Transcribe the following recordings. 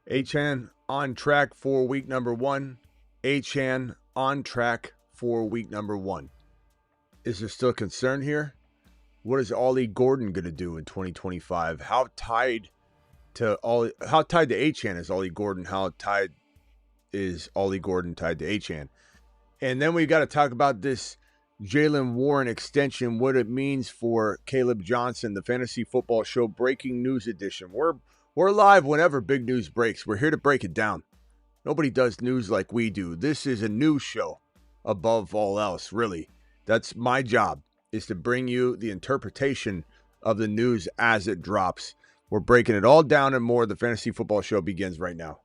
Achan on track for week number 1. Achan on track for week number 1. Is there still concern here? What is Ollie Gordon going to do in 2025? How tied to Achan is Ollie Gordon? How tied is Ollie Gordon tied to Achan? And then we got to talk about this Jaylen Warren extension, what it means for Caleb Johnson, the Fantasy Football Show Breaking News Edition. We're live whenever big news breaks. We're here to break it down. Nobody does news like we do. This is a news show above all else, really. That's my job, is to bring you the interpretation of the news as it drops. We're breaking it all down and more. The Fantasy Football Show begins right now.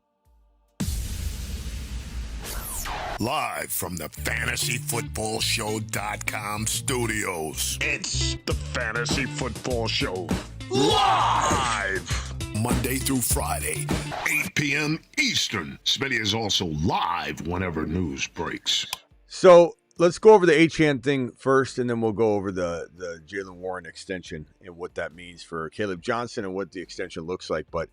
Live from the FantasyFootballShow.com studios. It's the Fantasy Football Show. Live! Monday through Friday, 8 p.m. Eastern. Smitty is also live whenever news breaks. So let's go over the Achan thing first, and then we'll go over the Jaylen Warren extension and what that means for Caleb Johnson and what the extension looks like. But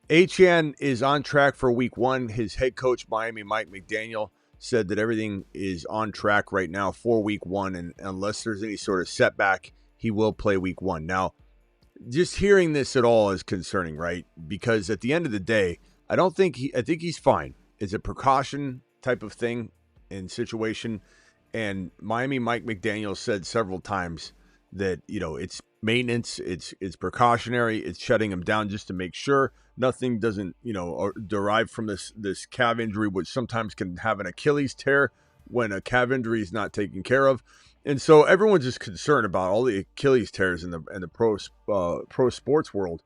Achan is on track for week 1. His head coach, Miami, Mike McDaniel, said that everything is on track right now for week 1, and unless there's any sort of setback, he will play week 1. Now, just hearing this at all is concerning, right? Because at the end of the day, I think he's fine. It's a precaution type of thing and situation. And Miami Mike McDaniel said several times that, it's maintenance, it's precautionary, it's shutting him down just to make sure nothing doesn't, derive from this calf injury, which sometimes can have an Achilles tear when a calf injury is not taken care of. And so everyone's just concerned about all the Achilles tears in the pro sports world.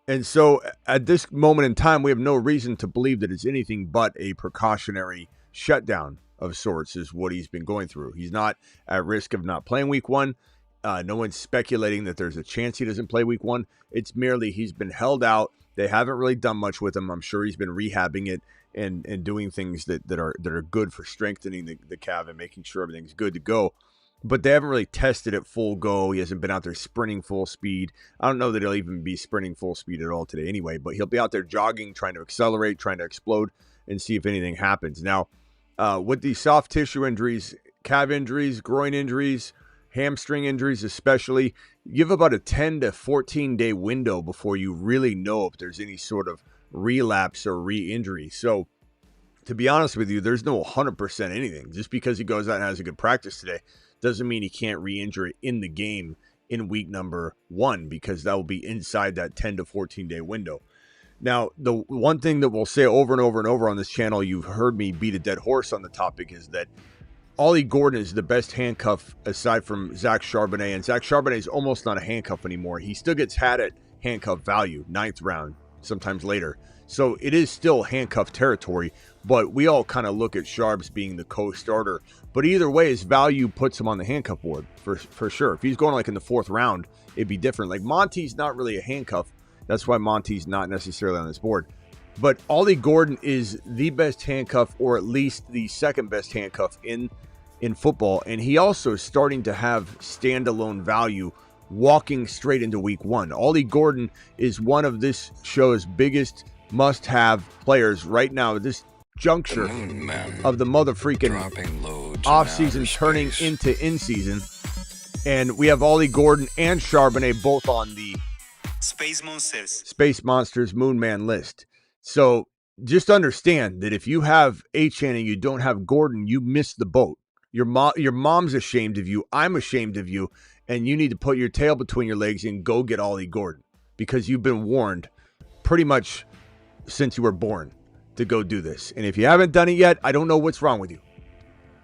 And so at this moment in time, we have no reason to believe that it's anything but a precautionary shutdown of sorts is what he's been going through. He's not at risk of not playing week 1. No one's speculating that there's a chance he doesn't play week 1. It's merely he's been held out. They haven't really done much with him. I'm sure he's been rehabbing it and doing things that are good for strengthening the calf and making sure everything's good to go. But they haven't really tested it full go. He hasn't been out there sprinting full speed. I don't know that he'll even be sprinting full speed at all today anyway, but he'll be out there jogging, trying to accelerate, trying to explode, and see if anything happens. Now, with these soft tissue injuries, calf injuries, groin injuries, hamstring injuries especially, give about a 10 to 14 day window before you really know if there's any sort of relapse or re-injury. So to be honest with you, there's no 100% anything. Just because he goes out and has a good practice today doesn't mean he can't re-injure it in the game in week number 1, because that will be inside that 10 to 14 day window. Now, the one thing that we'll say over and over and over on this channel, you've heard me beat a dead horse on the topic, is that Ollie Gordon is the best handcuff aside from Zach Charbonnet, and Zach Charbonnet is almost not a handcuff anymore. He still gets had at handcuff value, 9th round, sometimes later. So it is still handcuff territory, but we all kind of look at Charbs being the co-starter. But either way, his value puts him on the handcuff board for sure. If he's going like in the 4th round, it'd be different. Like Monty's not really a handcuff. That's why Monty's not necessarily on this board. But Ollie Gordon is the best handcuff, or at least the second best handcuff in football. And he also is starting to have standalone value walking straight into week 1. Ollie Gordon is one of this show's biggest must-have players right now at this juncture of the mother-freaking off-season turning into in-season. And we have Ollie Gordon and Charbonnet both on the Space Monsters Moon Man list. So just understand that if you have Achan and you don't have Gordon, you missed the boat. Your mom's ashamed of you. I'm ashamed of you. And you need to put your tail between your legs and go get Ollie Gordon, because you've been warned pretty much since you were born to go do this. And if you haven't done it yet, I don't know what's wrong with you.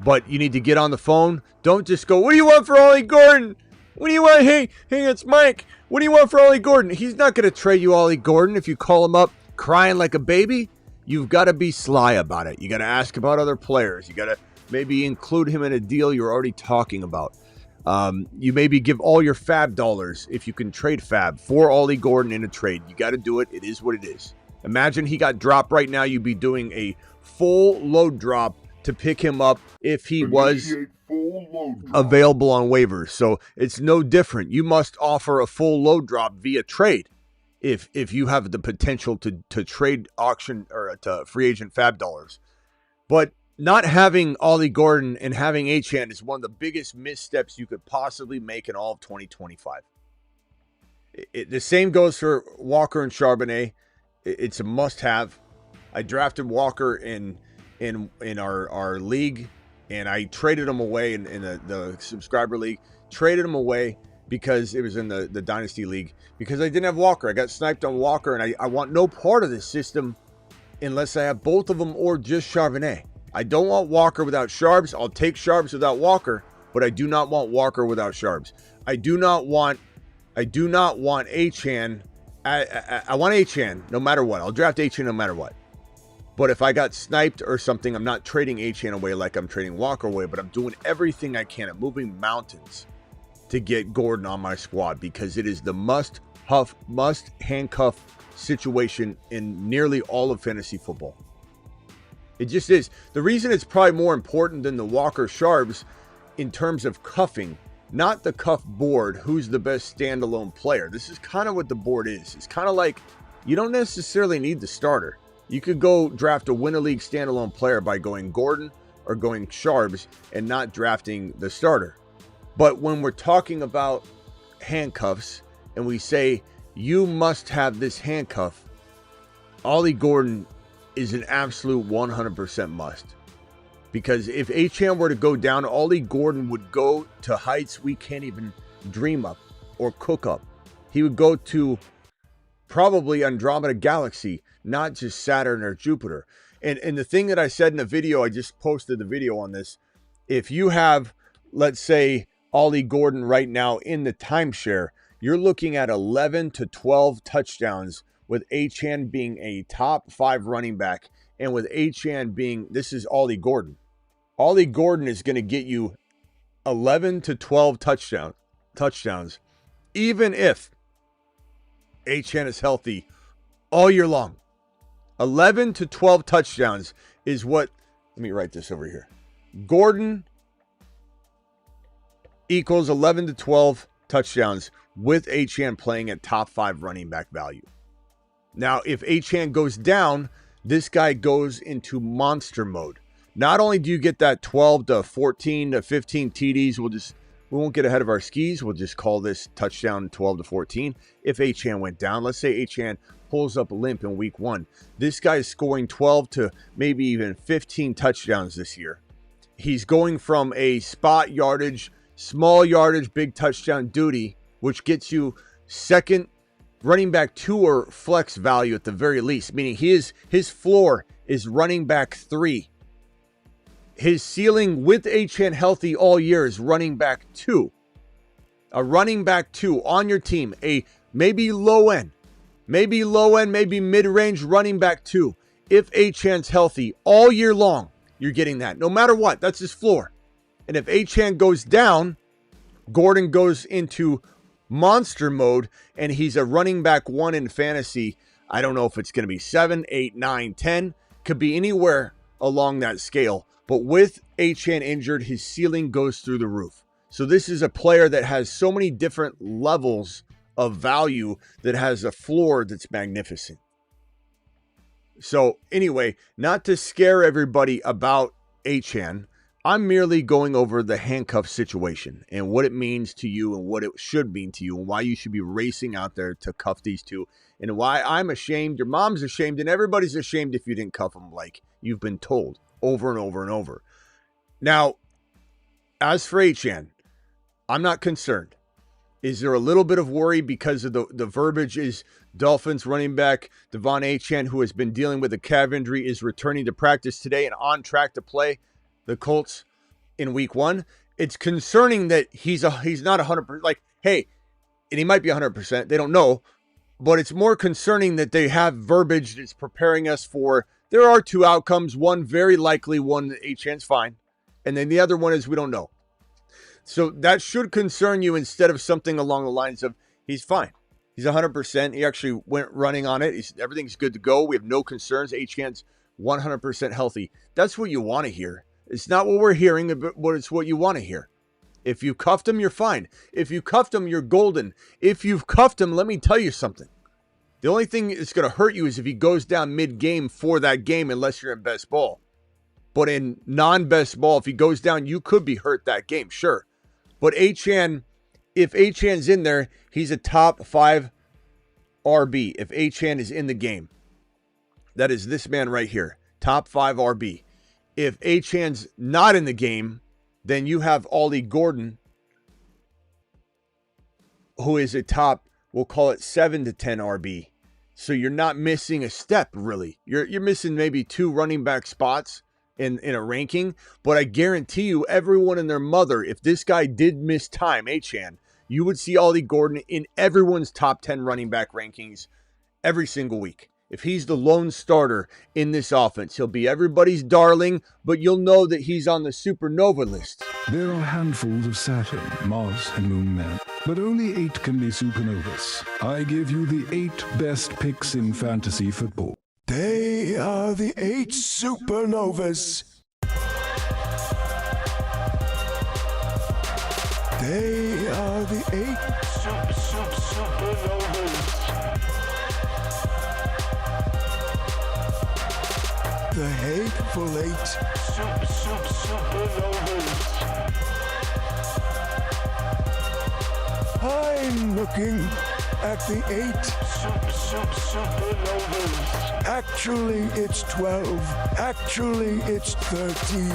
But you need to get on the phone. Don't just go, "What do you want for Ollie Gordon? What do you want? Hey, it's Mike. What do you want for Ollie Gordon?" He's not going to trade you Ollie Gordon if you call him up crying like a baby. You've got to be sly about it. You got to ask about other players. You got to maybe include him in a deal you're already talking about. You maybe give all your fab dollars, if you can trade fab, for Ollie Gordon in a trade. You got to do it. It is what it is. Imagine he got dropped right now. You'd be doing a full load drop to pick him up if he was available on waivers. So it's no different. You must offer a full load drop via trade. if you have the potential to trade auction or to free agent fab dollars. But not having Ollie Gordon and having Achane is one of the biggest missteps you could possibly make in all of 2025. The same goes for Walker and Charbonnet. It's a must-have. I drafted Walker in our league, and I traded him away in the subscriber league. Traded him away because it was in the Dynasty League, because I didn't have Walker. I got sniped on Walker, and I want no part of this system unless I have both of them or just Charbonnet. I don't want Walker without Sharbs. I'll take Sharbs without Walker, but I do not want Walker without Sharbs. I do not want Achan. I want Achan no matter what. I'll draft Achan no matter what. But if I got sniped or something, I'm not trading Achan away like I'm trading Walker away, but I'm doing everything I can. I'm moving mountains to get Gordon on my squad, because it is the must handcuff situation in nearly all of fantasy football. It just is. The reason it's probably more important than the Walker Sharbs in terms of cuffing, not the cuff board, who's the best standalone player. This is kind of what the board is. It's kind of like you don't necessarily need the starter. You could go draft a Winter League standalone player by going Gordon or going Sharbs and not drafting the starter. But when we're talking about handcuffs and we say you must have this handcuff, Ollie Gordon is an absolute 100% must. Because if Achan were to go down, Ollie Gordon would go to heights we can't even dream up or cook up. He would go to probably Andromeda Galaxy, not just Saturn or Jupiter. And the thing that I said in the video, I just posted the video on this. If you have, let's say, Ollie Gordon right now in the timeshare, you're looking at 11 to 12 touchdowns with Achan being a top 5 running back, and with Achan being, this is Ollie Gordon. Ollie Gordon is going to get you 11 to 12 touchdowns, even if Achan is healthy all year long. 11 to 12 touchdowns is what, let me write this over here. Gordon equals 11 to 12 touchdowns with Achan playing at top 5 running back value. Now, if Achan goes down, this guy goes into monster mode. Not only do you get that 12 to 14 to 15 TDs, we won't get ahead of our skis. We'll just call this touchdown 12 to 14. If Achan went down, let's say Achan pulls up a limp in week 1. This guy is scoring 12 to maybe even 15 touchdowns this year. He's going from a spot yardage, small yardage, big touchdown duty, which gets you second running back 2 or flex value at the very least, meaning his floor is running back 3. His ceiling with Achan healthy all year is running back 2. A running back 2 on your team, a maybe low end, maybe mid-range running back 2. If Achan's healthy all year long, you're getting that. No matter what, that's his floor. And if Achan goes down, Gordon goes into monster mode, and he's a running back 1 in fantasy. I don't know if it's going to be 7, 8, 9, 10. Could be anywhere along that scale. But with Achan injured, his ceiling goes through the roof. So this is a player that has so many different levels of value, that has a floor that's magnificent. So anyway, not to scare everybody about Achan, I'm merely going over the handcuff situation and what it means to you and what it should mean to you and why you should be racing out there to cuff these two, and why I'm ashamed, your mom's ashamed, and everybody's ashamed if you didn't cuff them like you've been told over and over and over. Now, as for Achan, I'm not concerned. Is there a little bit of worry because of the verbiage is Dolphins running back Devon Achan, who has been dealing with a calf injury, is returning to practice today and on track to play the Colts in week 1. It's concerning that he's not 100%. Like, hey, and he might be 100%. They don't know. But it's more concerning that they have verbiage that's preparing us for, there are 2 outcomes. One very likely, one that Achan's fine. And then the other one is we don't know. So that should concern you instead of something along the lines of he's fine. He's 100%. He actually went running on it. Everything's good to go. We have no concerns. Achan's 100% healthy. That's what you want to hear. It's not what we're hearing, but it's what you want to hear. If you cuffed him, you're fine. If you cuffed him, you're golden. If you've cuffed him, let me tell you something. The only thing that's going to hurt you is if he goes down mid-game for that game, unless you're in best ball. But in non-best ball, if he goes down, you could be hurt that game, sure. But Achan, if Achan's in there, he's a top 5 RB. If Achan is in the game, that is this man right here, top 5 RB. If Achan's not in the game, then you have Ollie Gordon, who is a top, we'll call it 7 to 10 RB. So you're not missing a step, really. You're missing maybe 2 running back spots in a ranking, but I guarantee you, everyone and their mother, if this guy did miss time, Achan, you would see Ollie Gordon in everyone's top 10 running back rankings every single week. If he's the lone starter in this offense, he'll be everybody's darling, but you'll know that he's on the supernova list. There are handfuls of Saturn, Mars, and Moon men, but only 8 can be supernovas. I give you the 8 best picks in fantasy football. They are the 8 supernovas. They are the 8 supernovas. The hateful 8 supernovas. I'm looking at the 8 supernovas. Actually, it's 12. Actually, it's 13.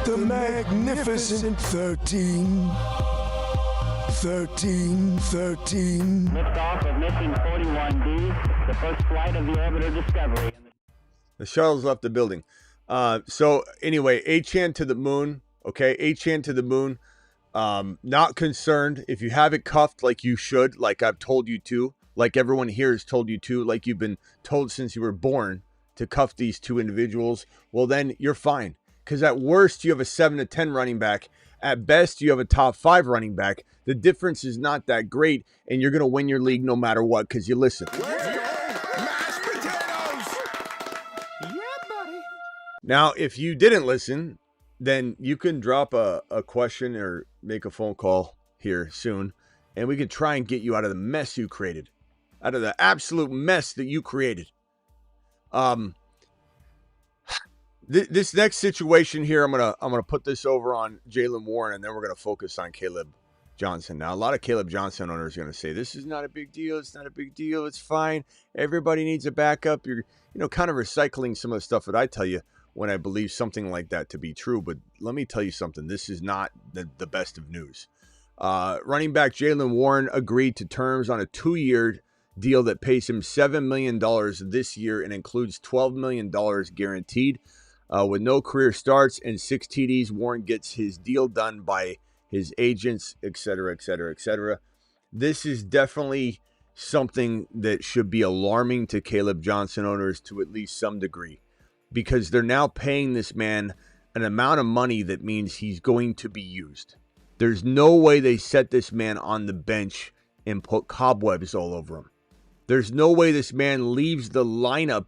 The magnificent 13. 13. Liftoff of mission 41D, the first flight of the orbiter Discovery. The shuttle's left the building. So anyway, Achan to the moon. Okay, Achan to the moon. Not concerned. If you have it cuffed like you should, like I've told you to, like everyone here has told you to, like you've been told since you were born to cuff these 2 individuals, well then you're fine. Because at worst, you have a 7 to 10 running back. At best, you have a top 5 running back. The difference is not that great, and you're going to win your league no matter what because you listen. Mashed potatoes! Yeah, buddy. Now, if you didn't listen, then you can drop a question or make a phone call here soon, and we can try and get you out of the mess you created, out of the absolute mess that you created. This next situation here, I'm gonna put this over on Jaylen Warren, and then we're gonna focus on Caleb Johnson. Now, a lot of Caleb Johnson owners are gonna say this is not a big deal. It's not a big deal. It's fine. Everybody needs a backup. You're kind of recycling some of the stuff that I tell you when I believe something like that to be true. But let me tell you something. This is not the best of news. Running back Jaylen Warren agreed to terms on a 2-year deal that pays him $7 million this year and includes $12 million guaranteed. With no career starts and 6 TDs, Warren gets his deal done by his agents, etc., etc., etc. This is definitely something that should be alarming to Caleb Johnson owners to at least some degree, because they're now paying this man an amount of money that means he's going to be used. There's no way they set this man on the bench and put cobwebs all over him. There's no way this man leaves the lineup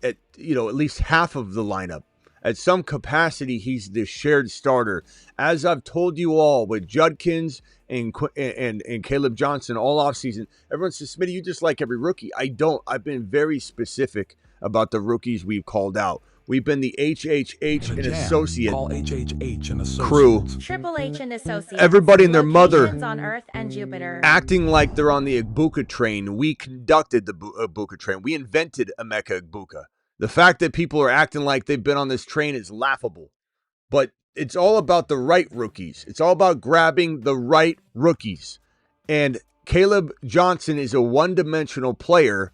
at least half of the lineup. At some capacity, he's the shared starter. As I've told you all with Judkins and Caleb Johnson all offseason, everyone says, Smitty, you just like every rookie. I don't. I've been very specific about the rookies we've called out. We've been the HHH and Associate crew. Triple H and Associates. Everybody and their mother Locations on Earth and Jupiter. acting like they're on the Igbuka train. We conducted the Igbuka train. We invented Emeka Igbuka. The fact that people are acting like they've been on this train is laughable. But it's all about the right rookies. It's all about grabbing the right rookies. And Caleb Johnson is a one-dimensional player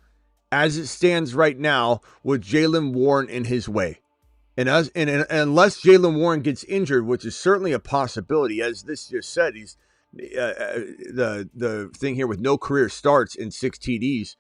as it stands right now with Jaylen Warren in his way. And unless Jaylen Warren gets injured, which is certainly a possibility, as this just said, he's the thing here with no career starts and 6 TDs,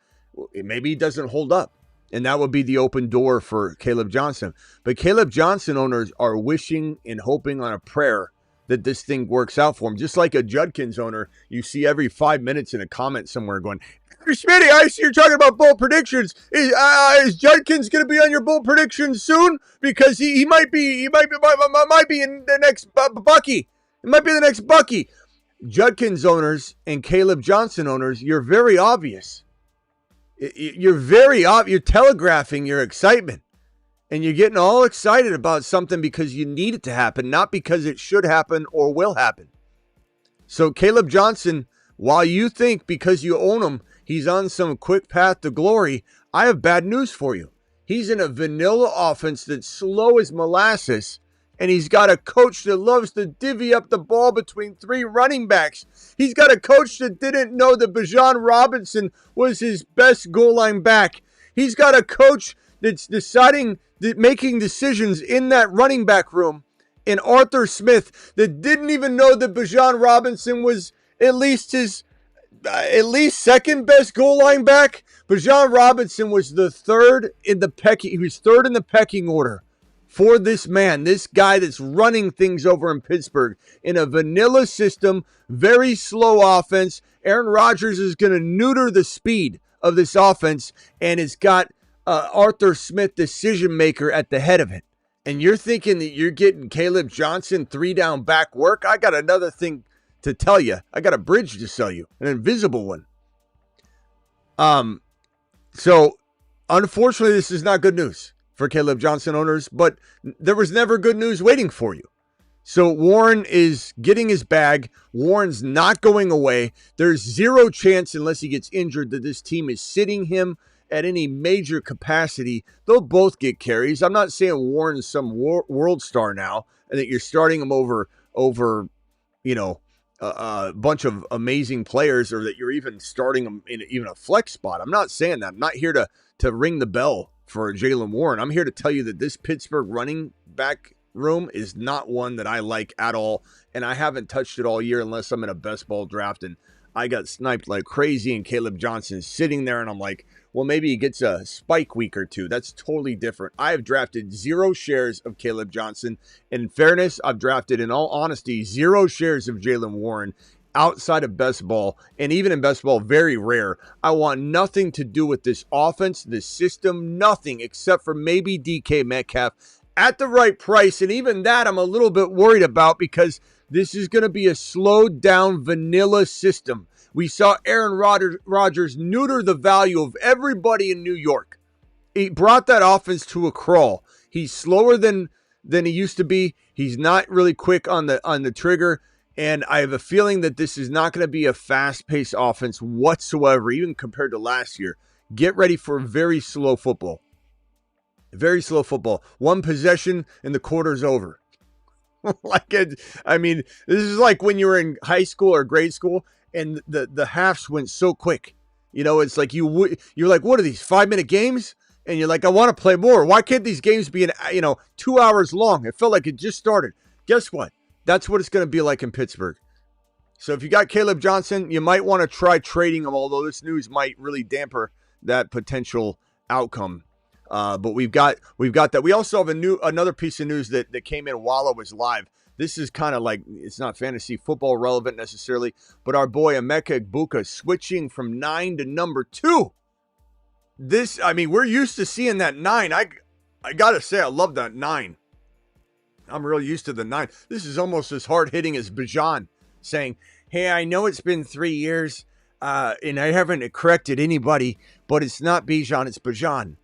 maybe he doesn't hold up. And that would be the open door for Caleb Johnson. But Caleb Johnson owners are wishing and hoping on a prayer that this thing works out for him. Just like a Judkins owner, you see every 5 minutes in a comment somewhere going, Smitty, I see you're talking about bold predictions. Is Judkins going to be on your bold predictions soon? Because he might be in the next Bucky. It might be the next Bucky. Judkins owners and Caleb Johnson owners, you're very obvious. You're telegraphing your excitement. And you're getting all excited about something because you need it to happen, not because it should happen or will happen. So Caleb Johnson, while you think because you own him, he's on some quick path to glory, I have bad news for you. He's in a vanilla offense that's slow as molasses, and he's got a coach that loves to divvy up the ball between three running backs. He's got a coach that didn't know that Bijan Robinson was his best goal line back. He's got a coach that's making decisions in that running back room in Arthur Smith that didn't even know that Bijan Robinson was at least second best goal line back. Bijan Robinson was third in the pecking order for this man, this guy that's running things over in Pittsburgh in a vanilla system, very slow offense. Aaron Rodgers is going to neuter the speed of this offense, and it's got Arthur Smith, decision maker, at the head of it. And you're thinking that you're getting Caleb Johnson 3-down back work? I got another thing to tell you. I got a bridge to sell you, an invisible one. So unfortunately, this is not good news for Caleb Johnson owners, but there was never good news waiting for you. So Warren is getting his bag. Warren's not going away. There's zero chance, unless he gets injured, that this team is sitting him at any major capacity. They'll both get carries. I'm not saying Warren's some world star now and that you're starting him over a bunch of amazing players, or that you're even starting him in even a flex spot. I'm not saying that. I'm not here to ring the bell for Jaylen Warren. I'm here to tell you that this Pittsburgh running back room is not one that I like at all, and I haven't touched it all year unless I'm in a best ball draft and I got sniped like crazy and Caleb Johnson's sitting there and I'm like, well, maybe he gets a spike week or two. That's totally different. I have drafted 0 shares of Caleb Johnson. In fairness, I've drafted, in all honesty, 0 shares of Jaylen Warren outside of best ball, and even in best ball, very rare. I want nothing to do with this offense, this system, nothing except for maybe DK Metcalf at the right price. And even that I'm a little bit worried about because this is going to be a slowed down vanilla system. We saw Aaron Rodgers neuter the value of everybody in New York. He brought that offense to a crawl. He's slower than he used to be. He's not really quick on the trigger. And I have a feeling that this is not going to be a fast-paced offense whatsoever, even compared to last year. Get ready for very slow football. Very slow football. One possession and the quarter's over. This is like when you were in high school or grade school and the halves went so quick. It's like you're like, what are these 5-minute games? And you're like, I want to play more. Why can't these games be 2 hours long? It felt like it just started. Guess what? That's what it's going to be like in Pittsburgh. So if you got Caleb Johnson, you might want to try trading him, although this news might really damper that potential outcome. But we've got that. We also have another piece of news that came in while I was live. This is kind of like, it's not fantasy football relevant necessarily, but our boy Emeka Egbuka switching from 9 to number 2. We're used to seeing that 9. I got to say, I love that 9. I'm real used to the 9. This is almost as hard-hitting as Bijan saying, hey, I know it's been 3 years, and I haven't corrected anybody, but it's not Bijan, it's Bijan.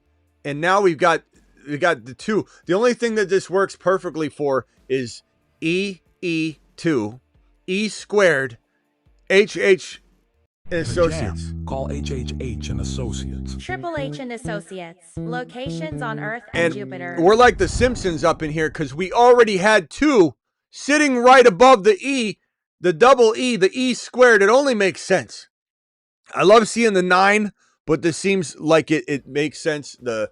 And now we got the 2. The only thing that this works perfectly for is EE2, E squared, HH and Associates. Call HHH and Associates. Triple H and Associates. Locations on Earth and Jupiter. We're like the Simpsons up in here because we already had 2 sitting right above the E, the double E, the E squared. It only makes sense. I love seeing the 9, but this seems like it makes sense. The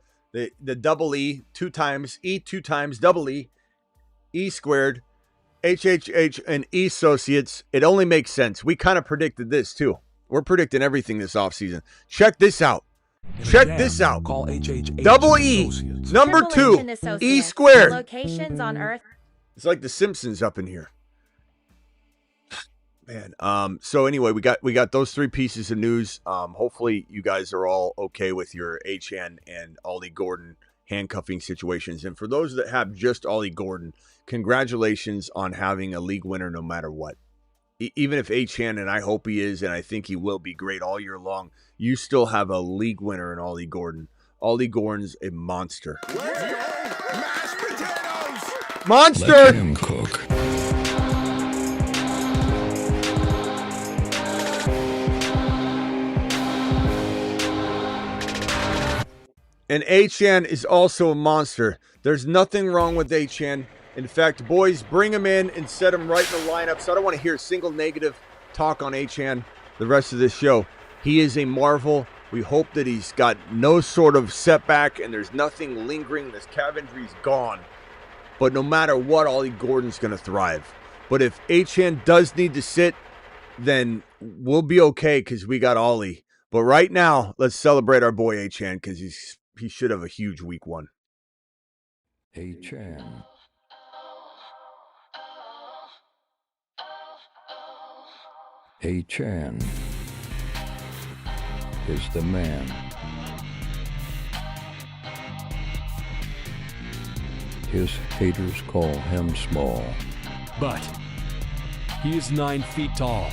double E 2 times, E 2 times, double E, E squared, HHH and E Associates. It only makes sense. We kind of predicted this too. We're predicting everything this offseason. Check this out. Check this out. Call HHH double E, Associates. number Triple 2, H and Associates. E squared. Locations on Earth. It's like the Simpsons up in here. Man, so anyway, we got those 3 pieces of news. Hopefully you guys are all okay with your Achan and Ollie Gordon handcuffing situations. And for those that have just Ollie Gordon, congratulations on having a league winner no matter what. even if Achan, and I hope he is, and I think he will be great all year long, you still have a league winner in Ollie Gordon. Ollie Gordon's a monster. Let's go! Mashed potatoes! Monster! Let him cook. And Achan is also a monster. There's nothing wrong with Achan. In fact, boys, bring him in and set him right in the lineup. So I don't want to hear a single negative talk on Achan the rest of this show. He is a marvel. We hope that he's got no sort of setback and there's nothing lingering. This calf injury's gone. But no matter what, Ollie Gordon's going to thrive. But if Achan does need to sit, then we'll be okay because we got Ollie. But right now, let's celebrate our boy Achan because he should have a huge week 1. Achan. Achan is the man. His haters call him small. But he is 9 feet tall.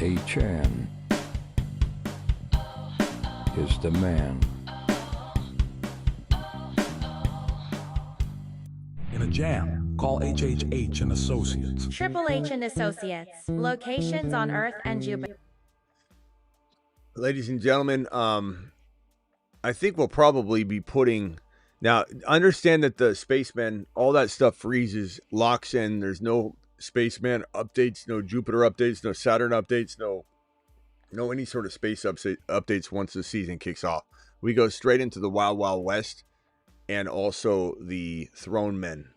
Achan is the man. In a jam, call HHH and Associates. Triple H and Associates. Locations on Earth and Jupiter. Ladies and gentlemen, I think we'll probably be putting... Now, understand that the Spaceman, all that stuff freezes, locks in. There's no Spaceman updates, no Jupiter updates, no Saturn updates, no any sort of space updates once the season kicks off. We go straight into the Wild Wild West and also the Throne Men.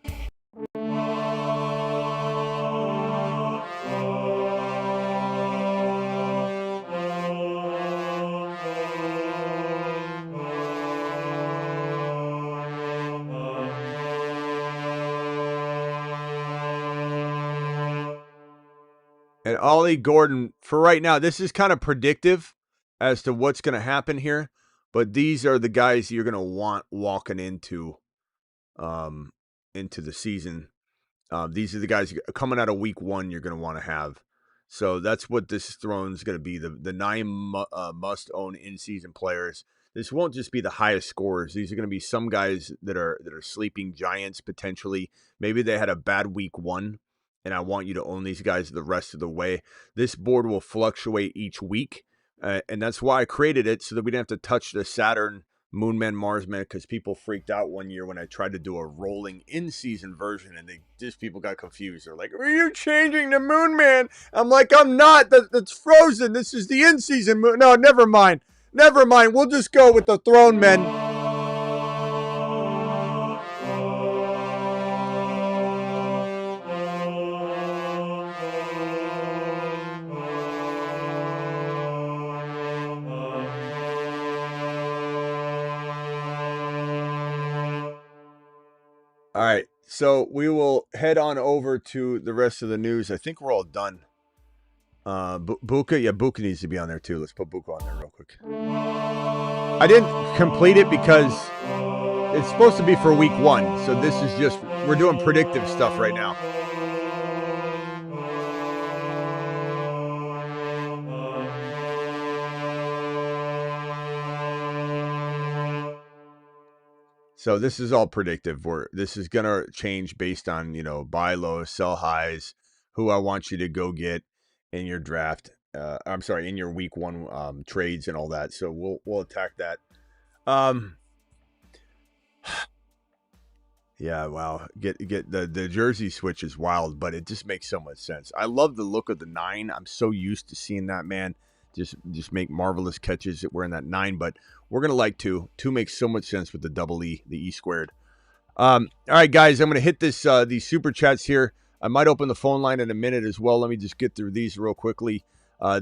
And Ollie Gordon, for right now, this is kind of predictive as to what's going to happen here. But these are the guys you're going to want walking into the season. These are the guys coming out of week 1 you're going to want to have. So that's what this throne is going to be. The 9 must-own in-season players. This won't just be the highest scorers. These are going to be some guys that are sleeping giants potentially. Maybe they had a bad week 1. And I want you to own these guys the rest of the way. This board will fluctuate each week. And that's why I created it, so that we didn't have to touch the Saturn, Moonman, Marsman, because people freaked out one year when I tried to do a rolling in-season version, and people got confused. They're like, are you changing the Moonman? I'm like, I'm not. That's frozen. This is the in-season moon. No, never mind. Never mind. We'll just go with the Throne Men. All right, so we will head on over to the rest of the news. I think we're all done. Buka, Buka needs to be on there too. Let's put Buka on there real quick. I didn't complete it because it's supposed to be for week 1. So this is just, we're doing predictive stuff right now. So this is all predictive. This is going to change based on, buy low, sell highs, who I want you to go get in your draft. In your week 1 trades and all that. So we'll attack that. Yeah, wow. Get the jersey switch is wild, but it just makes so much sense. I love the look of the 9. I'm so used to seeing that, man. Just make marvelous catches wearing that 9, but we're going to like 2. 2 makes so much sense with the double E, the E squared. All right, guys, I'm going to hit these super chats here. I might open the phone line in a minute as well. Let me just get through these real quickly.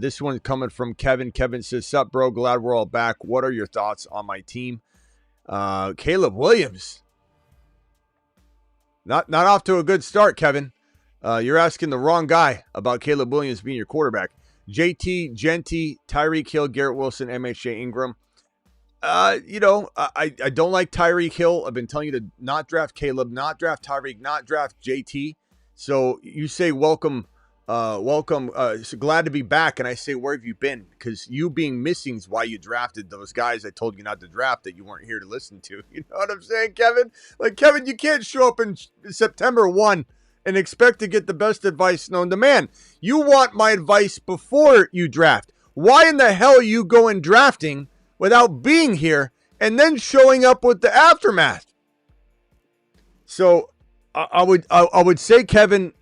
This one's coming from Kevin. Kevin says, "Sup, bro? Glad we're all back. What are your thoughts on my team?" Caleb Williams. Not off to a good start, Kevin. You're asking the wrong guy about Caleb Williams being your quarterback. JT, Genty, Tyreek Hill, Garrett Wilson, MHJ Ingram. I don't like Tyreek Hill. I've been telling you to not draft Caleb, not draft Tyreek, not draft JT. So you say welcome. So glad to be back. And I say, where have you been? Because you being missing is why you drafted those guys I told you not to draft that you weren't here to listen to. You know what I'm saying, Kevin? Like, Kevin, you can't show up in September 1 and expect to get the best advice known to man. You want my advice before you draft. Why in the hell are you going drafting without being here and then showing up with the aftermath? So I would say, Kevin,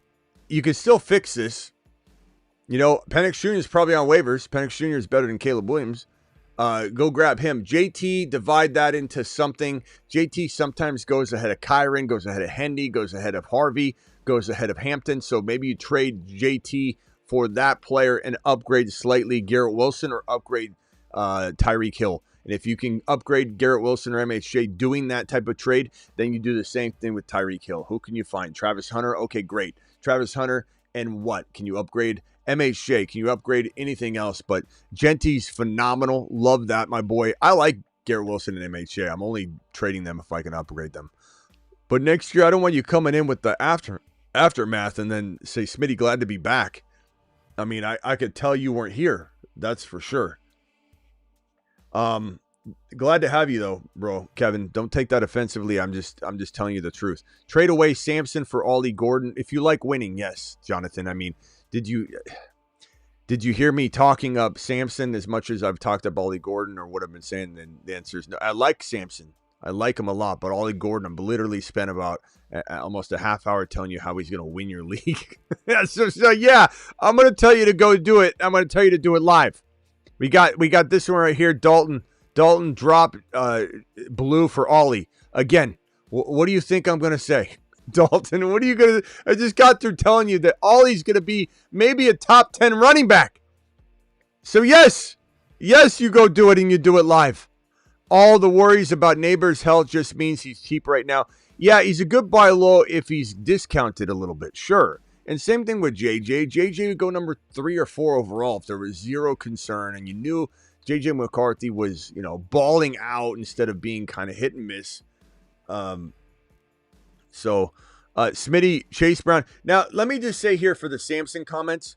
you can still fix this. You know, Penix Jr. is probably on waivers. Penix Jr. is better than Caleb Williams. Go grab him. JT, divide that into something. JT sometimes goes ahead of Kyron, goes ahead of Hendy, goes ahead of Harvey, goes ahead of Hampton. So maybe you trade JT for that player and upgrade slightly Garrett Wilson or upgrade Tyreek Hill. And if you can upgrade Garrett Wilson or MHJ doing that type of trade, then you do the same thing with Tyreek Hill. Who can you find? Travis Hunter? Okay, great. Travis Hunter, and what? Can you upgrade MHJ? Can you upgrade anything else? But Genty's phenomenal. Love that, my boy. I like Garrett Wilson and MHJ. I'm only trading them if I can upgrade them. But next year, I don't want you coming in with the aftermath and then say, Smitty, glad to be back. I mean, I could tell you weren't here. That's for sure. Glad to have you though, bro. Kevin, don't take that offensively. I'm just telling you the truth. Trade away Samson for Ollie Gordon. If you like winning, yes, Jonathan. I mean, did you hear me talking up Samson as much as I've talked up Ollie Gordon or what I've been saying? Then the answer is no. I like Samson. I like him a lot, but Ollie Gordon, I'm literally spent about almost a half hour telling you how he's going to win your league. so yeah, I'm going to tell you to go do it. I'm going to tell you to do it live. We got this one right here. Dalton drop blue for Ollie. Again, what do you think I'm going to say? Dalton, what are you going to – I just got through telling you that Ollie's going to be maybe a top 10 running back. So, yes, you go do it and you do it live. All the worries about Neighbor's health just means he's cheap right now. Yeah, he's a good buy low if he's discounted a little bit, sure. And same thing with JJ. JJ would go number 3 or 4 overall if there was zero concern and you knew JJ McCarthy was, balling out instead of being kind of hit and miss. Smitty, Chase Brown. Now, let me just say here for the Samson comments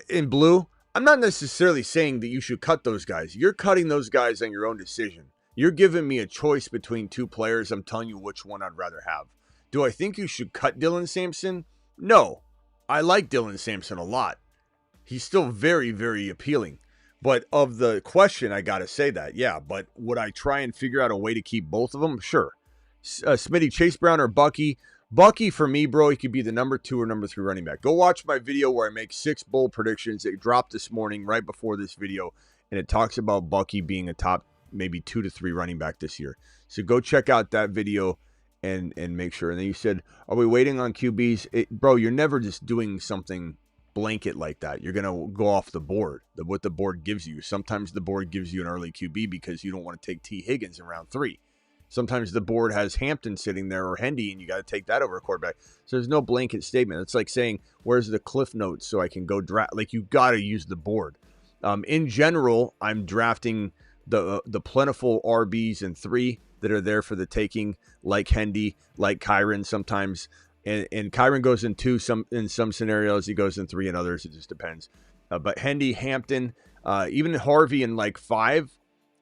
in blue, I'm not necessarily saying that you should cut those guys. You're cutting those guys on your own decision. You're giving me a choice between 2 players. I'm telling you which one I'd rather have. Do I think you should cut Dylan Sampson? No. I like Dylan Sampson a lot. He's still very, very appealing. But of the question, I got to say that. Yeah, but would I try and figure out a way to keep both of them? Sure. Smitty, Chase Brown or Bucky? Bucky, for me, bro, he could be the number 2 or number 3 running back. Go watch my video where I make 6 bold predictions. It dropped this morning right before this video, and it talks about Bucky being a top maybe 2 to 3 running back this year. So go check out that video and make sure. And then you said, are we waiting on QBs? Bro, you're never just doing something blanket like that. You're going to go off the board, what the board gives you. Sometimes the board gives you an early QB because you don't want to take T. Higgins in round 3. Sometimes the board has Hampton sitting there or Hendy, and you got to take that over a quarterback. So there's no blanket statement. It's like saying, where's the cliff notes so I can go draft? Like, you got to use the board. In general, I'm drafting the plentiful RBs in 3 that are there for the taking, like Hendy, like Kyron sometimes. And Kyron goes in 2 in some scenarios. He goes in 3 in others. It just depends. But Hendy, Hampton, even Harvey in like 5,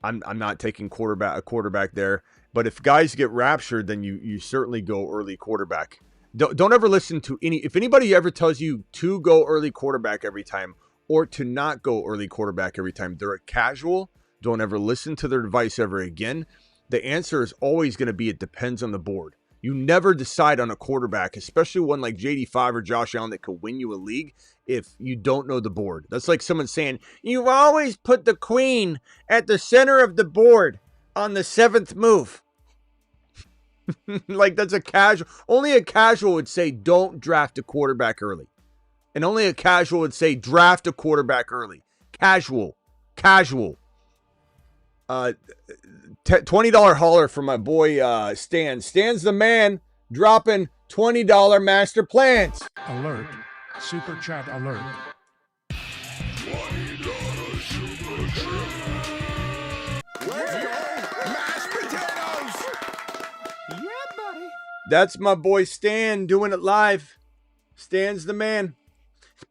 I'm not taking a quarterback there. But if guys get raptured, then you certainly go early quarterback. Don't ever listen to if anybody ever tells you to go early quarterback every time or to not go early quarterback every time, they're a casual. Don't ever listen to their advice ever again. The answer is always going to be it depends on the board. You never decide on a quarterback, especially one like JD5 or Josh Allen that could win you a league if you don't know the board. That's like someone saying, you always put the queen at the center of the board on the 7th move. Like, that's a casual. Only a casual would say don't draft a quarterback early. And only a casual would say draft a quarterback early. Casual. $20 hauler for my boy Stan. Stan's the man, dropping $20 master plans. Alert. Super chat alert. Let's go. Mashed potatoes. Yeah, buddy. That's my boy Stan doing it live. Stan's the man.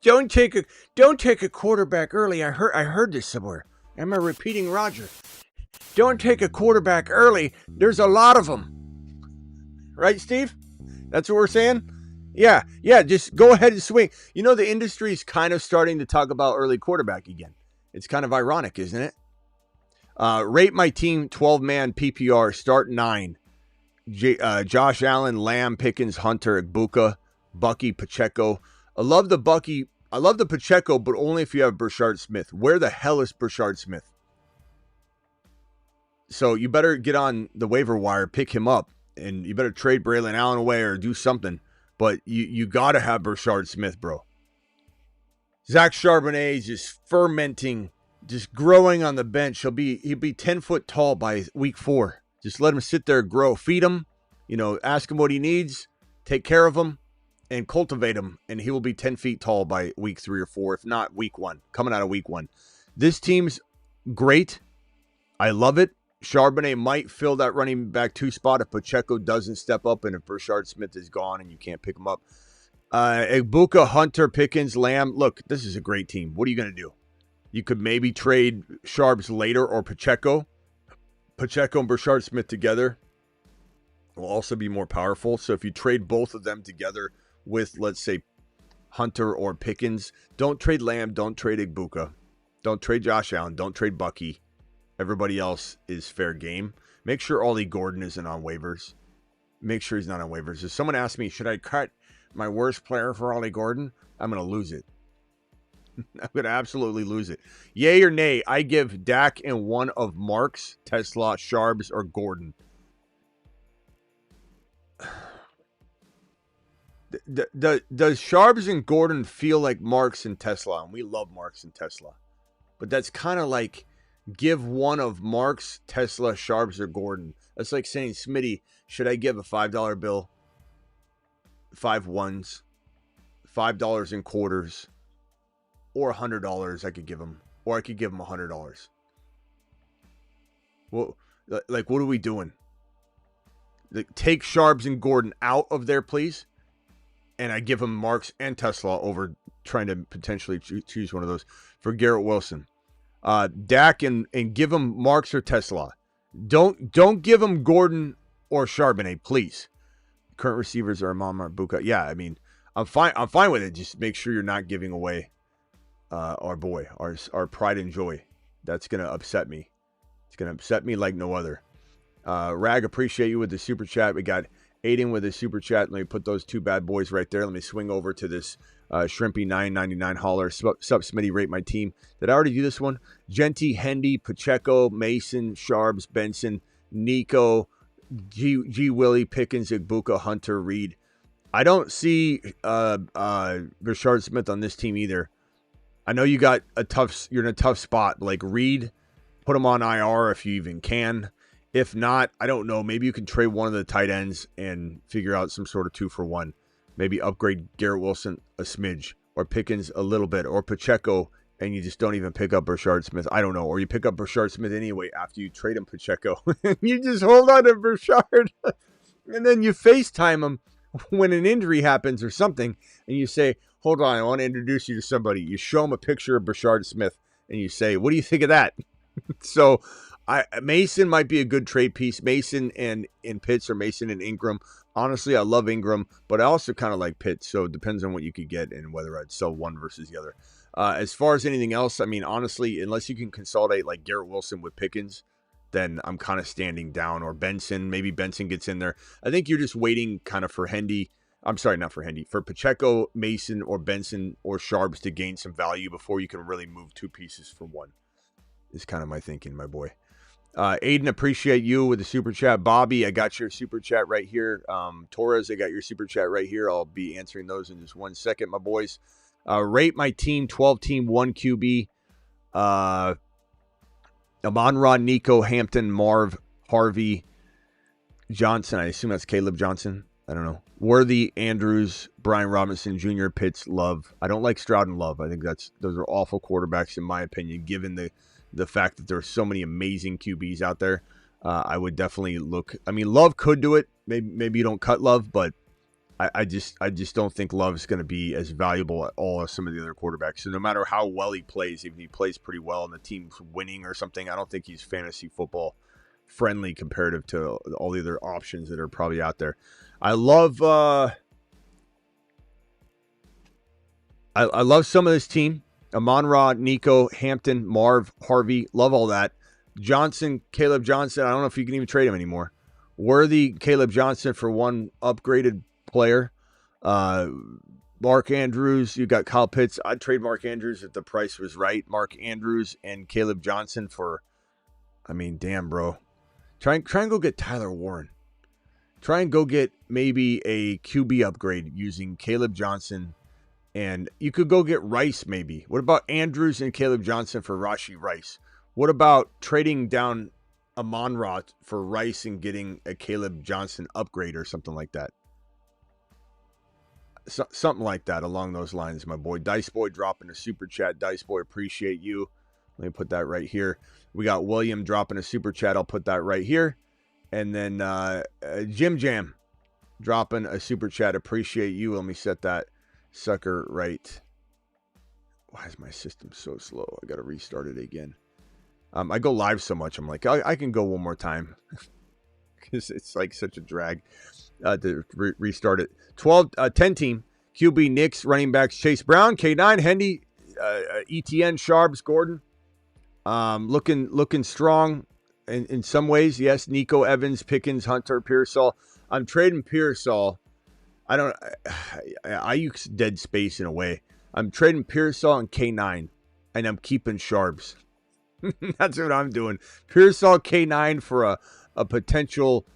Don't take a quarterback early. I heard this somewhere. Am I repeating Roger? Don't take a quarterback early. There's a lot of them. Right, Steve? That's what we're saying? Yeah, just go ahead and swing. You know, the industry is kind of starting to talk about early quarterback again. It's kind of ironic, isn't it? Rate my team 12-man PPR, start 9. Josh Allen, Lamb, Pickens, Hunter, Igbuka, Bucky, Pacheco. I love the Pacheco, but only if you have Brashard Smith. Where the hell is Brashard Smith? So you better get on the waiver wire, pick him up, and you better trade Braylon Allen away or do something. But you got to have Brashard Smith, bro. Zach Charbonnet is just fermenting, just growing on the bench. He'll be 10 foot tall by week 4. Just let him sit there, grow, feed him, ask him what he needs, take care of him, and cultivate him, and he will be 10 feet tall by week 3 or 4, if not week 1, coming out of week 1. This team's great. I love it. Charbonnet might fill that running back 2 spot if Pacheco doesn't step up and if Brashard Smith is gone and you can't pick him up. Igbuka, Hunter, Pickens, Lamb. Look, this is a great team. What are you going to do? You could maybe trade Sharps later or Pacheco. Pacheco and Brashard Smith together will also be more powerful. So if you trade both of them together with, let's say, Hunter or Pickens, don't trade Lamb, don't trade Igbuka, don't trade Josh Allen, don't trade Bucky. Everybody else is fair game. Make sure Ollie Gordon isn't on waivers. Make sure he's not on waivers. If someone asks me, should I cut my worst player for Ollie Gordon? I'm going to lose it. I'm going to absolutely lose it. Yay or nay, I give Dak and one of Marks, Tesla, Sharbs, or Gordon. Does Sharbs and Gordon feel like Marks and Tesla? And we love Marks and Tesla. But that's kind of like give one of Marks, Tesla, Sharbs, or Gordon. That's like saying, Smitty, should I give a $5 bill, 5 ones, $5 in quarters, or $100 I could give him, or I could give him $100. Well, like, what are we doing? Like, take Sharbs and Gordon out of there, please. And I give him Marks and Tesla over trying to potentially choose one of those for Garrett Wilson. Dak and give him Marks or Tesla. Don't give him Gordon or Charbonnet, please. Current receivers are Imam or Buka. Yeah, I mean, I'm fine with it. Just make sure you're not giving away our boy, our pride and joy. That's gonna upset me. It's gonna upset me like no other. Rag, appreciate you with the super chat. We got Aiden with a super chat. Let me put those 2 bad boys right there. Let me swing over to this Shrimpy 999 holler. Sup, Smitty, rate my team. Did I already do this one? Genty, Hendy, Pacheco, Mason, Sharbs, Benson, Nico, G. Willie, Pickens, Igbuka, Hunter, Reed. I don't see Brashard Smith on this team either. I know you're in a tough spot. Like Reed, put him on IR if you even can. If not, I don't know. Maybe you can trade one of the tight ends and figure out some sort of 2-for-1. Maybe upgrade Garrett Wilson a smidge, or Pickens a little bit, or Pacheco, and you just don't even pick up Brashard Smith. I don't know. Or you pick up Brashard Smith anyway after you trade him Pacheco. You just hold on to Brashard, and then you FaceTime him when an injury happens or something, and you say, hold on, I want to introduce you to somebody. You show him a picture of Brashard Smith, and you say, what do you think of that? So Mason might be a good trade piece. Mason and Pitts, or Mason and Ingram. Honestly, I love Ingram, but I also kind of like Pitts. So it depends on what you could get and whether I'd sell one versus the other. As far as anything else, I mean, honestly, unless you can consolidate like Garrett Wilson with Pickens, then I'm kind of standing down. Or Benson, maybe Benson gets in there. I think you're just waiting kind of for Hendy. I'm sorry, not for Hendy. For Pacheco, Mason, or Benson, or Sharbs to gain some value before you can really move 2 pieces for one. Is kind of my thinking, my boy. Aiden, appreciate you with the super chat. Bobby, I got your super chat right here. Torres, I got your super chat right here. I'll be answering those in just 1 second, my boys. Rate my team, 12-team, 1 QB. Amon-Ra, Nico, Hampton, Marv, Harvey, Johnson. I assume that's Caleb Johnson. I don't know. Worthy, Andrews, Brian Robinson, Jr., Pitts, Love. I don't like Stroud and Love. I think those are awful quarterbacks in my opinion, given the fact that there are so many amazing QBs out there. I would definitely look. I mean, Love could do it. Maybe you don't cut Love, but I just don't think Love is going to be as valuable at all as some of the other quarterbacks. So no matter how well he plays, even if he plays pretty well and the team's winning or something, I don't think he's fantasy football friendly comparative to all the other options that are probably out there. I love I love some of this team. Amon-Ra, Nico, Hampton, Marv, Harvey. Love all that. Johnson, Caleb Johnson. I don't know if you can even trade him anymore. Worthy, Caleb Johnson for one upgraded player. Mark Andrews. You got Kyle Pitts. I'd trade Mark Andrews if the price was right. Mark Andrews and Caleb Johnson for, I mean, damn, bro. Try and go get Tyler Warren. Try and go get maybe a QB upgrade using Caleb Johnson. And you could go get Rice maybe. What about Andrews and Caleb Johnson for Rashee Rice? What about trading down Amon-Ra for Rice and getting a Caleb Johnson upgrade or something like that? Something like that along those lines, my boy. Dice Boy dropping a super chat. Dice Boy, appreciate you. Let me put that right here. We got William dropping a super chat. I'll put that right here. And then Jim Jam dropping a super chat. Appreciate you. Let me set that sucker right. Why is my system so slow? I got to restart it again. I go live so much. I'm like, I can go one more time. Because it's like such a drag to restart it. 10 team. QB, Knicks, running backs, Chase Brown, K9, Hendy, ETN, Sharps, Gordon. Looking strong in some ways. Yes, Nico, Evans, Pickens, Hunter, Pearsall. I'm trading Pearsall. I use dead space in a way. I'm trading Pearsall and K9, and I'm keeping Sharps. That's what I'm doing. Pearsall, K9 for a potential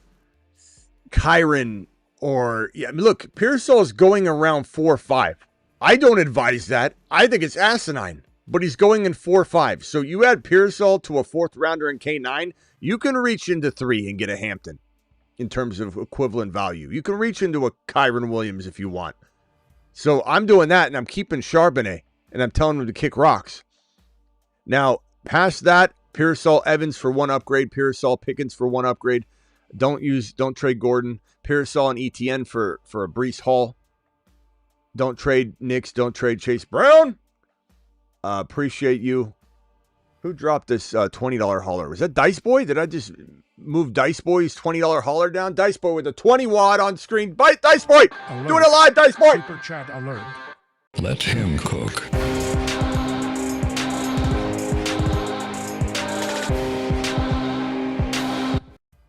Kyron or, yeah, I mean, look, Pearsall is going around 4-5. I don't advise that. I think it's asinine, but he's going in 4-5. So you add Pearsall to a 4th rounder in K9, you can reach into 3 and get a Hampton. In terms of equivalent value, you can reach into a Kyron Williams if you want. So I'm doing that, and I'm keeping Charbonnet, and I'm telling him to kick rocks. Now, past that, Pearsall, Evans for 1 upgrade, Pearsall, Pickens for 1 upgrade. Don't trade Gordon. Pearsall and ETN for a Breece Hall. Don't trade Knicks. Don't trade Chase Brown. Appreciate you. Who dropped this $20 hauler? Was that Dice Boy? Did I just move Dice Boy's $20 hauler down? Dice Boy with a 20 watt on screen. Bite, Dice Boy! Alert. Doing it live, Dice Boy! Super chat alert. Let him cook.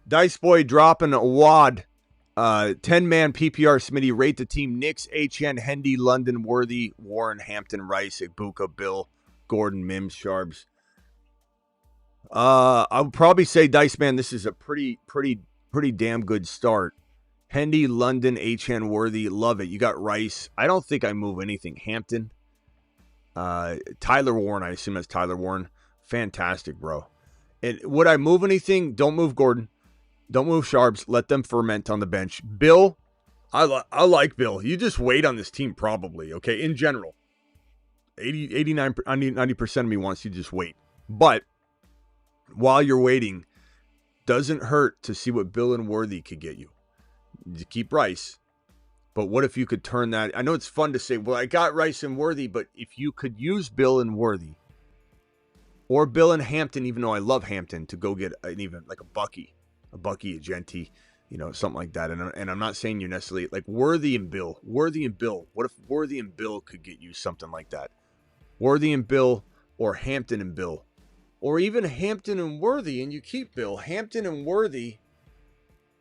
Dice Boy dropping a wad. 10-man PPR Smitty. Rate the team. Knicks, Achan, Hendy, London, Worthy, Warren, Hampton, Rice, Ibuka, Bill, Gordon, Mims, Sharps. I would probably say, Dice Man, this is a pretty damn good start. Hendy, London, Achan, Worthy, love it. You got Rice. I don't think I move anything. Hampton, Tyler Warren. I assume that's Tyler Warren. Fantastic, bro. And would I move anything? Don't move Gordon. Don't move Sharps. Let them ferment on the bench. Bill, I like Bill. You just wait on this team probably, okay? In general, 89, 90% of me wants you to just wait. But while you're waiting, doesn't hurt to see what Bill and Worthy could get you. You keep Rice. But what if you could turn that? I know it's fun to say, well, I got Rice and Worthy, but if you could use Bill and Worthy or Bill and Hampton, even though I love Hampton, to go get an even like a Bucky, a Genti, something like that. And I'm not saying you're necessarily like Worthy and Bill. What if Worthy and Bill could get you something like that? Worthy and Bill or Hampton and Bill. Or even Hampton and Worthy and you keep Bill. Hampton and Worthy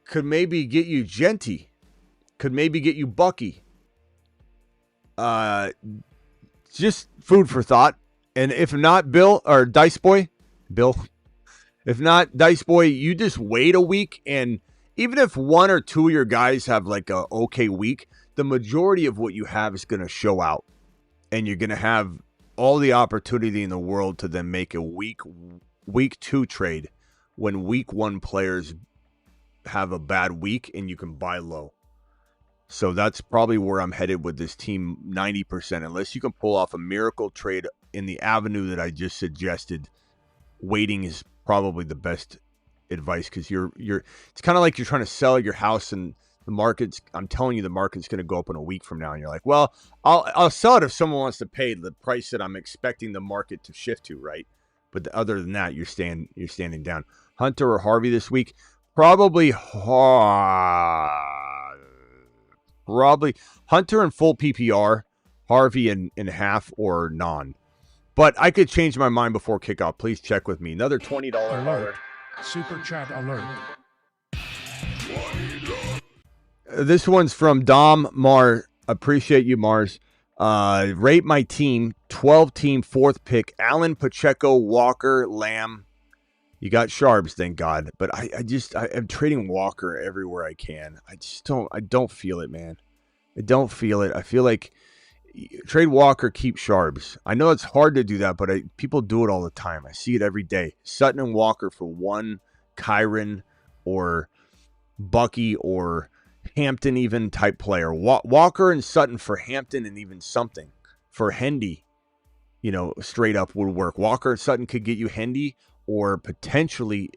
could maybe get you Genti. Could maybe get you Bucky. Just food for thought. And if not, Bill or Dice Boy, Bill. If not, Dice Boy, you just wait a week, and even if one or two of your guys have like a okay week, the majority of what you have is going to show out, and you're going to have all the opportunity in the world to then make a week 2 trade when week 1 players have a bad week and you can buy low. So that's probably where I'm headed with this team 90%. Unless you can pull off a miracle trade in the avenue that I just suggested, waiting is probably the best advice, because you're it's kind of like you're trying to sell your house and the market's, I'm telling you, the market's going to go up in a week from now, and you're like, well, I'll sell it if someone wants to pay the price that I'm expecting the market to shift to, right? But other than that, you're standing down. Hunter or Harvey this week? Probably Hunter in full PPR, Harvey in half or non. But I could change my mind before kickoff. Please check with me. Another $20 Alert. Super chat alert. This one's from Dom Mar. Appreciate you, Mars. Rate my team. 12-team, 4th pick. Allen, Pacheco, Walker, Lamb. You got Sharps, thank God. But I'm trading Walker everywhere I can. I don't feel it, man. I don't feel it. I feel like trade Walker, keep Sharps. I know it's hard to do that, but people do it all the time. I see it every day. Sutton and Walker for one, Kyron or Bucky or Hampton even type player. Walker and Sutton for Hampton and even something. For Hendy, straight up would work. Walker and Sutton could get you Hendy or potentially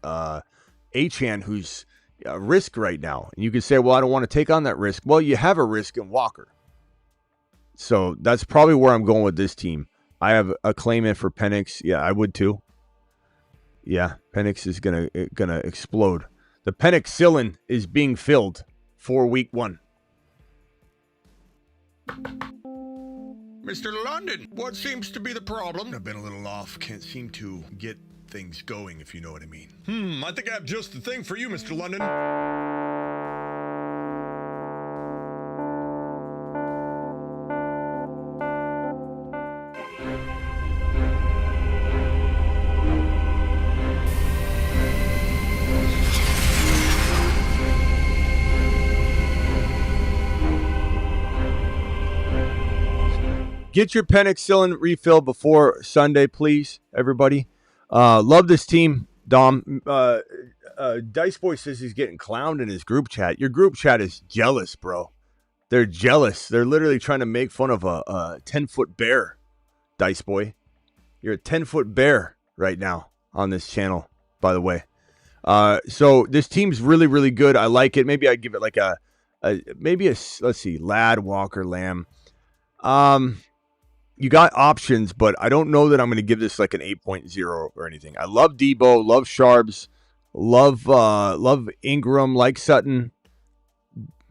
Achan, who's a risk right now. And you could say, well, I don't want to take on that risk. Well, you have a risk in Walker. So that's probably where I'm going with this team. I have a claim in for Penix. Yeah, I would too. Yeah, Penix is gonna explode. The Penixillin is being filled for week 1. Mr. London, what seems to be the problem? I've been a little off. Can't seem to get things going, if you know what I mean. I think I have just the thing for you, Mr. London. Get your Penixillin refill before Sunday, please, everybody. Love this team, Dom. Dice Boy says he's getting clowned in his group chat. Your group chat is jealous, bro. They're jealous. They're literally trying to make fun of a 10-foot bear, Dice Boy. You're a 10-foot bear right now on this channel, by the way. So this team's really, really good. I like it. Maybe I'd give it like let's see, Ladd, Walker, Lamb. You got options, but I don't know that I'm going to give this like an 8.0 or anything. I love Debo, love Sharps, love Ingram, like Sutton,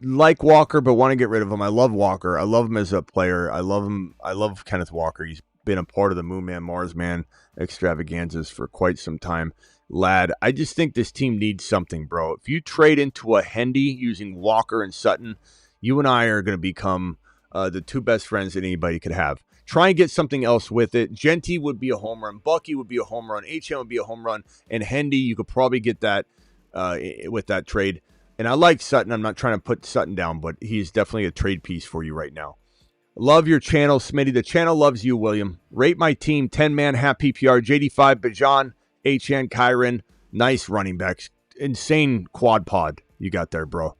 like Walker, but want to get rid of him. I love Walker. I love him as a player. I love him. I love Kenneth Walker. He's been a part of the Moon Man, Mars Man extravaganzas for quite some time. Ladd, I just think this team needs something, bro. If you trade into a Hendy using Walker and Sutton, you and I are going to become the 2 best friends that anybody could have. Try and get something else with it. Genty would be a home run. Bucky would be a home run. HM would be a home run. And Hendy, you could probably get that with that trade. And I like Sutton. I'm not trying to put Sutton down, but he's definitely a trade piece for you right now. Love your channel, Smitty. The channel loves you, William. Rate my team, 10-man, half PPR, JD5, Bajan, HN, Kyron. Nice running backs. Insane quad pod you got there, bro.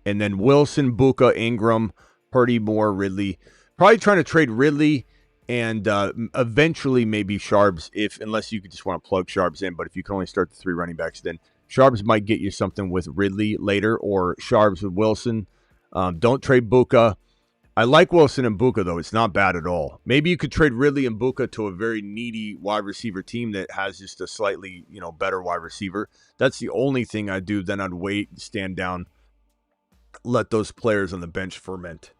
And then Wilson, Buka, Ingram, Purdy, Moore, Ridley. Probably trying to trade Ridley and eventually maybe Sharps, unless you just want to plug Sharps in. But if you can only start the 3 running backs, then Sharps might get you something with Ridley later, or Sharps with Wilson. Don't trade Buka. I like Wilson and Buka, though. It's not bad at all. Maybe you could trade Ridley and Buka to a very needy wide receiver team that has just a slightly better wide receiver. That's the only thing I'd do. Then I'd wait, stand down, let those players on the bench ferment.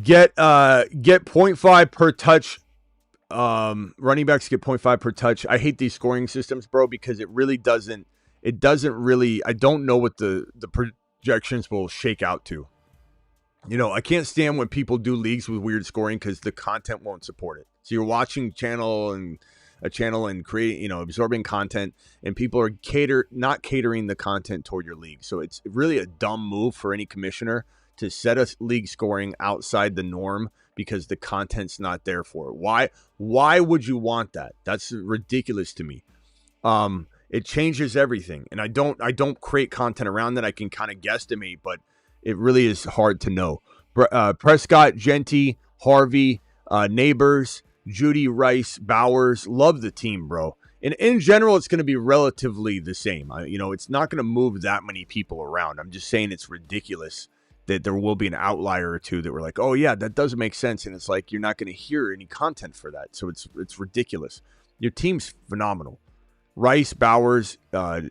Get 0.5 per touch. Running backs get 0.5 per touch. I hate these scoring systems, bro, because it doesn't really, I don't know what the projections will shake out to. I can't stand when people do leagues with weird scoring because the content won't support it. So you're watching channel and a channel and creating, absorbing content, and people are not catering the content toward your league. So it's really a dumb move for any commissioner to set a league scoring outside the norm because the content's not there for it. Why would you want that? That's ridiculous to me. It changes everything, and I don't create content around that. I can kind of guesstimate, but it really is hard to know. Prescott, Genty, Harvey, Neighbors, Judy, Rice, Bowers, love the team, bro. And in general, it's going to be relatively the same. It's not going to move that many people around. I'm just saying it's ridiculous that there will be an outlier or two that were like, oh yeah, that doesn't make sense. And it's like, you're not going to hear any content for that. So it's ridiculous. Your team's phenomenal. Rice, Bowers,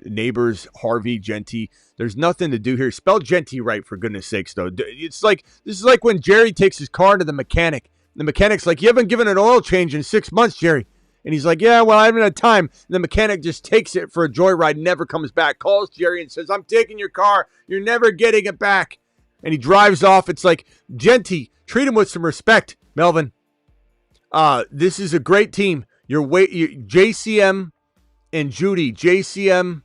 Neighbors, Harvey, Genty. There's nothing to do here. Spell Genty right, for goodness sakes, though. This is like when Jerry takes his car to the mechanic. The mechanic's like, you haven't given an oil change in 6 months, Jerry. And he's like, yeah, well, I haven't had time. And the mechanic just takes it for a joyride, never comes back, calls Jerry and says, I'm taking your car. You're never getting it back. And he drives off. It's like, Genty, treat him with some respect, Melvin. This is a great team. JCM and Judy, JCM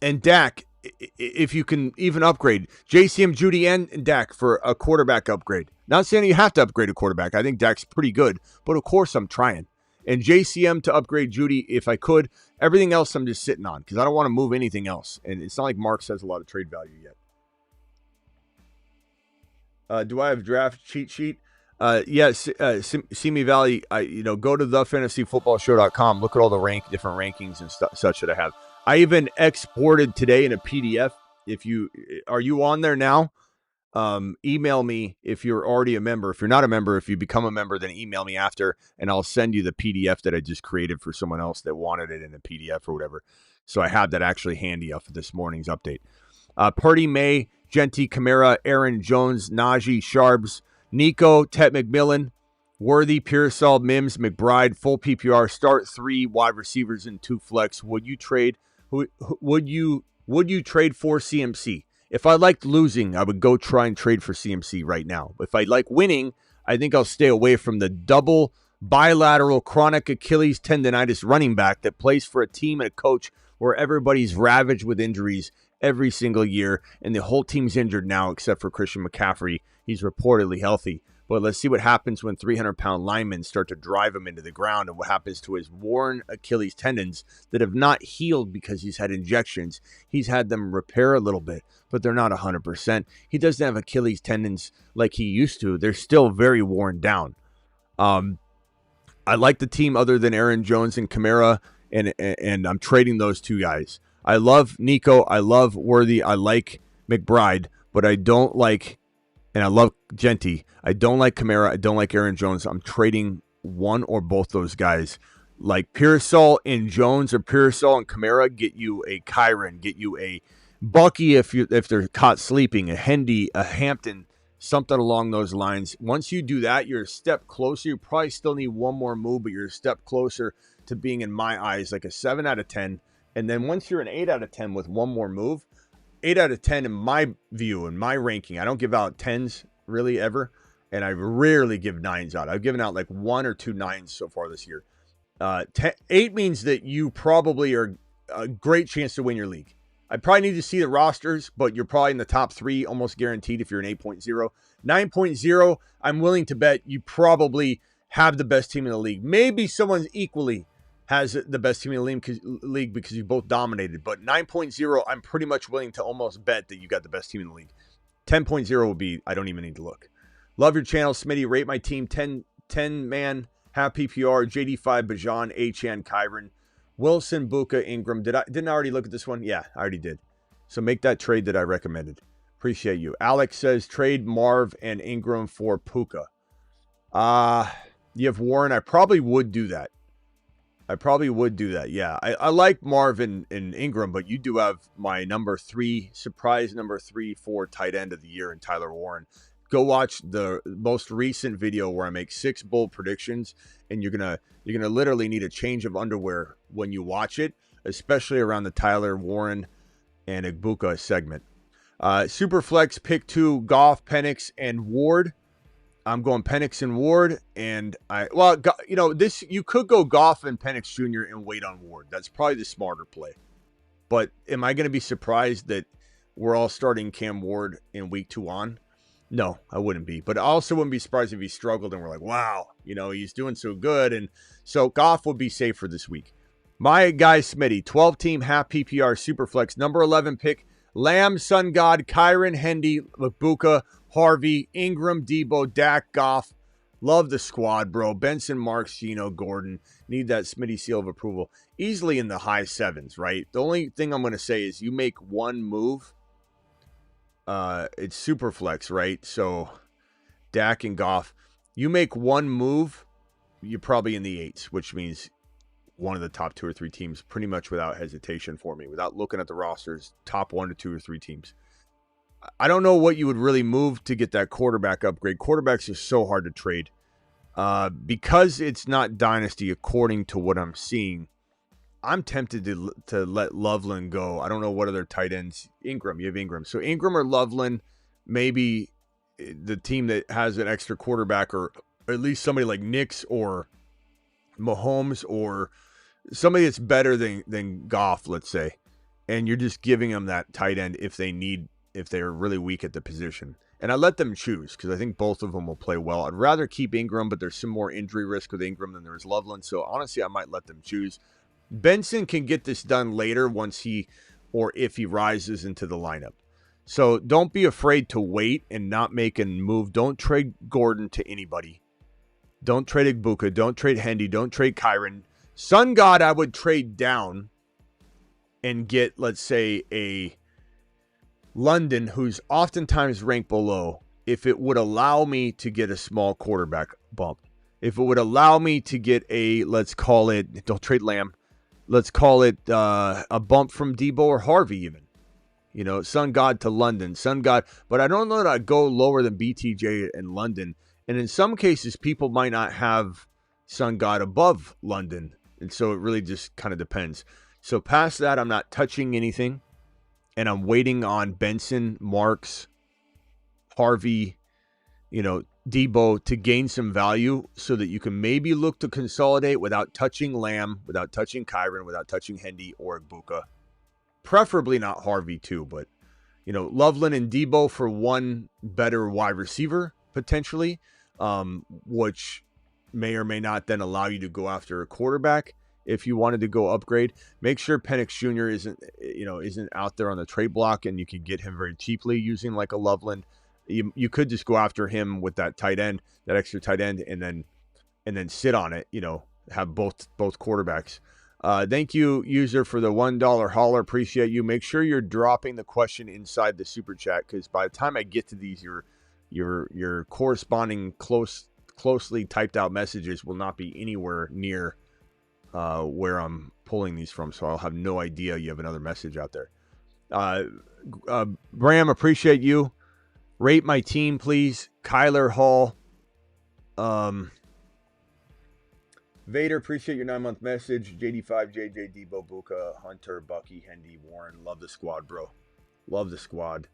and Dak, if you can even upgrade. JCM, Judy, and Dak for a quarterback upgrade. Not saying you have to upgrade a quarterback. I think Dak's pretty good, but of course I'm trying. And JCM to upgrade Judy if I could. Everything else I'm just sitting on because I don't want to move anything else. And it's not like Marks has a lot of trade value yet. Do I have draft cheat sheet? Yes. Simi Valley. Go to thefantasyfootballshow.com. Look at all the different rankings and such that I have. I even exported today in a PDF. Are you on there now? Email me if you're already a member. If you're not a member, if you become a member, then email me after, and I'll send you the PDF that I just created for someone else that wanted it in a PDF or whatever. So I have that actually handy off of this morning's update. Purdy, May, Genty, Kamara, Aaron Jones, Najee, Sharbs, Nico, Tet McMillan, Worthy, Pearsall, Mims, McBride, full PPR, start 3 wide receivers and 2 flex. Would you trade? Would you trade for CMC? If I liked losing, I would go try and trade for CMC right now. If I like winning, I think I'll stay away from the double bilateral chronic Achilles tendonitis running back that plays for a team and a coach where everybody's ravaged with injuries every single year, and the whole team's injured now except for Christian McCaffrey. He's reportedly healthy. But let's see what happens when 300-pound linemen start to drive him into the ground and what happens to his worn Achilles tendons that have not healed because he's had injections. He's had them repair a little bit, but they're not 100%. He doesn't have Achilles tendons like he used to. They're still very worn down. I like the team other than Aaron Jones and Kamara, and I'm trading those two guys. I love Nico. I love Worthy. I like McBride, but I don't like, and I love Genty. I don't like Kamara. I don't like Aaron Jones. I'm trading one or both those guys. Like Pearsall and Jones, or Pearsall and Kamara, get you a Kyron, get you a Bucky if they're caught sleeping, a Hendy, a Hampton, something along those lines. Once you do that, you're a step closer. You probably still need one more move, but you're a step closer to being, in my eyes, like a 7 out of 10. And then once you're an 8 out of 10 with one more move, 8 out of 10 in my view, in my ranking, I don't give out 10s really ever, and I rarely give 9s out. I've given out like 1 or 2 9s so far this year. 8 means that you probably are a great chance to win your league. I probably need to see the rosters, but you're probably in the top 3, almost guaranteed if you're an 8.0. 9.0, I'm willing to bet you probably have the best team in the league. Maybe someone's equally has the best team in the league because you both dominated. But 9.0, I'm pretty much willing to almost bet that you got the best team in the league. 10.0 would be, I don't even need to look. Love your channel, Smitty. Rate my team 10-man, half PPR, JD5, Bajan, Achan, Kyron, Wilson, Buka, Ingram. Didn't I already look at this one? Yeah, I already did. So make that trade that I recommended. Appreciate you. Alex says trade Marv and Ingram for Puka. You have Warren. I probably would do that. Yeah, I like Marvin and Ingram, but you do have my number 3, surprise number 3, 4 tight end of the year in Tyler Warren. Go watch the most recent video where I make 6 bold predictions, and you're gonna literally need a change of underwear when you watch it, especially around the Tyler Warren and Igbuka segment. Superflex pick 2, Goff, Penix, and Ward. I'm going Penix and Ward, and this you could go Goff and Penix Jr. and wait on Ward. That's probably the smarter play. But am I going to be surprised that we're all starting Cam Ward in week 2 on? No, I wouldn't be. But I also wouldn't be surprised if he struggled and we're like, wow, he's doing so good. And so Goff would be safer this week. My guy Smitty, 12-team half PPR Superflex, number 11 pick, Lamb, Sun God, Kyron, Hendy, Wk1, Harvey, Ingram, Debo, Dak, Goff. Love the squad, bro. Benson, Marks, Gino, Gordon. Need that Smitty seal of approval. Easily in the high 7s, right? The only thing I'm going to say is you make one move. It's super flex, right? So Dak and Goff. You make one move, you're probably in the 8s, which means one of the top 2 or 3 teams pretty much without hesitation for me. Without looking at the rosters, top 1 to 2 or 3 teams. I don't know what you would really move to get that quarterback upgrade. Quarterbacks are so hard to trade. Because it's not dynasty according to what I'm seeing, I'm tempted to let Loveland go. I don't know what other tight ends. Ingram, you have Ingram. So Ingram or Loveland, maybe the team that has an extra quarterback, or at least somebody like Knicks or Mahomes or somebody that's better than Goff, let's say. And you're just giving them that tight end if they're really weak at the position. And I let them choose because I think both of them will play well. I'd rather keep Ingram, but there's some more injury risk with Ingram than there is Loveland. So honestly, I might let them choose. Benson can get this done later if he rises into the lineup. So don't be afraid to wait and not make a move. Don't trade Gordon to anybody. Don't trade Wk1. Don't trade Hendy. Don't trade Kyron. Sun God, I would trade down and get, let's say, a London, who's oftentimes ranked below, if it would allow me to get a small quarterback bump. If it would allow me to get let's call it, don't trade Lamb, let's call it a bump from Debo or Harvey even. Sun God to London, Sun God. But I don't know that I'd go lower than BTJ and London. And in some cases, people might not have Sun God above London. And so it really just kind of depends. So past that, I'm not touching anything. And I'm waiting on Benson, Marks, Harvey, Debo to gain some value so that you can maybe look to consolidate without touching Lamb, without touching Kyron, without touching Hendy or Wk1. Preferably not Harvey too, but, Loveland and Debo for one better wide receiver potentially, which may or may not then allow you to go after a quarterback. If you wanted to go upgrade, make sure Penix Jr. isn't out there on the trade block, and you can get him very cheaply using like a Loveland. You could just go after him with that tight end, that extra tight end, and then sit on it. Have both quarterbacks. Thank you, user, for the $1 holler. Appreciate you. Make sure you're dropping the question inside the super chat, because by the time I get to these, your corresponding closely typed out messages will not be anywhere near where I'm pulling these from, so I'll have no idea you have another message out there. Bram, appreciate you. Rate my team, please. Kyler Hall. Vader, appreciate your 9-month message. JD5, JJ, Debo, Wk1, Hunter, Bucky, Hendy, Warren. Love the squad, bro. Love the squad.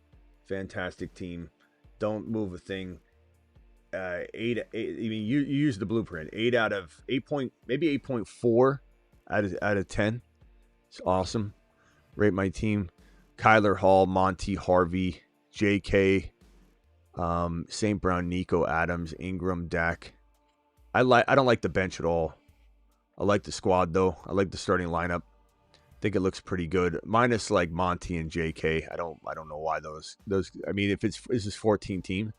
Fantastic team. Don't move a thing. 8, you use the blueprint. 8 out of 8 maybe 8.4 out of 10. It's awesome. Rate my team. Kyler Hall, Monty, Harvey, JK, St. Brown, Nico, Adams, Ingram, Dak. I don't like the bench at all. I like the squad though. I like the starting lineup. I think it looks pretty good. Minus like Monty and JK. I don't know why those. I mean, if is this 14 team,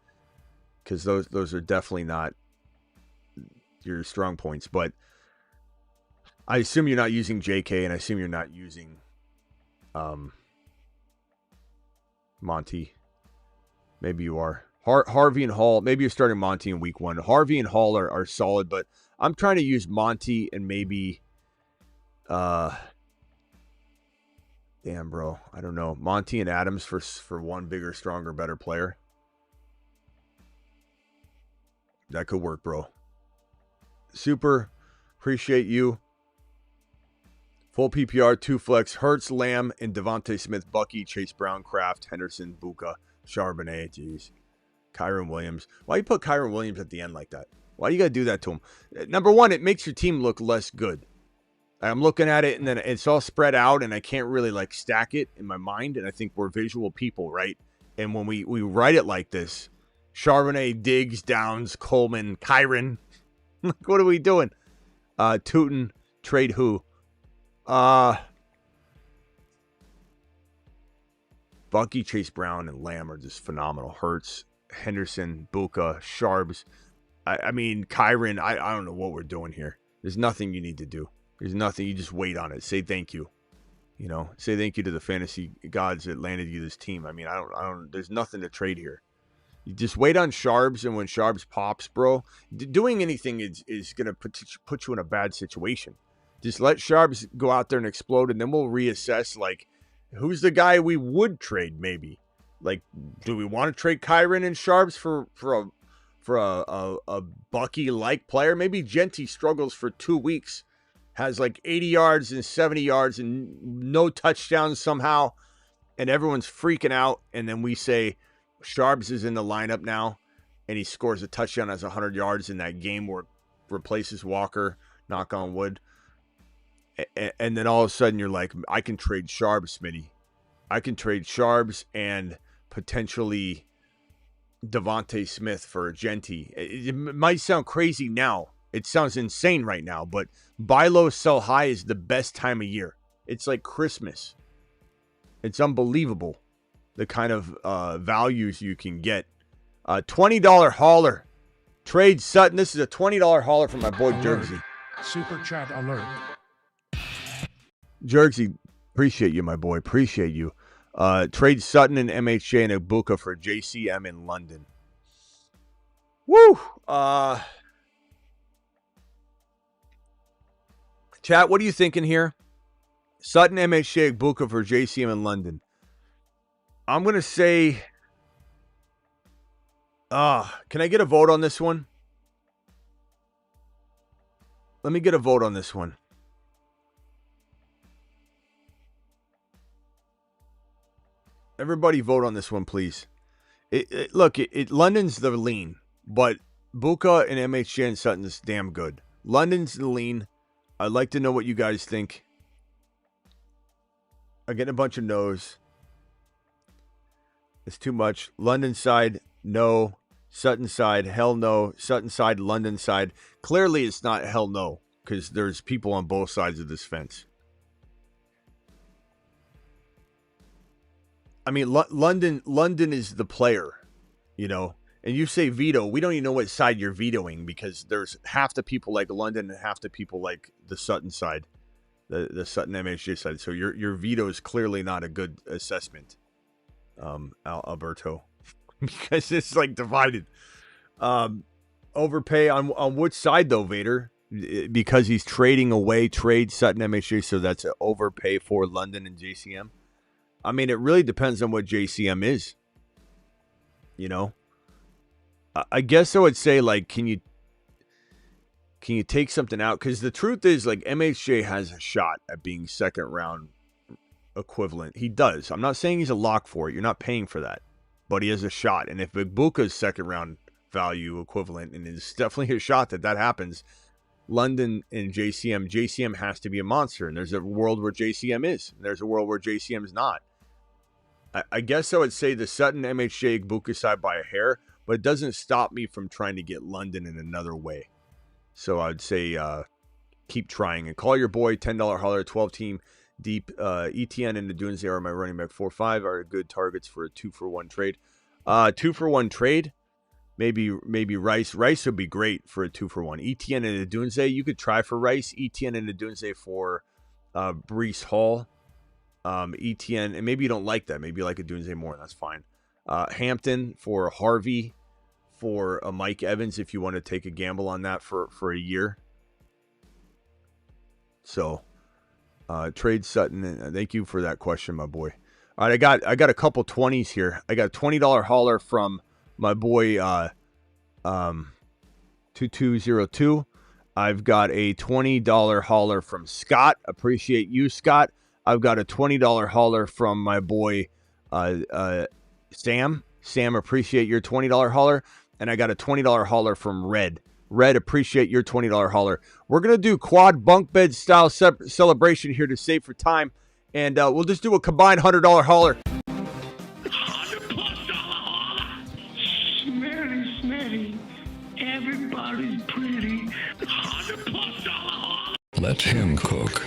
because those are definitely not your strong points. But I assume you're not using JK, and I assume you're not using Monty. Maybe you are. Harvey and Hall. Maybe you're starting Monty in week 1. Harvey and Hall are solid, but I'm trying to use Monty and maybe damn, bro. I don't know. Monty and Adams for one bigger, stronger, better player. That could work, bro. Super. Appreciate you. Full PPR, 2 flex. Hurts, Lamb, and Devontae Smith, Bucky, Chase Brown, Kraft, Henderson, Wk1, Charbonnet. Jeez. Kyron Williams. Why you put Kyron Williams at the end like that? Why you got to do that to him? Number one, it makes your team look less good. I'm looking at it, and then it's all spread out, and I can't really, like, stack it in my mind, and I think we're visual people, right? And when we write it like this, Charbonnet, Diggs, Downs, Coleman, Kyron, like, what are we doing? Tootin, trade who? Bucky, Chase Brown, and Lamb are just phenomenal. Hurts, Henderson, Buka, Sharbs. I mean, Kyron, I don't know what we're doing here. There's nothing you need to do. There's nothing. You just wait on it. Say thank you. You know, say thank you to the fantasy gods that landed you this team. I mean, I don't, there's nothing to trade here. You just wait on Sharbs, and when Sharbs pops, bro, doing anything is going to put you in a bad situation. Just let Sharbs go out there and explode, and then we'll reassess, like, who's the guy we would trade maybe? Like, do we want to trade Kyron and Sharbs for a Bucky-like player? Maybe Genty struggles for 2 weeks, has like 80 yards and 70 yards and no touchdowns somehow, and everyone's freaking out, and then we say Sharbs is in the lineup now, and he scores a touchdown, has 100 yards in that game where it replaces Walker, knock on wood, and then all of a sudden you're like, I can trade Sharbs, Smitty. I can trade Sharbs and potentially Devontae Smith for Genty. It might sound crazy now. It sounds insane right now, but buy low, sell high is the best time of year. It's like Christmas. It's unbelievable the kind of values you can get. $20 hauler. Trade Sutton. This is a $20 hauler from my boy Jersey. Super chat alert. Jersey, appreciate you, my boy. Appreciate you. Trade Sutton and MHJ and Ibuka for JCM in London. Woo! Chat, what are you thinking here? Sutton, MHJ, Ibuka for JCM in London. I'm going to say... can I get a vote on this one? Let me get a vote on this one. Everybody vote on this one, please. Look, London's the lean, but Buka and MHJ and Sutton's damn good. London's the lean. I'd like to know what you guys think. I'm getting a bunch of no's. It's too much. London side, no. Sutton side, hell no. Sutton side, London side. Clearly it's not hell no, because there's people on both sides of this fence. I mean, London is the player, you know. And you say veto, we don't even know what side you're vetoing, because there's half the people like London and half the people like the Sutton side, the Sutton MHJ side. So your veto is clearly not a good assessment, Alberto, because it's like divided. Overpay on which side though, Vader? Because he's trading away Sutton MHJ, so that's an overpay for London and JCM. I mean, it really depends on what JCM is, you know. I guess I would say, like, can you take something out? Because the truth is, like, MHJ has a shot at being second round equivalent. He does. I'm not saying he's a lock for it. You're not paying for that, but he has a shot. And if Ibuka's second round value equivalent, and it's definitely a shot that happens, London and JCM has to be a monster. And there's a world where JCM is. There's a world where JCM is not. I guess I would say the Sutton, MHJ, Ibuka side by a hair, but it doesn't stop me from trying to get London in another way. So I'd say keep trying. And call your boy, $10 hauler, 12-team deep. ETN and the Dunes are my running back 4-5 are good targets for a 2-for-1 trade. 2-for-1 trade, maybe Rice. Rice would be great for a 2-for-1. ETN and the Dunes, you could try for Rice. ETN and the Dunes for Breece Hall. ETN, and maybe you don't like that. Maybe you like a Dunes more. That's fine. Hampton for Harvey, for a Mike Evans if you want to take a gamble on that for a year. So trade Sutton, and thank you for that question, my boy. All right, I got a couple 20s here. I got a $20 hauler from my boy 2202. I've got a $20 hauler from Scott. Appreciate you, Scott. I've got a $20 hauler from my boy Sam. Sam, appreciate your $20 hauler. And I got a $20 hauler from Red. Red, appreciate your $20 hauler. We're going to do quad bunk bed style celebration here to save for time. And we'll just do a combined $100 hauler. Smitty, everybody's pretty. Let him cook.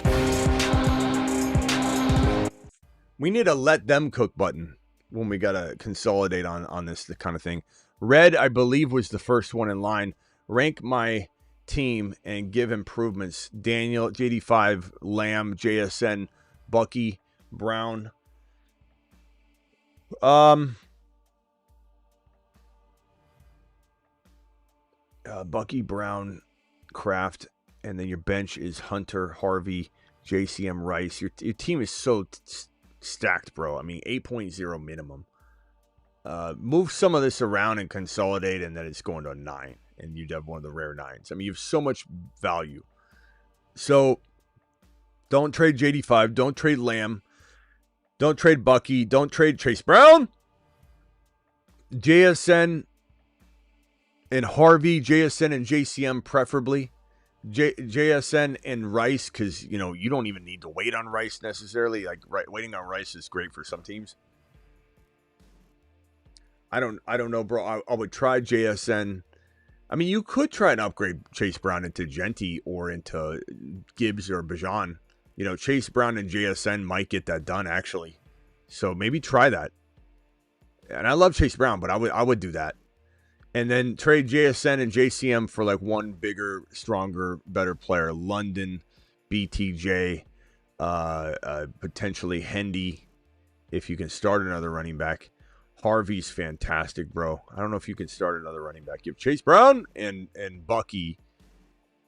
We need a let them cook button when we got to consolidate on this kind of thing. Red, I believe, was the first one in line. Rank my team and give improvements. Daniel, JD5, Lamb, JSN, Bucky, Brown. Bucky, Brown, Kraft, and then your bench is Hunter, Harvey, JCM, Rice. Your team is so stacked, bro. I mean, 8.0 minimum. Move some of this around and consolidate, and then it's going to a 9, and you'd have one of the rare 9s. I mean, you have so much value. So don't trade JD5. Don't trade Lamb. Don't trade Bucky. Don't trade Chase Brown. JSN and Harvey. JSN and JCM preferably. JSN and Rice, because, you know, you don't even need to wait on Rice necessarily. Like, waiting on Rice is great for some teams. I don't know, bro. I would try JSN. I mean, you could try and upgrade Chase Brown into Genty or into Gibbs or Bajan. You know, Chase Brown and JSN might get that done, actually. So maybe try that. And I love Chase Brown, but I would do that. And then trade JSN and JCM for like one bigger, stronger, better player. London, BTJ, potentially Hendy, if you can start another running back. Harvey's fantastic, bro. I don't know if you can start another running back. You have Chase Brown and Bucky,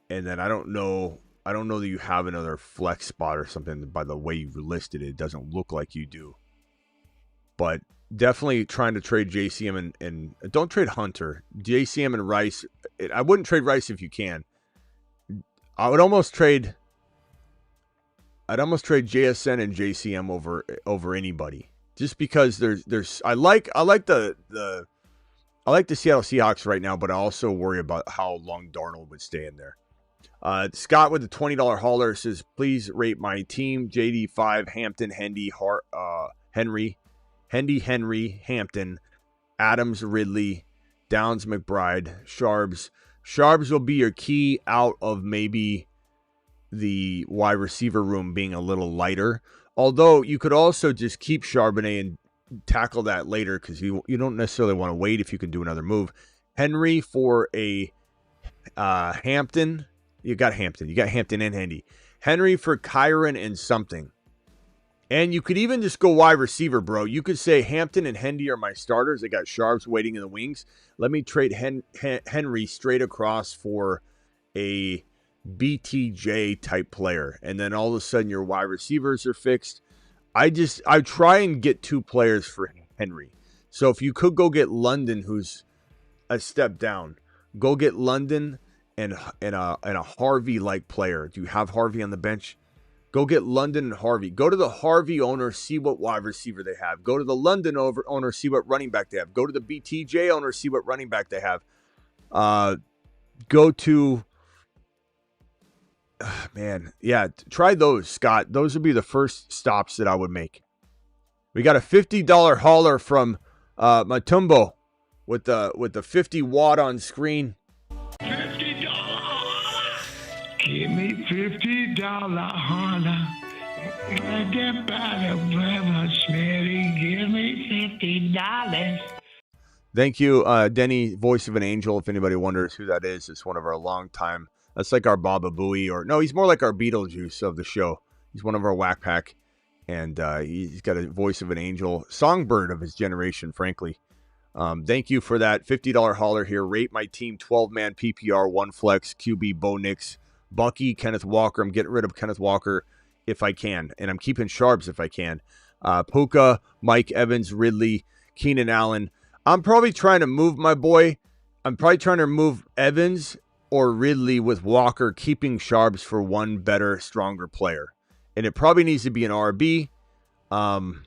and then I don't know that you have another flex spot or something. By the way you listed it, it doesn't look like you do. But definitely trying to trade JCM and don't trade Hunter. JCM and Rice. I wouldn't trade Rice if you can. I would almost trade JSN and JCM over anybody. Just because there's I like the Seattle Seahawks right now, but I also worry about how long Darnold would stay in there. Scott with the $20 hauler says, please rate my team. JD5, Hampton, Hendy, Henry, Hampton, Adams, Ridley, Downs, McBride, Sharbs. Sharbs will be your key out of maybe the wide receiver room being a little lighter. Although you could also just keep Charbonnet and tackle that later because you don't necessarily want to wait if you can do another move. Henry for a Hampton. You got Hampton and Hendy. Henry for Kyron and something. And you could even just go wide receiver, bro. You could say Hampton and Hendy are my starters. They got Sharps waiting in the wings. Let me trade Henry straight across for a BTJ type player. And then all of a sudden your wide receivers are fixed. I try and get 2 players for Henry. So if you could go get London, who's a step down, go get London and a Harvey-like player. Do you have Harvey on the bench? Go get London and Harvey. Go to the Harvey owner, see what wide receiver they have. Go to the London owner, see what running back they have. Go to the BTJ owner, see what running back they have. Go to... try those, Scott. Those would be the first stops that I would make. We got a $50 hauler from Matumbo with the 50 watt on screen. $50. Give me $50 hauler. Get by the brother, Smitty. Give me $50. Thank you, Denny, voice of an angel. If anybody wonders who that is, it's one of our longtime. That's like our Baba Booey, or no, he's more like our Beetlejuice of the show. He's one of our whack pack, and he's got a voice of an angel, songbird of his generation, frankly. Thank you for that $50 hauler here. Rate my team 12-man PPR, 1 flex, QB, Bo Nix, Bucky, Kenneth Walker. I'm getting rid of Kenneth Walker if I can, and I'm keeping Sharps if I can. Puka, Mike Evans, Ridley, Keenan Allen. I'm probably trying to move my boy. I'm probably trying to move Evans or Ridley with Walker, keeping Sharps for one better, stronger player. And it probably needs to be an RB. Probably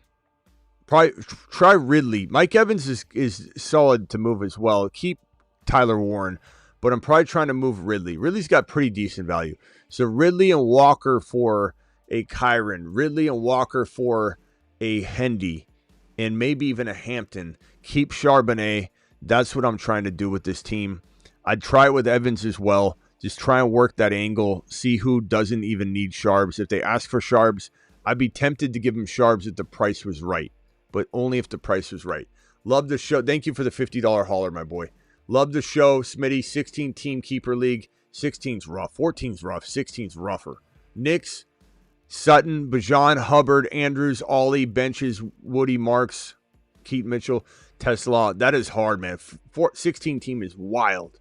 Probably try Ridley. Mike Evans is solid to move as well. Keep Tyler Warren, but I'm probably trying to move Ridley. Ridley's got pretty decent value. So Ridley and Walker for a Kyron. Ridley and Walker for a Hendy. And maybe even a Hampton. Keep Charbonnet. That's what I'm trying to do with this team. I'd try it with Evans as well. Just try and work that angle. See who doesn't even need Sharbs. If they ask for Sharbs, I'd be tempted to give them Sharbs if the price was right. But only if the price was right. Love the show. Thank you for the $50 hauler, my boy. Love the show. Smitty, 16 team keeper league. 16's rough. 14's rough. 16's rougher. Knicks, Sutton, Bajan, Hubbard, Andrews, Ollie, benches, Woody, Marks, Keaton Mitchell, Tesla. That is hard, man. 16 team is wild.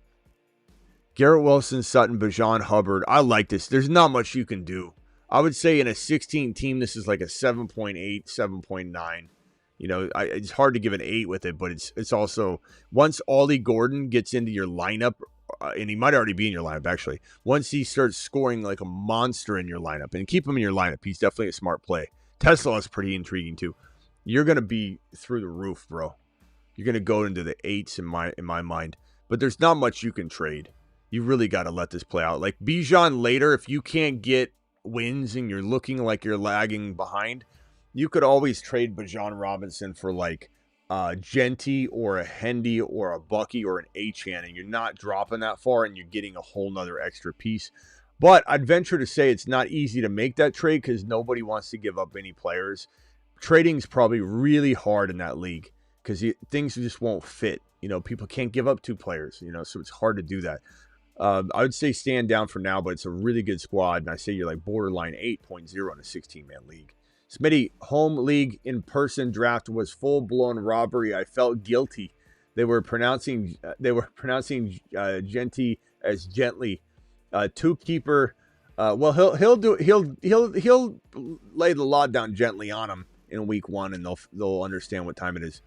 Garrett Wilson, Sutton, Bajan, Hubbard. I like this. There's not much you can do. I would say in a 16 team, this is like a 7.8, 7.9. You know, it's hard to give an 8 with it, but it's also, once Ollie Gordon gets into your lineup, and he might already be in your lineup, actually. Once he starts scoring like a monster in your lineup, and keep him in your lineup, he's definitely a smart play. Tesla is pretty intriguing, too. You're going to be through the roof, bro. You're going to go into the 8s in my mind. But there's not much you can trade. You really got to let this play out. Like Bijan later, if you can't get wins and you're looking like you're lagging behind, you could always trade Bijan Robinson for like Genty or a Hendy or a Bucky or an Achan, and you're not dropping that far and you're getting a whole nother extra piece. But I'd venture to say it's not easy to make that trade because nobody wants to give up any players. Trading's probably really hard in that league because things just won't fit. You know, people can't give up 2 players, you know, so it's hard to do that. I would say stand down for now, but it's a really good squad. And I say you're like borderline 8.0 in a 16-man league. Smitty, home league in-person draft was full-blown robbery. I felt guilty. They were pronouncing Genty as gently. 2 keeper. Well, he'll lay the law down gently on them in week 1, and they'll understand what time it is.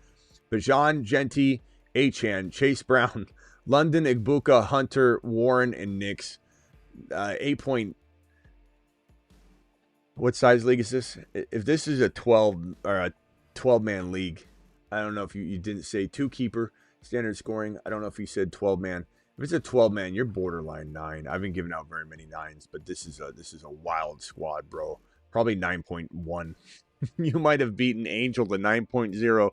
Bajan, Genty, Achan, Chase Brown, London, Igbuka, Hunter, Warren, and Knicks. 8. What size league is this? If this is a 12 or a 12-man league, I don't know if you didn't say 2 keeper standard scoring. I don't know if you said 12-man. If it's a 12-man, you're borderline 9. I haven't given out very many 9s, but this is a wild squad, bro. Probably 9.1. You might have beaten Angel to 9.0.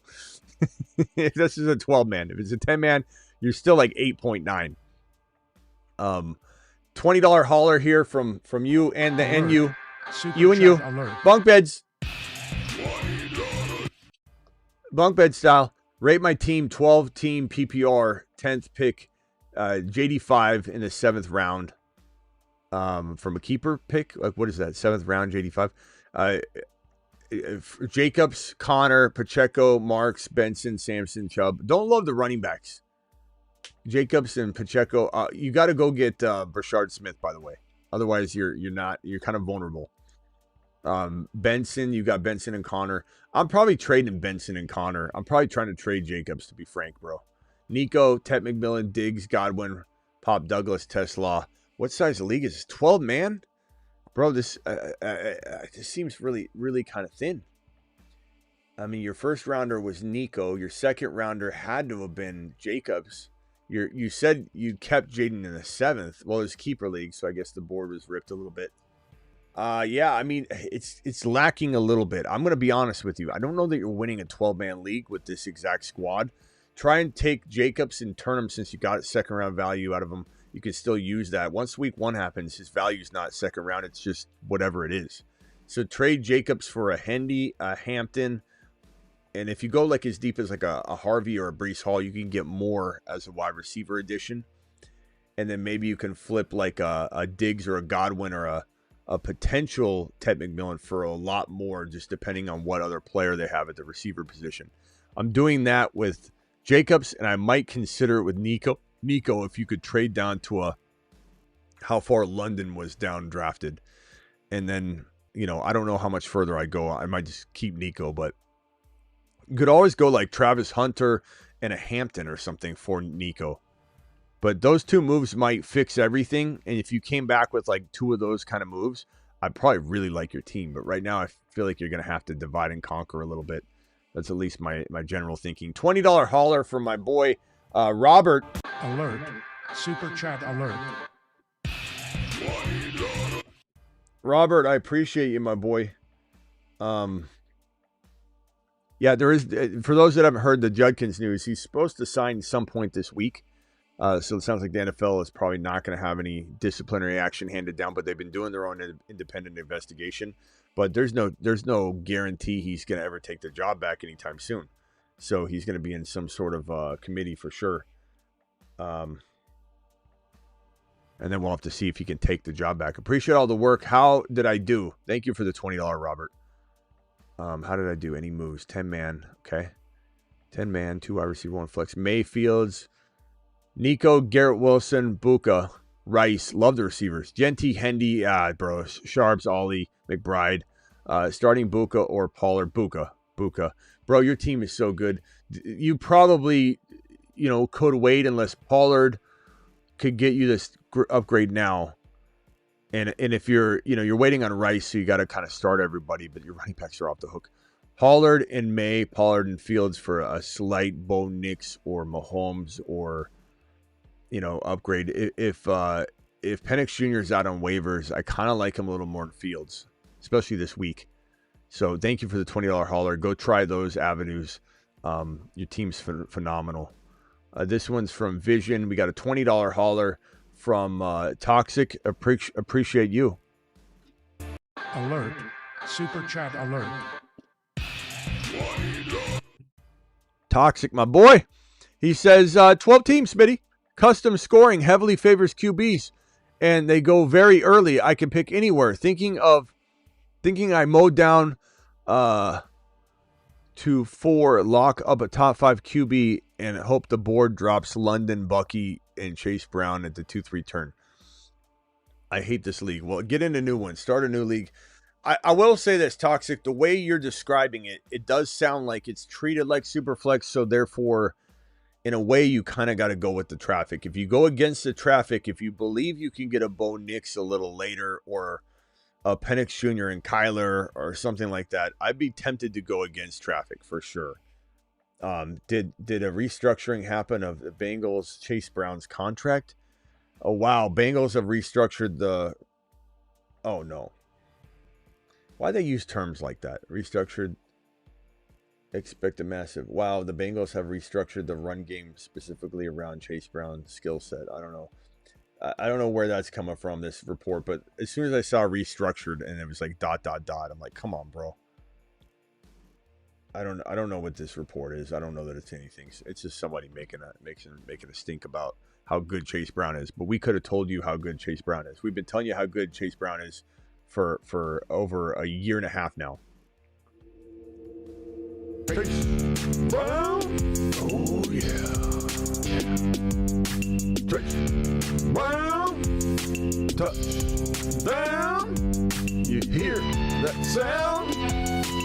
If this is a 12-man. If it's a 10-man, you're still like 8.9. $20 hauler here from you and the NU. You and you. Bunk beds. Bunk bed style. Rate my team 12 team PPR 10th pick. JD5 in the 7th round. From a keeper pick. Like what is that? 7th round JD5. Jacobs, Connor, Pacheco, Marks, Benson, Sampson, Chubb. Don't love the running backs. Jacobs and Pacheco. You got to go get Brashard Smith, by the way. Otherwise, you're kind of vulnerable. Benson, you got Benson and Connor. I'm probably trading Benson and Connor. I'm probably trying to trade Jacobs, to be frank, bro. Nico, Tet McMillan, Diggs, Godwin, Pop Douglas, Tesla. What size league is this? 12 man? Bro, this seems really, really kind of thin. I mean, your first rounder was Nico. Your second rounder had to have been Jacobs. You said you kept Jaden in the 7th. Well, it was keeper league, so I guess the board was ripped a little bit. Yeah, I mean, it's lacking a little bit. I'm going to be honest with you. I don't know that you're winning a 12-man league with this exact squad. Try and take Jacobs and turn him, since you got second round value out of him. You can still use that. Once week 1 happens, his value's not second round. It's just whatever it is. So trade Jacobs for a Hendy, a Hampton. And if you go like as deep as like a Harvey or a Breece Hall, you can get more as a wide receiver addition. And then maybe you can flip like a Diggs or a Godwin or a potential Tet McMillan for a lot more, just depending on what other player they have at the receiver position. I'm doing that with Jacobs, and I might consider it with Nico. Nico, if you could trade down to how far London was down drafted. And then, I don't know how much further I go. I might just keep Nico, but you could always go like Travis Hunter and a Hampton or something for Nico. But those 2 moves might fix everything. And if you came back with like 2 of those kind of moves, I'd probably really like your team. But right now, I feel like you're going to have to divide and conquer a little bit. That's at least my general thinking. $20 hauler from my boy Robert. Alert. Super chat alert. Robert, I appreciate you, my boy. Yeah, there is, for those that haven't heard the Judkins news, he's supposed to sign some point this week. So it sounds like the NFL is probably not going to have any disciplinary action handed down, but they've been doing their own independent investigation. But there's no guarantee he's going to ever take the job back anytime soon. So he's going to be in some sort of committee for sure. And then we'll have to see if he can take the job back. Appreciate all the work. How did I do? Thank you for the $20, Robert. How did I do? Any moves? 10-man. Okay. 10-man, 2 wide receiver, 1 flex. Mayfields, Nico, Garrett Wilson, Buka, Rice. Love the receivers. Genty, Hendy, bro. Sharps, Ollie, McBride. Starting Buka or Pollard. Buka. Bro, your team is so good. You probably, could wait unless Pollard could get you this upgrade now. And if you're waiting on Rice, so you got to kind of start everybody, but your running backs are off the hook. Pollard and May, Pollard and Fields for a slight Bo Nix or Mahomes or, upgrade. If Penix Jr. is out on waivers, I kind of like him a little more in Fields, especially this week. So thank you for the $20 hauler. Go try those avenues. Your team's phenomenal. This one's from Vision. We got a $20 hauler from Toxic. Appreciate you. Alert. Super chat alert. Toxic, my boy. He says 12 teams, Smitty. Custom scoring heavily favors QBs, and they go very early. I can pick anywhere. Thinking I mowed down to 4, lock up a top 5 QB, and hope the board drops London, Bucky, and Chase Brown at the 2-3 turn. I hate this league. Well, get in a new one. Start a new league. I will say this, Toxic. The way you're describing it, it does sound like it's treated like Superflex, so therefore, in a way, you kind of got to go with the traffic. If you go against the traffic, if you believe you can get a Bo Nix a little later or a Penix Jr. and Kyler or something like that, I'd be tempted to go against traffic for sure. Did a restructuring happen of the Bengals Chase Brown's contract? Oh, wow. Bengals have restructured the... Oh, no. Why they use terms like that? Restructured, expect a massive... Wow, the Bengals have restructured the run game specifically around Chase Brown's skill set. I don't know. I don't know where that's coming from, this report, but as soon as I saw restructured and it was like ... I'm like, come on, bro. I don't know what this report is. I don't know that it's anything. It's just somebody making a stink about how good Chase Brown is. But we could have told you how good Chase Brown is. We've been telling you how good Chase Brown is for over a year and a half now. Chase Brown. Oh yeah. Chase Brown. Touchdown. You hear that sound?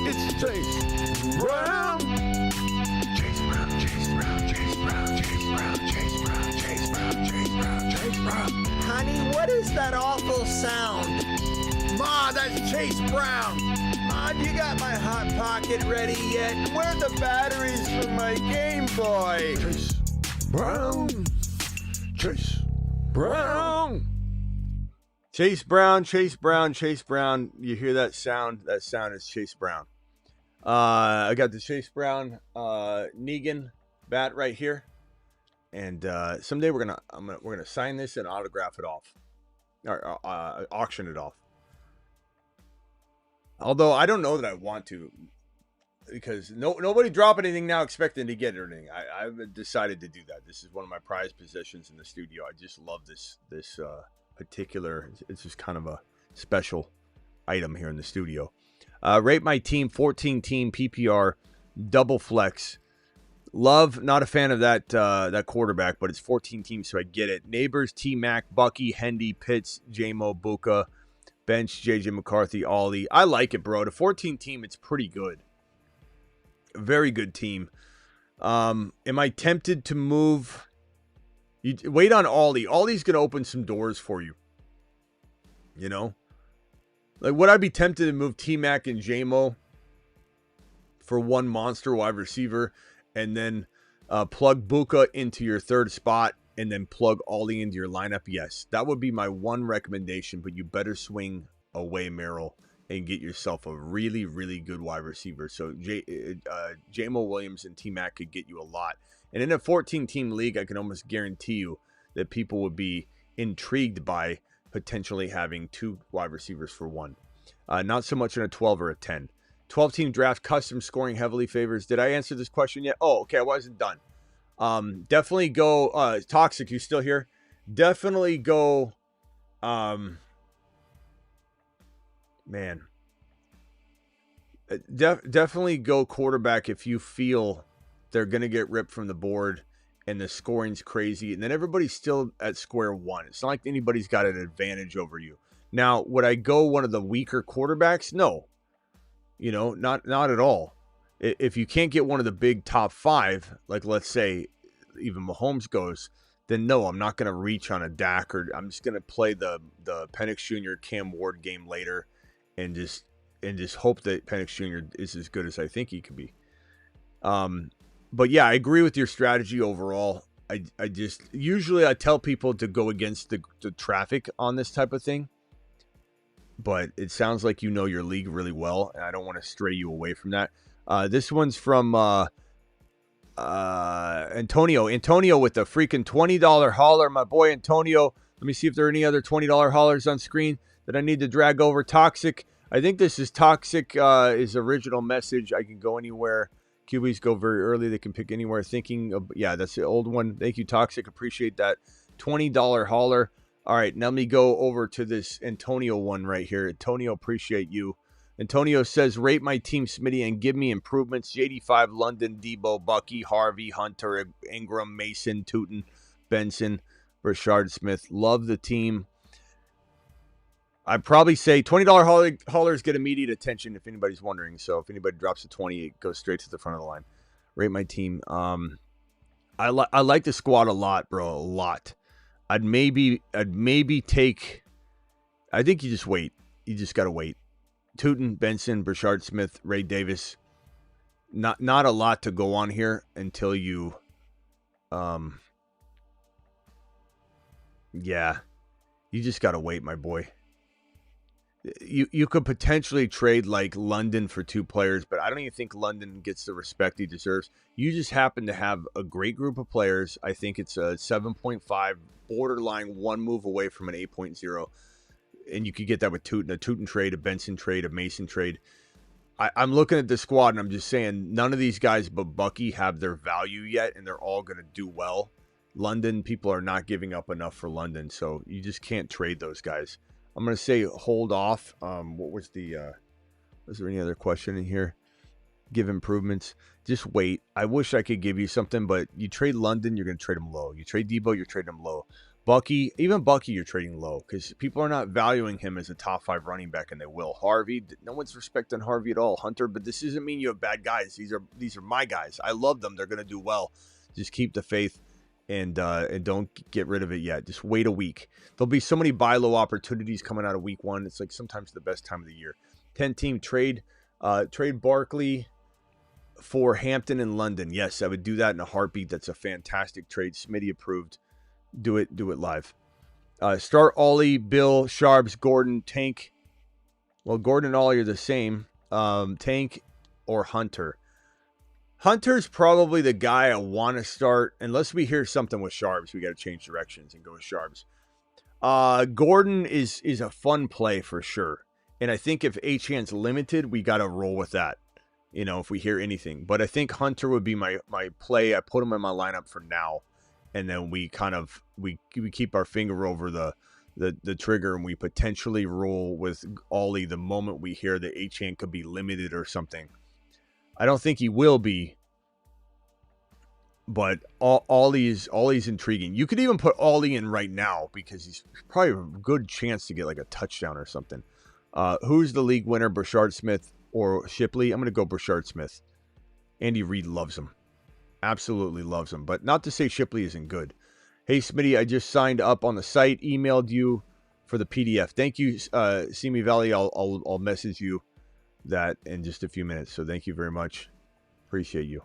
It's Chase Brown. Chase Brown, Chase Brown, Chase Brown, Chase Brown, Chase Brown, Chase Brown, Chase Brown, Chase Brown. Honey, what is that awful sound? Ma, that's Chase Brown. Ma, you got my Hot Pocket ready yet? Where are the batteries for my Game Boy? Chase Brown. Chase Brown. Chase Brown, Chase Brown, Chase Brown. You hear that sound? That sound is Chase Brown. I got the Chase Brown Negan bat right here, and someday we're gonna sign this and autograph it off, or auction it off. Although I don't know that I want to, because nobody drop anything now expecting to get anything. I've decided to do that. This is one of my prized possessions in the studio. I just love this particular. It's just kind of a special item here in the studio. Rate my team, 14 team PPR, double flex. Love, not a fan of that quarterback, but it's 14 teams, so I get it. Neighbors, T-Mac, Bucky, Hendy, Pitts, J-Mo, Buka, bench, JJ McCarthy, Ollie. I like it, bro. The 14 team, it's pretty good. Very good team. Am I tempted to move? You wait on Ollie. Ollie's going to open some doors for you. You know? Like, would I be tempted to move T-Mac and J-Mo for one monster wide receiver, and then plug Buka into your third spot, and then plug Ollie into your lineup, yes, that would be my one recommendation. But you better swing away Merrill and get yourself a really, really good wide receiver. So Jamo Williams and T-Mac could get you a lot. And in a 14-team league, I can almost guarantee you that people would be intrigued by potentially having 2 wide receivers for 1. Not so much in a 12 or a 10. 12-team draft, custom scoring heavily favors. Did I answer this question yet? Oh, okay, I wasn't done. Definitely go, Toxic, you still here? Definitely go, definitely go quarterback if you feel they're going to get ripped from the board and the scoring's crazy, and then everybody's still at square one. It's not like anybody's got an advantage over you. Now, would I go one of the weaker quarterbacks? No. Not at all. If you can't get one of the big top 5, like let's say even Mahomes goes, then no, I'm not going to reach on a Dak, or I'm just going to play the Penix Jr. Cam Ward game later and just hope that Penix Jr. is as good as I think he could be. But yeah, I agree with your strategy overall. I just usually I tell people to go against the traffic on this type of thing. But it sounds like you know your league really well, and I don't want to stray you away from that. This one's from Antonio. Antonio with the freaking $20 holler. My boy Antonio. Let me see if there are any other $20 hollers on screen that I need to drag over. Toxic. I think this is Toxic, his original message. I can go anywhere. QBs go very early. They can pick anywhere. Yeah, that's the old one. Thank you, Toxic. Appreciate that. $20 holler. All right, now let me go over to this Antonio one right here. Antonio, appreciate you. Antonio says, rate my team, Smitty, and give me improvements. JD5, London, Debo, Bucky, Harvey, Hunter, Ingram, Mason, Tootin, Benson, Rashard Smith. Love the team. I'd probably say $20 haulers get immediate attention if anybody's wondering. So if anybody drops a 20, it goes straight to the front of the line. Rate my team. I like the squad a lot, bro, a lot. I'd maybe take. I think you just wait. You just gotta wait. Tootin, Benson, Rashard Smith, Ray Davis. Not a lot to go on here until you. Yeah, you just gotta wait, my boy. You could potentially trade like London for 2 players, but I don't even think London gets the respect he deserves. You just happen to have a great group of players. I think it's a 7.5, borderline 1 move away from an 8.0. And you could get that with Tootin, a Tootin trade, a Benson trade, a Mason trade. I'm looking at the squad and I'm just saying none of these guys but Bucky have their value yet, and they're all going to do well. London, people are not giving up enough for London, so you just can't trade those guys. I'm going to say hold off. What was was there any other question in here? Give improvements. Just wait. I wish I could give you something, but you trade London, you're going to trade him low. You trade Debo, you're trading him low. Bucky, even Bucky, you're trading low because people are not valuing him as a top 5 running back, and they will. Harvey, no one's respecting Harvey at all. Hunter, but this doesn't mean you have bad guys. These are my guys. I love them. They're going to do well. Just keep the faith. And don't get rid of it yet. Just wait a week. There'll be so many buy low opportunities coming out of week 1. It's like sometimes the best time of the year. 10-team trade. Trade Barkley for Hampton and London. Yes, I would do that in a heartbeat. That's a fantastic trade. Smitty approved. Do it live. Start Ollie, Bill, Sharps, Gordon, Tank. Well, Gordon and Ollie are the same. Tank or Hunter. Hunter's probably the guy I want to start. Unless we hear something with Sharps, we got to change directions and go with Sharps. Gordon is a fun play for sure. And I think if Achan's limited, we got to roll with that. If we hear anything. But I think Hunter would be my play. I put him in my lineup for now. And then we keep our finger over the trigger, and we potentially roll with Ollie the moment we hear that Achan could be limited or something. I don't think he will be, but Ollie's intriguing. You could even put Ollie in right now because he's probably a good chance to get like a touchdown or something. Who's the league winner, Brashard Smith or Shipley? I'm going to go Brashard Smith. Andy Reid loves him. Absolutely loves him, but not to say Shipley isn't good. Hey, Smitty, I just signed up on the site, emailed you for the PDF. Thank you, Simi Valley. I'll message you that in just a few minutes. So thank you very much. Appreciate you.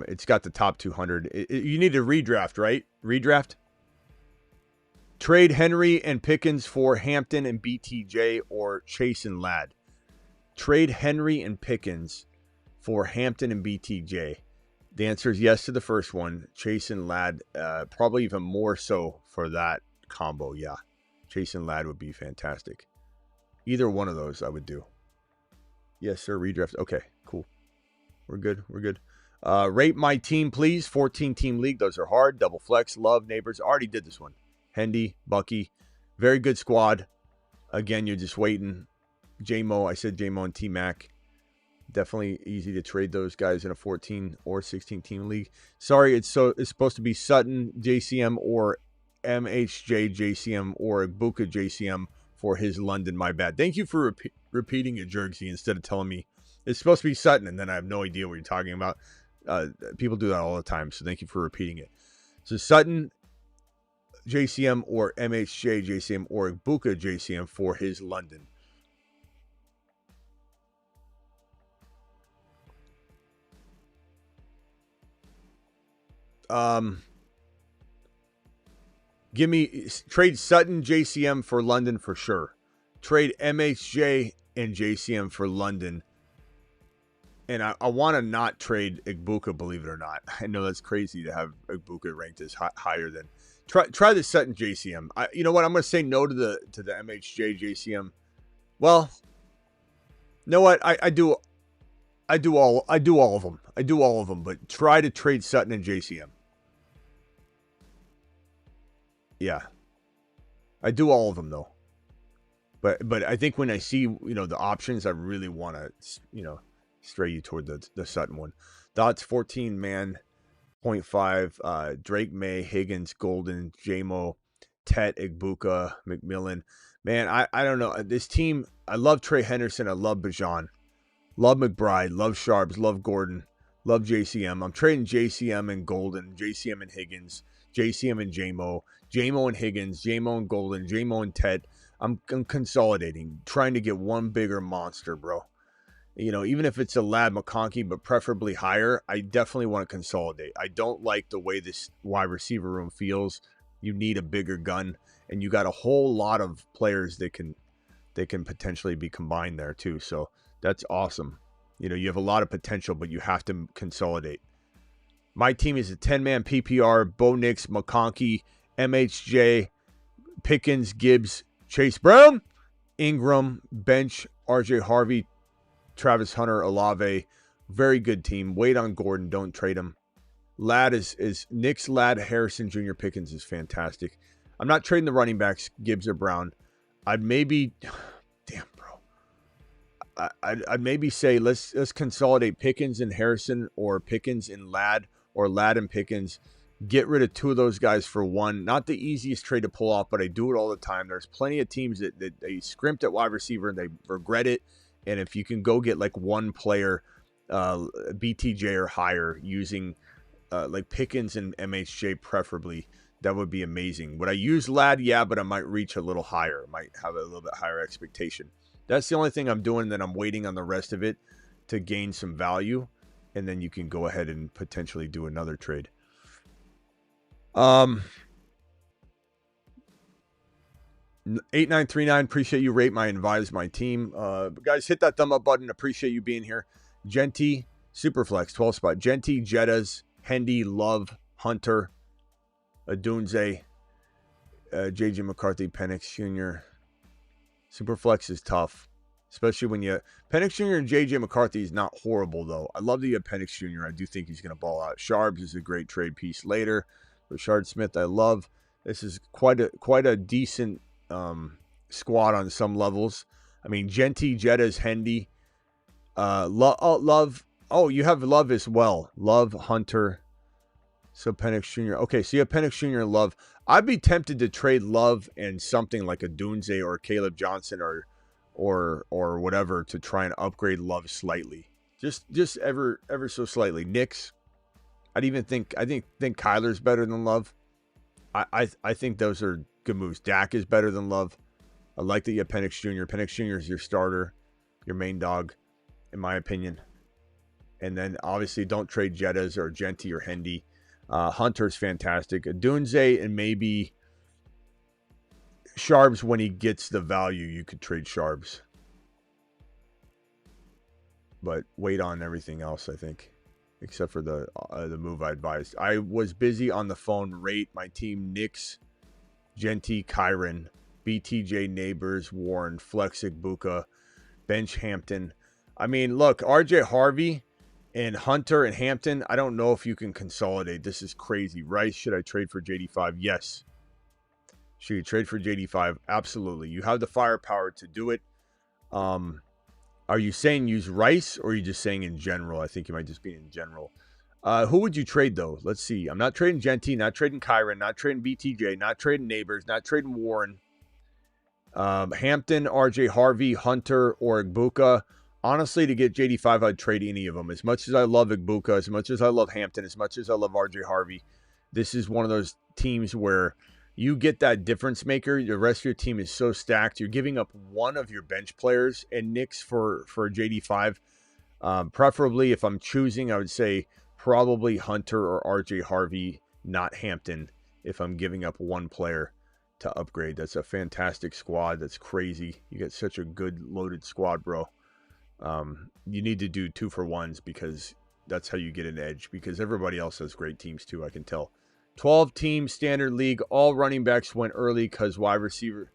It's got the top 200. You need a redraft, right? Redraft. Trade Henry and Pickens for Hampton and BTJ or Chase and Ladd. Trade Henry and Pickens for Hampton and BTJ. The answer is yes to the first one. Chase and Ladd, probably even more so for that combo. Yeah, Chase and Ladd would be fantastic. Either one of those I would do. Yes, sir. Redraft. Okay, cool. We're good. We're good. Rate my team, please. 14-team league. Those are hard. Double flex. Love. Neighbors. Already did this one. Hendy. Bucky. Very good squad. Again, you're just waiting. J-Mo. I said J-Mo and T-Mac. Definitely easy to trade those guys in a 14 or 16-team league. Sorry, it's supposed to be Sutton JCM or MHJ JCM or Buka JCM for his London. My bad. Thank you for repeating it, Jergsy, instead of telling me it's supposed to be Sutton, and then I have no idea what you're talking about. People do that all the time, so thank you for repeating it. So Sutton JCM or MHJ JCM or Buka JCM for his London. Trade Sutton JCM for London for sure. Trade MHJ and JCM for London. And I want to not trade Igbuka, believe it or not. I know that's crazy to have Igbuka ranked as higher than. Try the Sutton JCM. You know what? I'm going to say no to the MHJ JCM. Well, you know what? I do all of them. I do all of them, but try to trade Sutton and JCM. Yeah. I do all of them though. But I think when I see, the options, I really want to, stray you toward the Sutton one. Thoughts 14 man 0.5 Drake May, Higgins, Golden, J-Mo, Tet, Igbuka, McMillan. Man, I don't know. This team, I love Trey Henderson, I love Bajan. Love McBride, love Sharps, love Gordon, love JCM. I'm trading JCM and Golden, JCM and Higgins, JCM and J-Mo, J-Mo and Higgins, J-Mo and Golden, J-Mo and Ted. I'm consolidating, trying to get one bigger monster, bro. Even if it's a Ladd McConkey, but preferably higher, I definitely want to consolidate. I don't like the way this wide receiver room feels. You need a bigger gun, and you got a whole lot of players that can potentially be combined there too. So that's awesome. You have a lot of potential, but you have to consolidate. My team is a 10-man PPR, Bo Nix, McConkey, MHJ, Pickens, Gibbs, Chase Brown, Ingram, bench, RJ Harvey, Travis Hunter, Olave. Very good team. Wait on Gordon. Don't trade him. Ladd is Nix, Ladd, Harrison, Jr. Pickens is fantastic. I'm not trading the running backs, Gibbs or Brown. I'd maybe, damn, bro. I'd maybe say let's consolidate Pickens and Harrison, or Pickens and Ladd, or Ladd and Pickens. Get rid of two of those guys for one. Not the easiest trade to pull off, but I do it all the time. There's plenty of teams that they scrimped at wide receiver and they regret it. And if you can go get like one player, BTJ or higher, using like Pickens and MHJ preferably, that would be amazing. Would I use Ladd? Yeah, but I might reach a little higher. Might have a little bit higher expectation. That's the only thing I'm doing. Then I'm waiting on the rest of it to gain some value. And then you can go ahead and potentially do another trade. 8939, appreciate you. Rate my advise my team. Guys, hit that thumb up button. Appreciate you being here. Genty, Superflex, 12 spot. Genty, Jettas, Hendy, Love, Hunter, Adunze, JJ McCarthy, Penix Jr. Superflex is tough, especially when Penix Jr. and JJ McCarthy is not horrible though. I love that you have Penix Jr. I do think he's going to ball out. Sharps is a great trade piece later. Rashard Smith, I love. This is quite a decent squad on some levels. I mean, Genty, Jettas, Hendy, Love. Oh, you have Love as well. Love, Hunter. So Penix Jr. Okay, so you have Penix Jr. and Love. I'd be tempted to trade Love and something like a Dunze or Caleb Johnson or whatever to try and upgrade Love slightly. Just ever so slightly. Nix. I think Kyler's better than Love. I think those are good moves. Dak is better than Love. I like that you have Penix Jr. Penix Jr. is your starter, your main dog, in my opinion. And then obviously don't trade Jettas or Genty or Hendy. Hunter's fantastic. Adunze and maybe Sharbs when he gets the value. You could trade Sharbs. But wait on everything else, I think. Except for the move I advised. I was busy on the phone. Rate my team: Knicks, Genty, Kyron, BTJ, Neighbors, Warren, Flexic, Buka, bench Hampton. I mean, look, RJ Harvey and Hunter and Hampton, I don't know if you can consolidate. This is crazy. Rice, should I trade for JD5? Yes. Should you trade for JD5? Absolutely. You have the firepower to do it. Are you saying use Rice, or are you just saying in general? I think you might just be in general. Who would you trade, though? Let's see. I'm not trading Genty, not trading Kyron, not trading BTJ, not trading Neighbors, not trading Warren. Hampton, RJ Harvey, Hunter, or Igbuka. Honestly, to get JD5, I'd trade any of them. As much as I love Igbuka, as much as I love Hampton, as much as I love RJ Harvey, this is one of those teams where you get that difference maker. The rest of your team is so stacked. You're giving up one of your bench players and Knicks for JD5. Preferably, if I'm choosing, I would say probably Hunter or RJ Harvey, not Hampton, if I'm giving up one player to upgrade. That's a fantastic squad. That's crazy. You get such a good loaded squad, bro. You need to do 2-for-1s because that's how you get an edge, because everybody else has great teams too, I can tell. 12-team standard league. All running backs went early caused wide receiver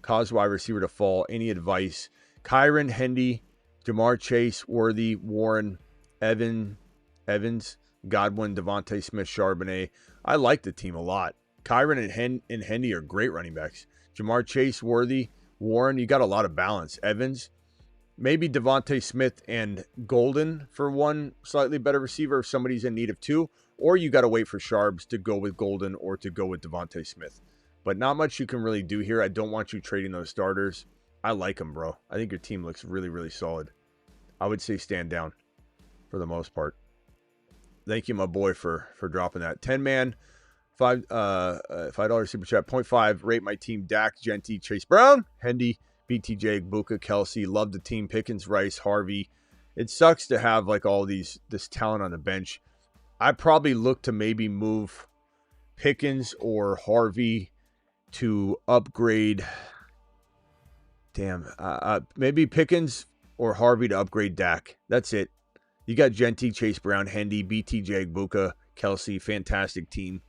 to fall. Any advice? Kyron, Hendy, Jamar Chase, Worthy, Warren, Evans, Godwin, Devontae Smith, Charbonnet. I like the team a lot. Kyron and Hendy are great running backs. Jamar Chase, Worthy, Warren, you got a lot of balance. Evans, maybe Devontae Smith and Golden for one slightly better receiver if somebody's in need of two. Or you got to wait for Sharbs to go with Golden or to go with Devontae Smith. But not much you can really do here. I don't want you trading those starters. I like them, bro. I think your team looks really, really solid. I would say stand down for the most part. Thank you, my boy, for dropping that. 10-man, $5 super chat. 0.5. Rate my team: Dak, Genty, Chase Brown, Hendy, BTJ, Buka, Kelsey. Love the team. Pickens, Rice, Harvey. It sucks to have like all this talent on the bench. I probably look to maybe move Pickens or Harvey to upgrade. Maybe Pickens or Harvey to upgrade Dak. That's it. You got Genty, Chase Brown, Hendy, BTJ, Buka, Kelsey. Fantastic team.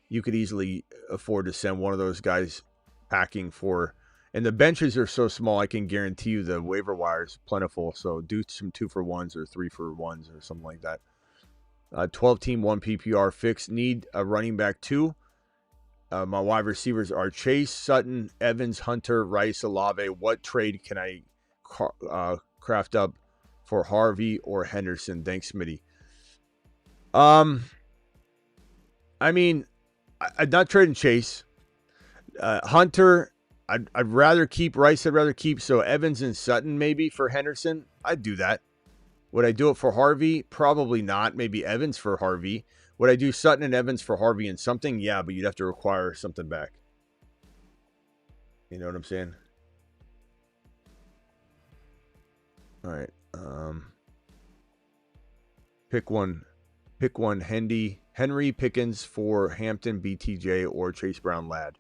You could easily afford to send one of those guys packing for. And the benches are so small, I can guarantee you the waiver wire is plentiful. So do some 2-for-1s or 3-for-1s or something like that. 12-team, 1 PPR fix. Need a running back 2. My wide receivers are Chase, Sutton, Evans, Hunter, Rice, Olave. What trade can I craft up for Harvey or Henderson? Thanks, Smitty. I'm not trading Chase. Hunter, I'd rather keep. Rice, I'd rather keep. So Evans and Sutton maybe for Henderson. I'd do that. Would I do it for Harvey? Probably not. Maybe Evans for Harvey. Would I do Sutton and Evans for Harvey and something? Yeah, but you'd have to require something back. You know what I'm saying? All right. Pick one. Henry, Pickens for Hampton, BTJ, or Chase Brown, Ladd.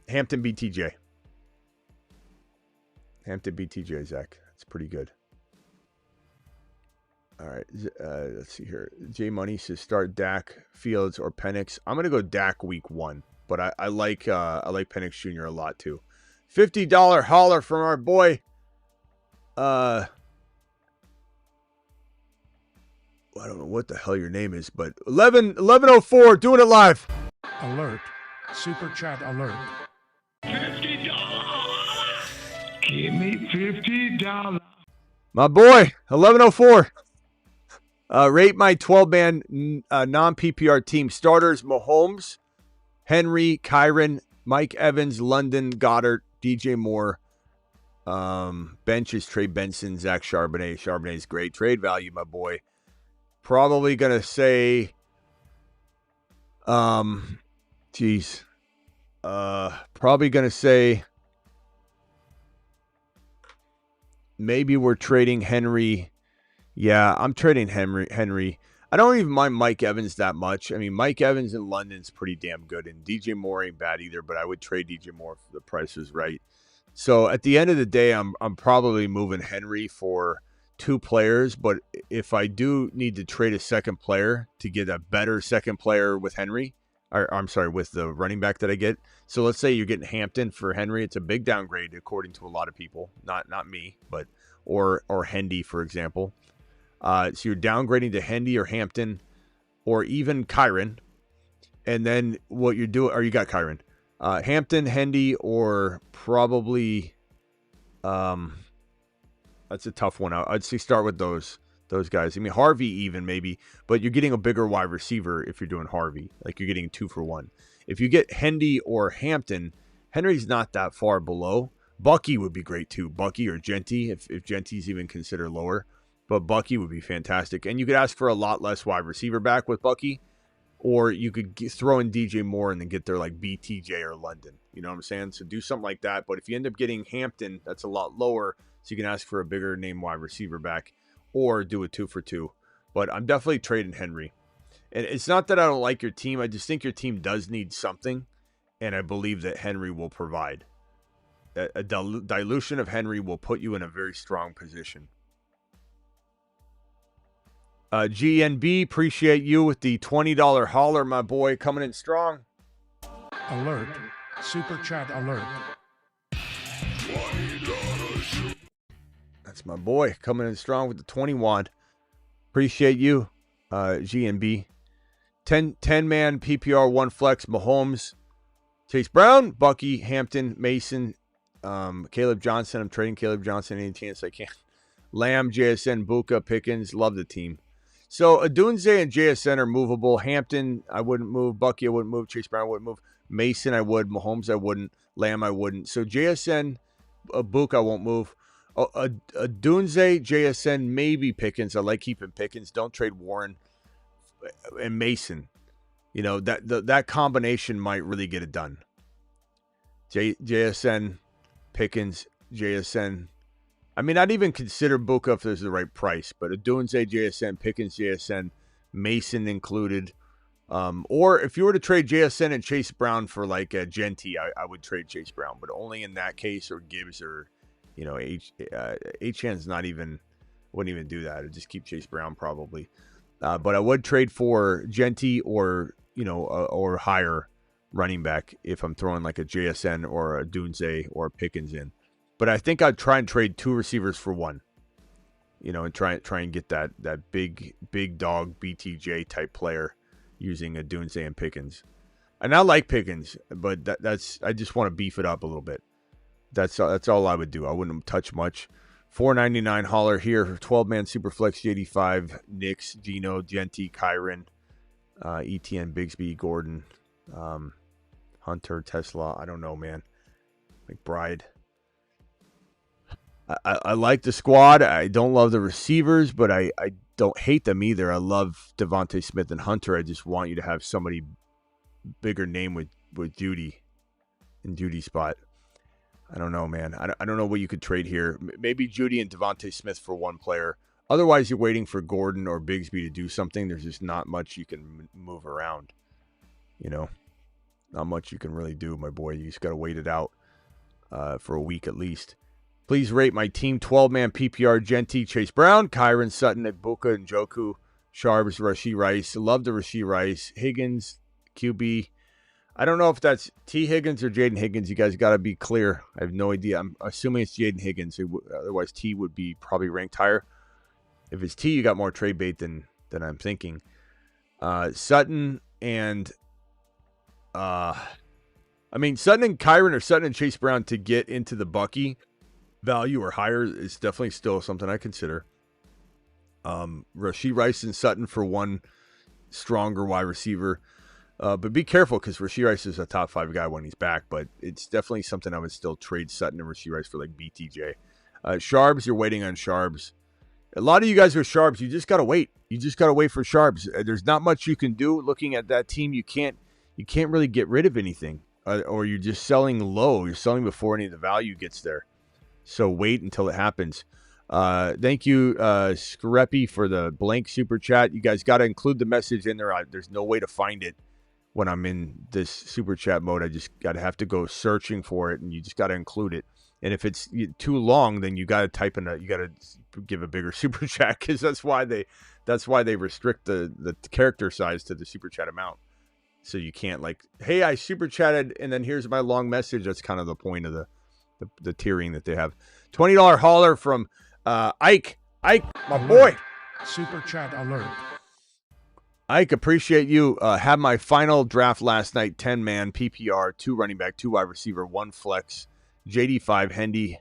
Hampton, BTJ. Hampton, BTJ, Zach. That's pretty good. All right. Let's see here. J Money says start Dak, Fields, or Penix. I'm going to go Dak week 1, but I like Penix Jr. a lot too. $50 holler from our boy. I don't know what the hell your name is, but 1104 doing it live. Alert. Super chat alert. $50. Give me $50. My boy, 1104. Rate my 12-man non-PPR team starters: Mahomes, Henry, Kyron, Mike Evans, London, Goddard, DJ Moore. Benches: Trey Benson, Zach Charbonnet. Charbonnet's great trade value, my boy. Probably gonna say, probably gonna say Maybe we're trading Henry. Yeah, I'm trading Henry. I don't even mind Mike Evans that much. I mean, Mike Evans in London's pretty damn good, and DJ Moore ain't bad either, but I would trade DJ Moore if the price was right. So at the end of the day, I'm probably moving Henry for 2 players, but if I do need to trade a second player to get a better second player with Henry, or I'm sorry, with the running back that I get. So let's say you're getting Hampton for Henry. It's a big downgrade according to a lot of people, not me, but or Hendy, for example. So you're downgrading to Hendy or Hampton or even Kyron. And then what you're doing, or you got Kyron, Hampton, Hendy, or probably, that's a tough one. I'd say start with those guys. I mean, Harvey even maybe, but you're getting a bigger wide receiver if you're doing Harvey. Like you're getting 2 for 1. If you get Hendy or Hampton, Henry's not that far below. Bucky would be great too. Bucky or Genty, if Genty's even considered lower. But Bucky would be fantastic. And you could ask for a lot less wide receiver back with Bucky. Or you could throw in DJ Moore and then get there like BTJ or London. You know what I'm saying? So do something like that. But if you end up getting Hampton, that's a lot lower. So you can ask for a bigger name wide receiver back. Or do a 2 for 2. But I'm definitely trading Henry. And it's not that I don't like your team. I just think your team does need something. And I believe that Henry will provide. A dilution of Henry will put you in a very strong position. GNB, appreciate you with the $20 holler, my boy, coming in strong. Alert. Super chat alert. That's my boy coming in strong with the 20 wad. Appreciate you, GNB. 10-man PPR, 1 flex, Mahomes, Chase Brown, Bucky, Hampton, Mason, Caleb Johnson. I'm trading Caleb Johnson any chance I can. Lamb, JSN, Buka, Pickens. Love the team. So Adunze and JSN are movable. Hampton, I wouldn't move. Bucky, I wouldn't move. Chase Brown, I wouldn't move. Mason, I would. Mahomes, I wouldn't. Lamb, I wouldn't. So JSN, Buka, I won't move. Adunze, JSN, maybe Pickens. I like keeping Pickens. Don't trade Warren and Mason. You know, that combination might really get it done. JSN, Pickens, JSN. I mean, I'd even consider Buka if there's the right price, but Adunze, JSN, Pickens, JSN, Mason included. Or if you were to trade JSN and Chase Brown for like a Genty, I would trade Chase Brown, but only in that case, or Gibbs, or, you know, Achan's wouldn't even do that. I'd just keep Chase Brown probably. But I would trade for Genty or, you know, or higher running back if I'm throwing like a JSN or a Adunze or a Pickens in. But I think I'd try and trade 2 receivers for 1, you know, and try and get that big dog BTJ type player using a Adunze and Pickens. And I like Pickens, but that's I just want to beef it up a little bit. That's all I would do. I wouldn't touch much. $4.99 holler here for 12-man Superflex J85, Knicks, Gino, Genty, Kyron, ETN, Bigsby, Gordon, Hunter, Tesla. I don't know, man. McBride. I like the squad. I don't love the receivers, but I don't hate them either. I love Devontae Smith and Hunter. I just want you to have somebody bigger name with Judy in Judy's spot. I don't know, man. I don't know what you could trade here. Maybe Judy and Devontae Smith for 1 player. Otherwise, you're waiting for Gordon or Bigsby to do something. There's just not much you can move around. You know, not much you can really do, my boy. You just got to wait it out for a week at least. Please rate my team 12-man PPR, Genty, Chase Brown, Kyron, Sutton, Ibuka, and Njoku, Sharps, Rashee Rice. Love the Rashee Rice. Higgins, QB. I don't know if that's T. Higgins or Jaden Higgins. You guys got to be clear. I have no idea. I'm assuming it's Jaden Higgins. Otherwise, T would be probably ranked higher. If it's T, you got more trade bait than I'm thinking. Sutton and... Sutton and Kyron or Sutton and Chase Brown to get into the Bucky value or higher is definitely still something I consider. Rashee Rice and Sutton for 1 stronger wide receiver. But be careful because Rashee Rice is a top 5 guy when he's back. But it's definitely something I would still trade Sutton and Rashee Rice for like BTJ. Sharps, you're waiting on Sharps. A lot of you guys are Sharps. You just got to wait. You just got to wait for Sharps. There's not much you can do. Looking at that team, you can't really get rid of anything. Or you're just selling low. You're selling before any of the value gets there. So wait until it happens. Thank you, Screppy, for the blank super chat. You guys got to include the message in there. There's no way to find it when I'm in this super chat mode. I just have to go searching for it, and you just got to include it. And if it's too long, then you got to type in you got to give a bigger super chat, because that's why they restrict the character size to the super chat amount. So you can't like, hey, I super chatted, and then here's my long message. That's kind of the point of the tiering that they have. $20 hauler from Ike, my boy. Super chat alert. Ike, appreciate you. Had my final draft last night, 10-man PPR, 2 running back, 2 wide receiver, 1 flex, JD5,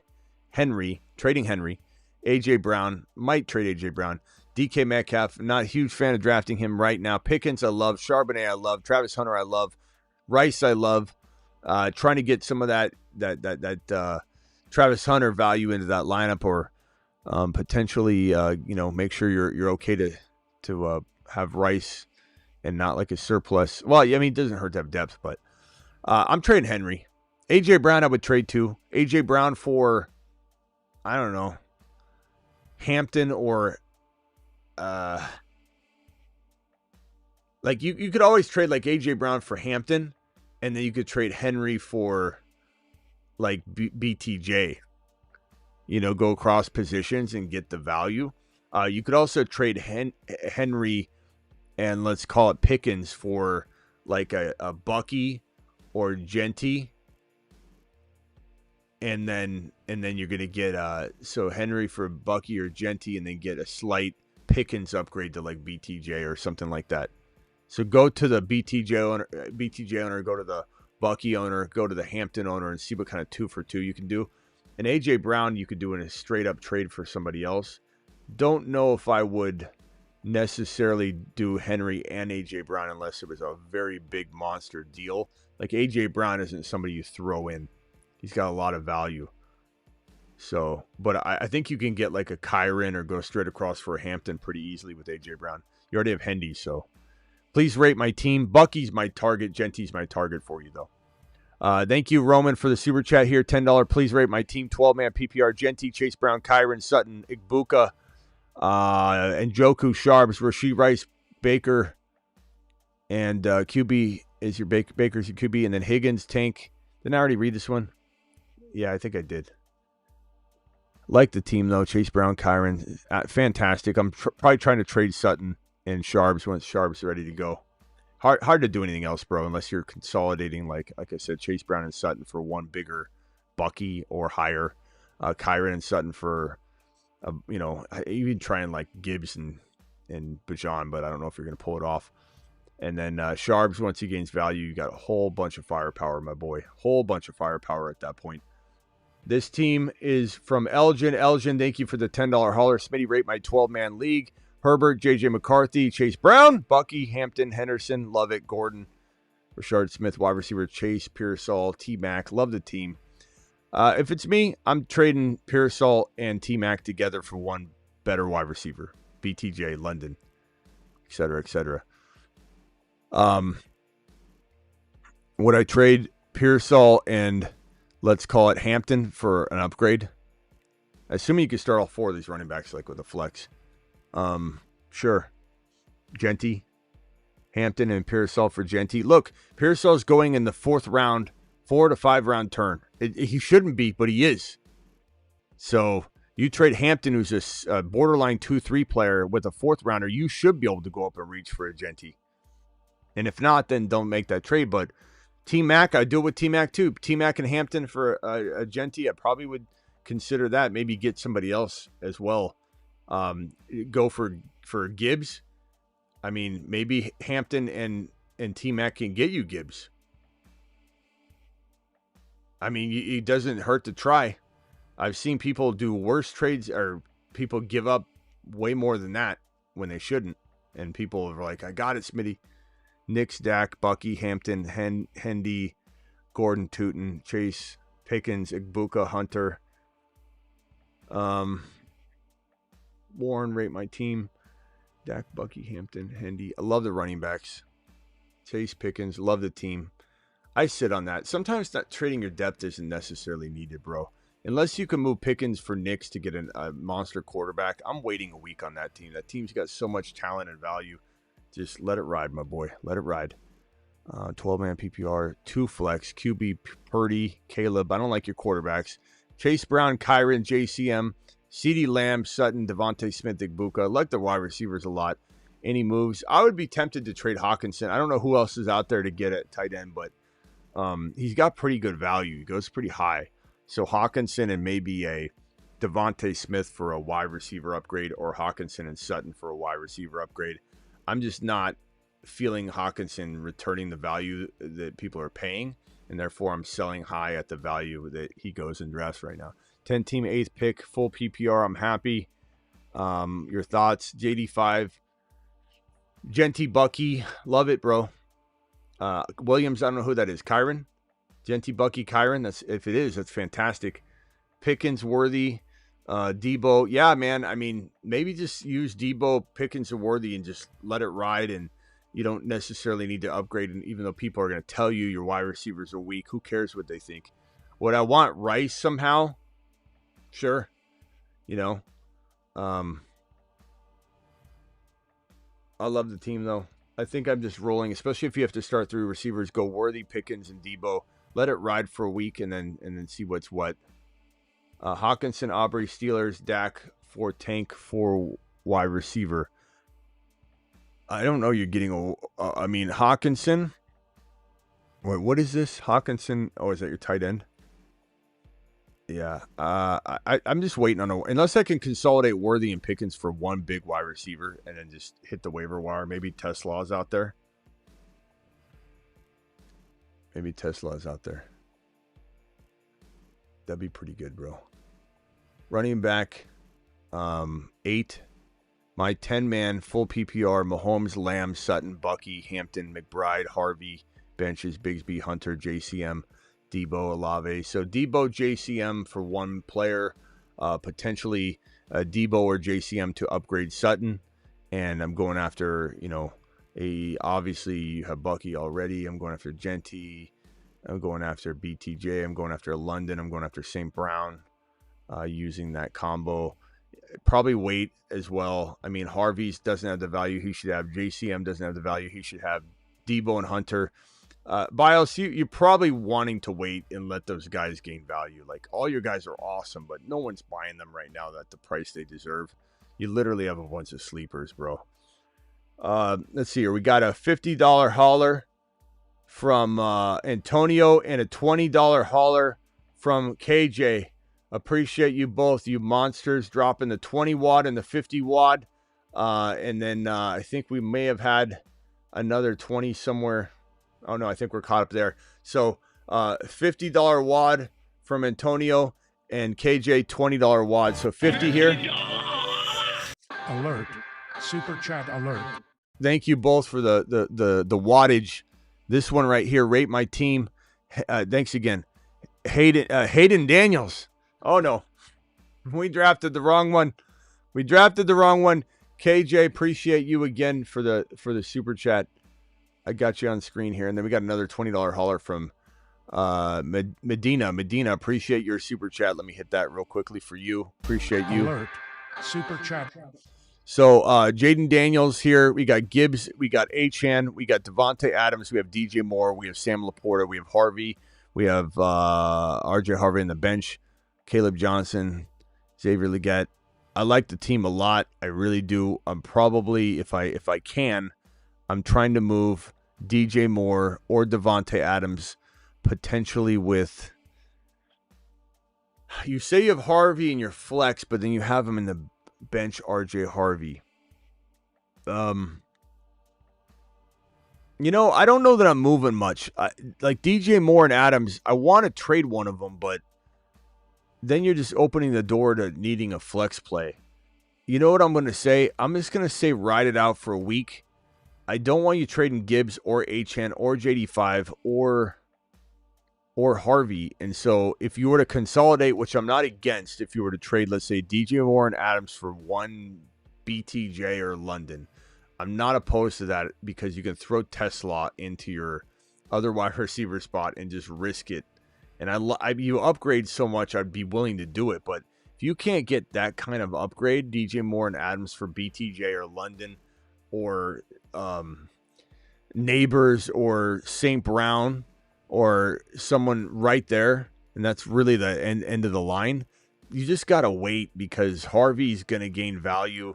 Henry, trading Henry, AJ Brown, might trade AJ Brown, DK Metcalf, not a huge fan of drafting him right now. Pickens, I love. Charbonnet, I love. Travis Hunter, I love. Rice, I love. Trying to get some of that Travis Hunter value into that lineup, or potentially, make sure you're okay to have Rice and not like a surplus. Well, I mean, it doesn't hurt to have depth, but I'm trading Henry. AJ Brown, I would trade too. AJ Brown for, I don't know, Hampton, or like you could always trade like AJ Brown for Hampton, and then you could trade Henry for like BTJ. Go across positions and get the value. You could also trade Henry and let's call it Pickens for like a Bucky or Genty. And then you're going to get so Henry for Bucky or Genty, and then get a slight Pickens upgrade to like BTJ or something like that. So go to the BTJ owner, go to the Bucky owner, go to the Hampton owner, and see what kind of 2-for-2 you can do. And AJ Brown, you could do in a straight up trade for somebody else. Don't know if I would necessarily do Henry and AJ Brown unless it was a very big monster deal. Like AJ Brown isn't somebody you throw in. He's got a lot of value. So, but I think you can get like a Kyron or go straight across for a Hampton pretty easily with AJ Brown. You already have Hendy, so please rate my team. Bucky's my target. Genty's my target for you, though. Thank you, Roman, for the super chat here. $10. Please rate my team. 12-man PPR. Genty, Chase Brown, Kyron, Sutton, Igbuka, Njoku, Sharps, Rashee Rice, Baker, and QB is your Baker's your QB, and then Higgins, Tank. Didn't I already read this one? Yeah, I think I did. Like the team, though. Chase Brown, Kyron, fantastic. I'm probably trying to trade Sutton and Sharps once Sharps is ready to go. Hard to do anything else, bro, unless you're consolidating, like I said, Chase Brown and Sutton for one bigger Bucky or higher. Kyron and Sutton for, even trying like Gibbs and Bajan, but I don't know if you're going to pull it off. And then Sharps, once he gains value, you got a whole bunch of firepower, my boy. Whole bunch of firepower at that point. This team is from Elgin. Elgin, thank you for the $10 hauler. Smitty, rate my 12-man league. Herbert, J.J. McCarthy, Chase Brown, Bucky, Hampton, Henderson, Lovett, Gordon, Rashard Smith, wide receiver, Chase, Pearsall, T-Mac. Love the team. If it's me, I'm trading Pearsall and T-Mac together for one better wide receiver. BTJ, London, et cetera, et cetera. Would I trade Pearsall and let's call it Hampton for an upgrade? Assuming you can start all 4 of these running backs like with a flex. Sure. Genty, Hampton, and Pearsall for Genty. Look, Pearsall's going in the 4th round, 4 to 5 round turn. He shouldn't be, but he is. So you trade Hampton, who's a borderline 2-3 player, with a 4th rounder, you should be able to go up and reach for a Genty. And if not, then don't make that trade. But T-Mac, I'd do it with T-Mac too. T-Mac and Hampton for a Genty, I probably would consider that. Maybe get somebody else as well. Go for Gibbs. I mean, maybe Hampton and T-Mac can get you Gibbs. I mean, it doesn't hurt to try. I've seen people do worse trades, or people give up way more than that when they shouldn't. And people are like, I got it, Smitty. Nix, Dak, Bucky, Hampton, Hendy, Gordon, Tootin, Chase, Pickens, Igbuka, Hunter, Warren, rate my team. Dak, Bucky, Hampton, Hendy. I love the running backs. Chase, Pickens, love the team. I sit on that. Sometimes not trading your depth isn't necessarily needed, bro. unless you can move Pickens for Knicks to get a monster quarterback, I'm waiting a week on that team. That team's got so much talent and value. Just let it ride, my boy. Let it ride. 12-man PPR, 2 flex, QB Purdy, Caleb. I don't like your quarterbacks. Chase Brown, Kyron, JCM, CeeDee Lamb, Sutton, Devontae Smith, Igbuka. I like the wide receivers a lot. Any moves? I would be tempted to trade Hawkinson. I don't know who else is out there to get at tight end, but he's got pretty good value. He goes pretty high. So Hawkinson and maybe a Devontae Smith for a wide receiver upgrade, or Hawkinson and Sutton for a wide receiver upgrade. I'm just not feeling Hawkinson returning the value that people are paying, and therefore I'm selling high at the value that he goes in drafts right now. 10-team, 8th pick, full PPR. I'm happy. Your thoughts? JD5. Genty Bucky. Love it, bro. Williams, I don't know who that is. Kyron? Genty Bucky Kyron? If it is, that's fantastic. Pickens, Worthy. Debo. Yeah, man. I mean, maybe just use Debo, Pickens, and Worthy and just let it ride, and you don't necessarily need to upgrade. And even though people are going to tell you your wide receivers are weak, who cares what they think? Would I want Rice somehow? Sure. You know, I love the team, though. I think I'm just rolling, especially if you have to start 3 receivers. Go Worthy, Pickens, and Debo. Let it ride for a week and then see what's what. Hawkinson, Aubrey, Steelers, Dak for Tank for wide receiver. I don't know. You're getting I mean, Hawkinson. Wait, what is this? Hawkinson. Oh, is that your tight end? Yeah. I'm just waiting on unless I can consolidate Worthy and Pickens for one big wide receiver and then just hit the waiver wire. Maybe Tesla's out there. That'd be pretty good, bro. Running back, 8. My 10-man full PPR: Mahomes, Lamb, Sutton, Bucky, Hampton, McBride, Harvey, benches, Bigsby, Hunter, JCM, Debo, Olave. So Debo, JCM for one player, potentially Debo or JCM to upgrade Sutton. And I'm going after, obviously you have Bucky already. I'm going after Genty. I'm going after BTJ. I'm going after London. I'm going after St. Brown, using that combo. Probably wait as well. I mean, Harvey's doesn't have the value he should have. JCM doesn't have the value he should have. Debo and Hunter. Bios, you're probably wanting to wait and let those guys gain value. Like, all your guys are awesome, but no one's buying them right now at the price they deserve. You literally have a bunch of sleepers, bro. Let's see here. We got a $50 hauler from Antonio and a $20 hauler from KJ. Appreciate you both, you monsters, dropping the 20 watt and the 50 watt. And then I think we may have had another 20 somewhere. Oh, no, I think we're caught up there. So $50 wad from Antonio and KJ, $20 wad. So 50 here. Alert. Super chat alert. Thank you both for the wattage. This one right here, rate my team. Thanks again. Hayden Daniels. Oh, no. We drafted the wrong one. KJ, appreciate you again for the super chat. I got you on screen here. And then we got another $20 hauler from Medina. Medina, appreciate your super chat. Let me hit that real quickly for you. Appreciate you. Alert. Super chat. So Jaden Daniels here. We got Gibbs. We got Achan. We got Devontae Adams. We have DJ Moore. We have Sam Laporta. We have Harvey. We have RJ Harvey on the bench. Caleb Johnson. Xavier Legette. I like the team a lot. I really do. I'm probably, if I can, I'm trying to move DJ Moore or Devontae Adams, potentially with. You say you have Harvey in your flex, but then you have him in the bench, RJ Harvey. I don't know that I'm moving much. Like DJ Moore and Adams, I want to trade one of them, but then you're just opening the door to needing a flex play. You know what I'm going to say? I'm just going to say ride it out for a week. I don't want you trading Gibbs or Achan or JD5 or Harvey. And so if you were to consolidate, which I'm not against, if you were to trade, let's say, DJ Moore and Adams for one BTJ or London, I'm not opposed to that because you can throw Tesla into your other wide receiver spot and just risk it And you upgrade so much, I'd be willing to do it. But if you can't get that kind of upgrade, DJ Moore and Adams for BTJ or London or Neighbors or St. Brown or someone right there, and that's really the end of the line, you just got to wait because Harvey's going to gain value.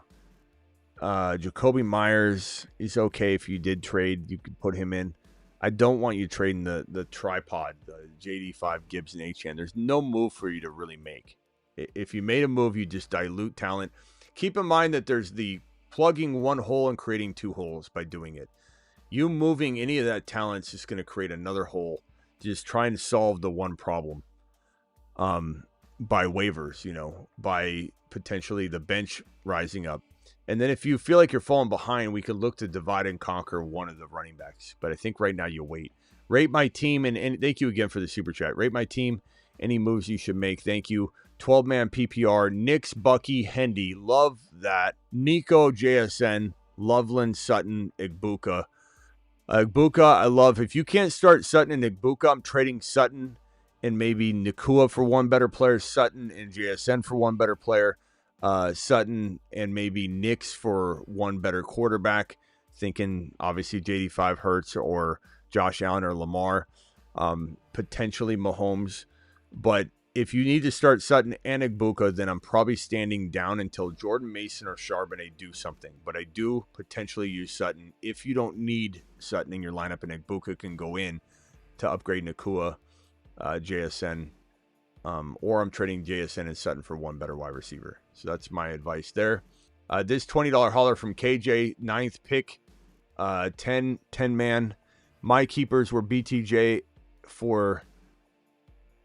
Jacoby Myers is okay if you did trade. You could put him in. I don't want you trading the tripod, the JD5 Gibbs and Achane. There's no move for you to really make. If you made a move, you just dilute talent. Keep in mind that there's the plugging one hole and creating two holes by doing it. You moving any of that talent is just going to create another hole. Just trying to solve the one problem by waivers, by potentially the bench rising up. And then if you feel like you're falling behind, we could look to divide and conquer one of the running backs. But I think right now you wait. Rate my team, and thank you again for the super chat. Rate my team, any moves you should make. Thank you. 12-man PPR, Nix, Bucky, Hendy. Love that. Nico, JSN, Loveland, Sutton, Igbuka. Igbuka, I love. If you can't start Sutton and Igbuka, I'm trading Sutton and maybe Nakua for one better player, Sutton and JSN for one better player. Sutton and maybe Nix for one better quarterback, thinking obviously JD5 Hurts or Josh Allen or Lamar, potentially Mahomes. But if you need to start Sutton and Igbuka, then I'm probably standing down until Jordan Mason or Charbonnet do something. But I do potentially use Sutton if you don't need Sutton in your lineup, and Igbuka can go in to upgrade Nakua, JSN. Or I'm trading JSN and Sutton for one better wide receiver. So that's my advice there. This $20 hauler from KJ, 9th pick, 10-man. My keepers were BTJ for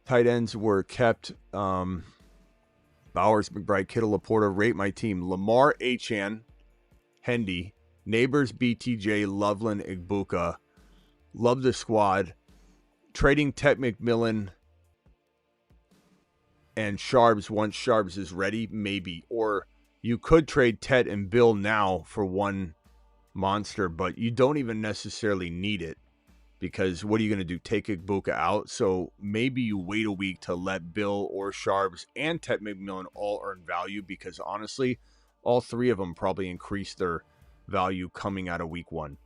tight ends were kept. Bowers, McBride, Kittle, Laporta. Rate my team. Lamar, Achan, Hendy, Neighbors, BTJ, Loveland, Igbuka. Love the squad. Trading Tet McMillan and Sharps once Sharps is ready, maybe. Or you could trade Tet and Bill now for one monster, but you don't even necessarily need it because what are you going to do? Take Igbuka out? So maybe you wait a week to let Bill or Sharps and Tet McMillan all earn value because honestly, all three of them probably increase their value coming out of week 1.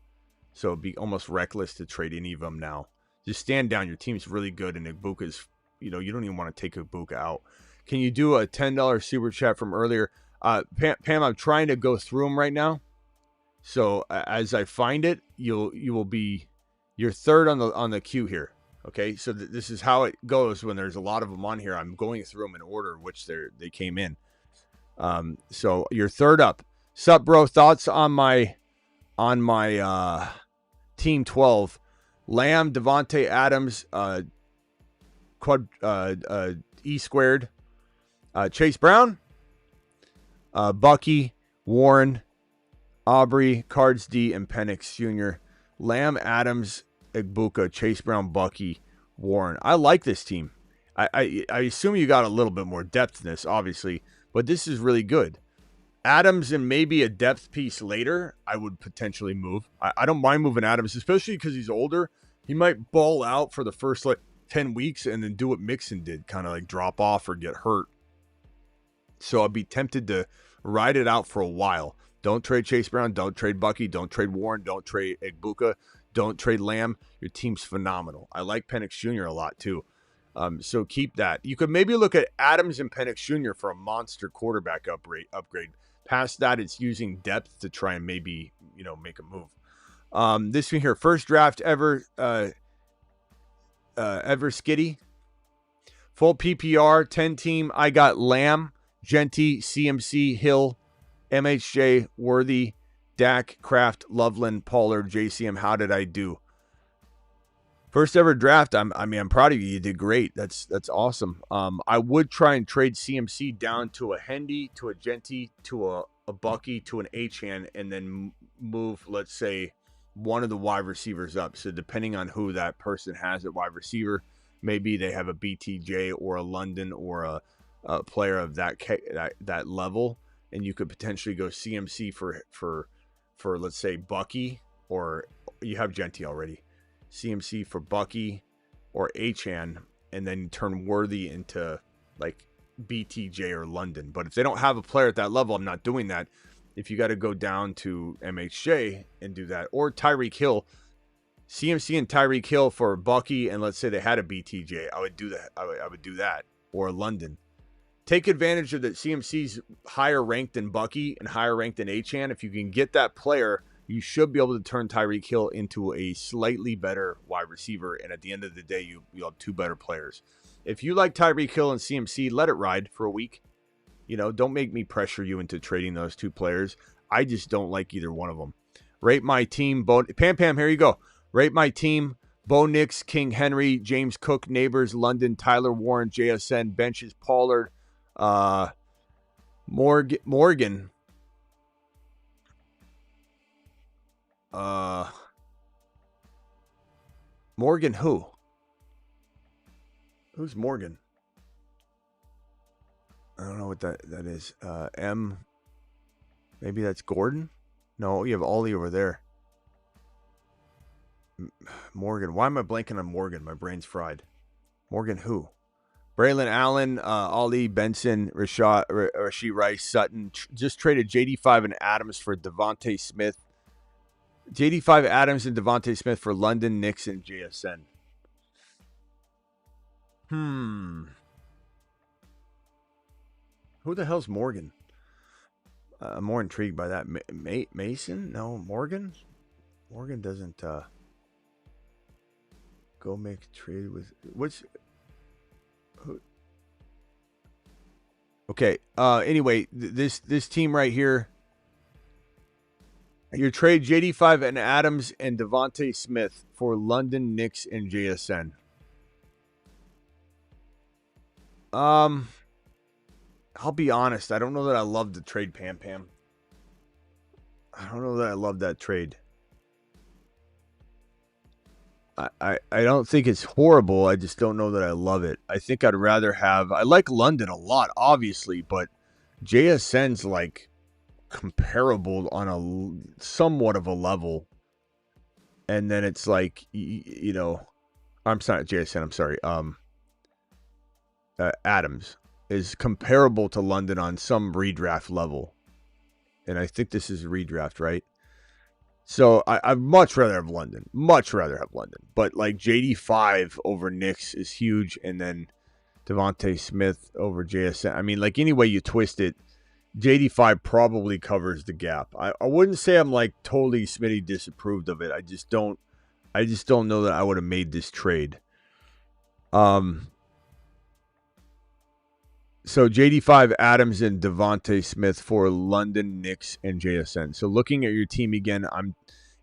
So it'd be almost reckless to trade any of them now. Just stand down. Your team's really good and Igbuka's, you don't even want to take Igbuka out. Can you do a $10 super chat from earlier? Pam, I'm trying to go through them right now. So as I find it, you're third on the queue here. Okay, so this is how it goes when there's a lot of them on here. I'm going through them in order which they came in. So you're third up. Sup, bro? Thoughts on my team 12? Lamb, Devontae Adams, E squared, Chase Brown, Bucky, Warren, Aubrey, Cards D, and Penix Jr. Lamb, Adams, Igbuka, Chase Brown, Bucky, Warren. I like this team. I assume you got a little bit more depth in this, obviously, but this is really good. Adams and maybe a depth piece later, I would potentially move. I don't mind moving Adams, especially because he's older. He might ball out for the first 10 weeks and then do what Mixon did, kind of drop off or get hurt. So I'd be tempted to ride it out for a while. Don't trade Chase Brown. Don't trade Bucky. Don't trade Warren. Don't trade Igbuka. Don't trade Lamb. Your team's phenomenal. I like Penix Jr. a lot too. So keep that. You could maybe look at Adams and Penix Jr. for a monster quarterback upgrade. Past that, it's using depth to try and maybe, make a move. This one here, first draft ever skitty. Full PPR, 10 team. I got Lamb, Genty, CMC, Hill, MHJ, Worthy, Dak, Kraft, Loveland, Pollard, JCM. How did I do? First ever draft. I'm proud of you. You did great. That's awesome. I would try and trade CMC down to a Hendy, to a Genty, to a Bucky, to an Achan, and then move, let's say, one of the wide receivers up. So depending on who that person has at wide receiver, maybe they have a BTJ or a London or a player of that level, and you could potentially go CMC for let's say Bucky, or you have Genty already. CMC for Bucky or Achan, and then turn Worthy into like BTJ or London. But if they don't have a player at that level, I'm not doing that. If you got to go down to MHJ and do that, or Tyreek Hill, CMC and Tyreek Hill for Bucky, and let's say they had a BTJ, I would do that. I would do that, or London. Take advantage of that. CMC's higher ranked than Bucky and higher ranked than Achan. If you can get that player, you should be able to turn Tyreek Hill into a slightly better wide receiver. And at the end of the day, you'll have two better players. If you like Tyreek Hill and CMC, let it ride for a week. You know, don't make me pressure you into trading those two players. I just don't like either one of them. Rate my team. Pam, here you go. Rate my team. Bo Nix, King Henry, James Cook, Neighbors, London, Tyler Warren, JSN, benches, Pollard, Morgan. Morgan who? Who's Morgan? I don't know what that is. M. Maybe that's Gordon? No, you have Ollie over there. Morgan. Why am I blanking on Morgan? My brain's fried. Morgan who? Braylon Allen, Ollie, Benson, Rashee Rice, Sutton. Just traded JD5 and Adams for Devontae Smith. JD5 Adams and Devontae Smith for London, Knicks, and JSN. Who the hell's Morgan? I'm more intrigued by that. Mason? No, Morgan? Morgan doesn't go make a trade with... Who? Okay. Anyway, this team right here... You trade JD5 and Adams and Devontae Smith for London, Knicks, and JSN. I'll be honest. I don't know that I love the trade, Pam. I don't know that I love that trade. I don't think it's horrible. I just don't know that I love it. I think I'd rather have... I like London a lot, obviously, but JSN's like... comparable on a somewhat of a level, and then it's like, you know, I'm sorry, JSN, I'm sorry, Adams is comparable to London on some redraft level, and I think this is a redraft, right? So I'd much rather have London, but like JD5 over Knicks is huge, and then Devontae Smith over JSN. I mean, like, any way you twist it, JD5 probably covers the gap. I wouldn't say I'm like totally Smitty disapproved of it. I just don't know that I would have made this trade. So JD5 Adams and Devontae Smith for London, Knicks, and JSN. So looking at your team again,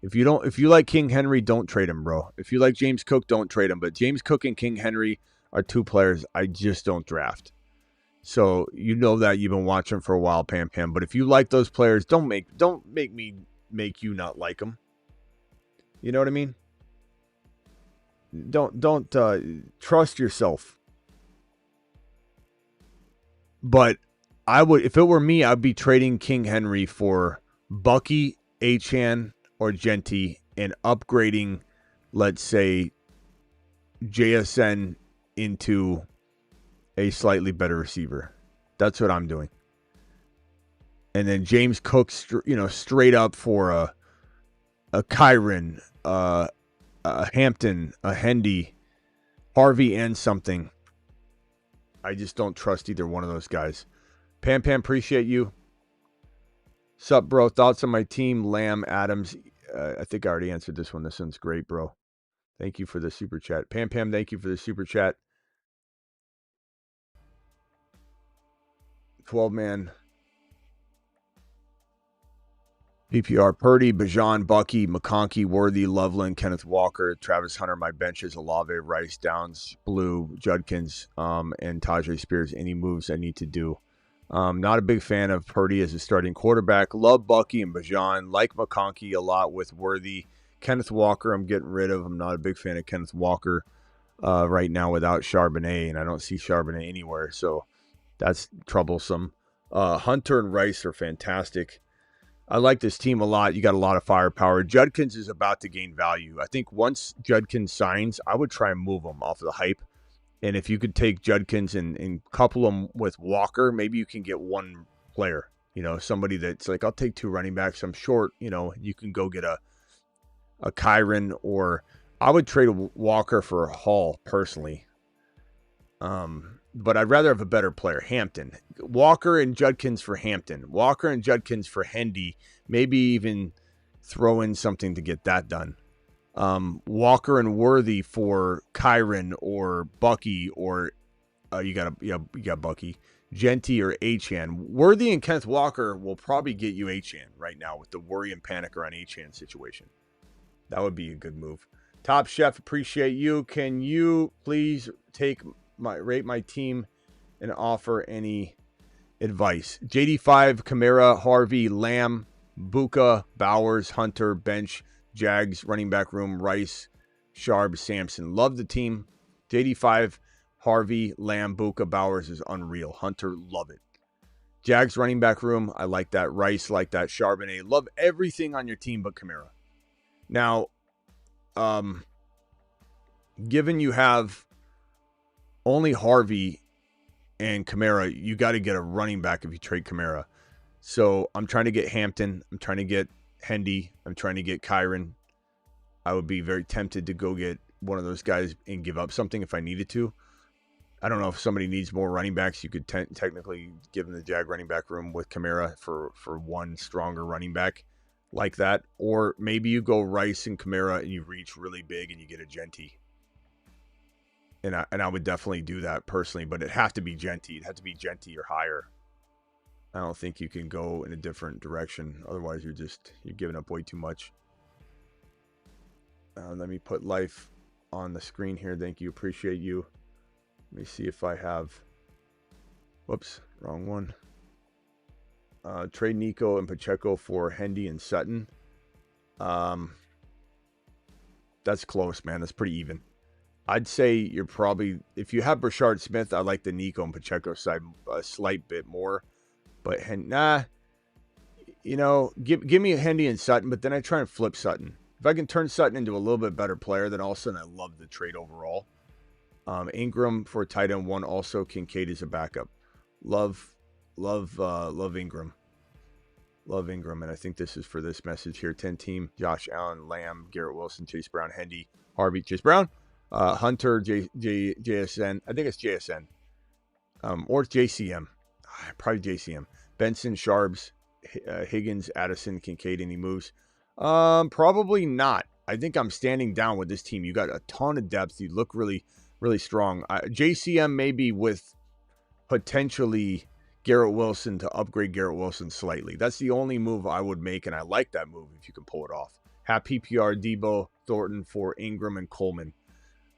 if you like King Henry, don't trade him, bro. If you like James Cook, don't trade him. But James Cook and King Henry are two players I just don't draft. So you know that you've been watching for a while, Pam. But if you like those players, don't make me make you not like them. You know what I mean? Don't trust yourself. But I would, if it were me, I'd be trading King Henry for Bucky, Achan, or Genty, and upgrading, let's say, JSN into a slightly better receiver. That's what I'm doing. And then James Cook, straight up for a Kyron, a Hampton, a Hendy, Harvey, and something. I just don't trust either one of those guys. Pam, appreciate you. Sup, bro? Thoughts on my team? Lamb, Adams. I think I already answered this one. This one's great, bro. Thank you for the super chat. Pam, thank you for the super chat. 12-man. PPR, Purdy, Bajan, Bucky, McConkey, Worthy, Loveland, Kenneth Walker, Travis Hunter, my benches, Olave, Rice, Downs, Blue, Judkins, and Tajay Spears. Any moves I need to do. Not a big fan of Purdy as a starting quarterback. Love Bucky and Bajan. Like McConkey a lot with Worthy. Kenneth Walker, I'm getting rid of. I'm not a big fan of Kenneth Walker right now without Charbonnet, and I don't see Charbonnet anywhere, so that's troublesome. Hunter and Rice are fantastic. I like this team a lot. You got a lot of firepower. Judkins is about to gain value. I think once Judkins signs, I would try and move him off of the hype And if you could take Judkins and couple them with Walker, maybe you can get one player. You know, somebody that's like, I'll take 2 running backs. I'm short. You know, you can go get a Kyron, or I would trade a Walker for a Hall personally. But I'd rather have a better player. Hampton. Walker and Judkins for Hampton. Walker and Judkins for Hendy. Maybe even throw in something to get that done. Walker and Worthy for Kyron or Bucky, or you got Bucky. Genty or Achan. Worthy and Kenneth Walker will probably get you Achan right now with the worry and panic around Achan situation. That would be a good move. Top Chef, appreciate you. Can you please rate my team and offer any advice? JD5, Kamara, Harvey, Lamb, Buka, Bowers, Hunter, bench, Jags, running back room, Rice, Sharp, Sampson. Love the team. JD5, Harvey, Lamb, Buka, Bowers is unreal. Hunter, love it. Jags running back room, I like that. Rice, like that. Charbonnet, love everything on your team but Kamara. Now, given you have only Harvey and Kamara, you got to get a running back if you trade Kamara. So I'm trying to get Hampton. I'm trying to get Hendy. I'm trying to get Kyron. I would be very tempted to go get one of those guys and give up something if I needed to. I don't know if somebody needs more running backs. You could technically give them the Jag running back room with Kamara for one stronger running back like that. Or maybe you go Rice and Kamara and you reach really big and you get a Genty. And I would definitely do that personally, but it'd have to be Genty. It'd have to be Genty or higher. I don't think you can go in a different direction. Otherwise, you're giving up way too much. Let me put life on the screen here. Thank you. Appreciate you. Let me see if I have... Whoops, wrong one. Trade Nico and Pacheco for Hendy and Sutton. That's close, man. That's pretty even. I'd say you're probably... If you have Brashard Smith, I like the Nico and Pacheco side a slight bit more. But, you know, give me a Hendy and Sutton, but then I try and flip Sutton. If I can turn Sutton into a little bit better player, then all of a sudden I love the trade overall. Ingram for tight end 1 also. Kincaid is a backup. Love Ingram. Love Ingram, and I think this is for this message here. 10 team, Josh Allen, Lamb, Garrett Wilson, Chase Brown, Hendy, Harvey, Chase Brown, Hunter, JSN. I think it's JSN. Or JCM. Probably JCM. Benson, Sharps, Higgins, Addison, Kincaid, any moves? Probably not. I think I'm standing down with this team. You got a ton of depth. You look really, really strong. JCM maybe with potentially Garrett Wilson to upgrade Garrett Wilson slightly. That's the only move I would make, and I like that move if you can pull it off. Have PPR, Debo, Thornton for Ingram and Coleman.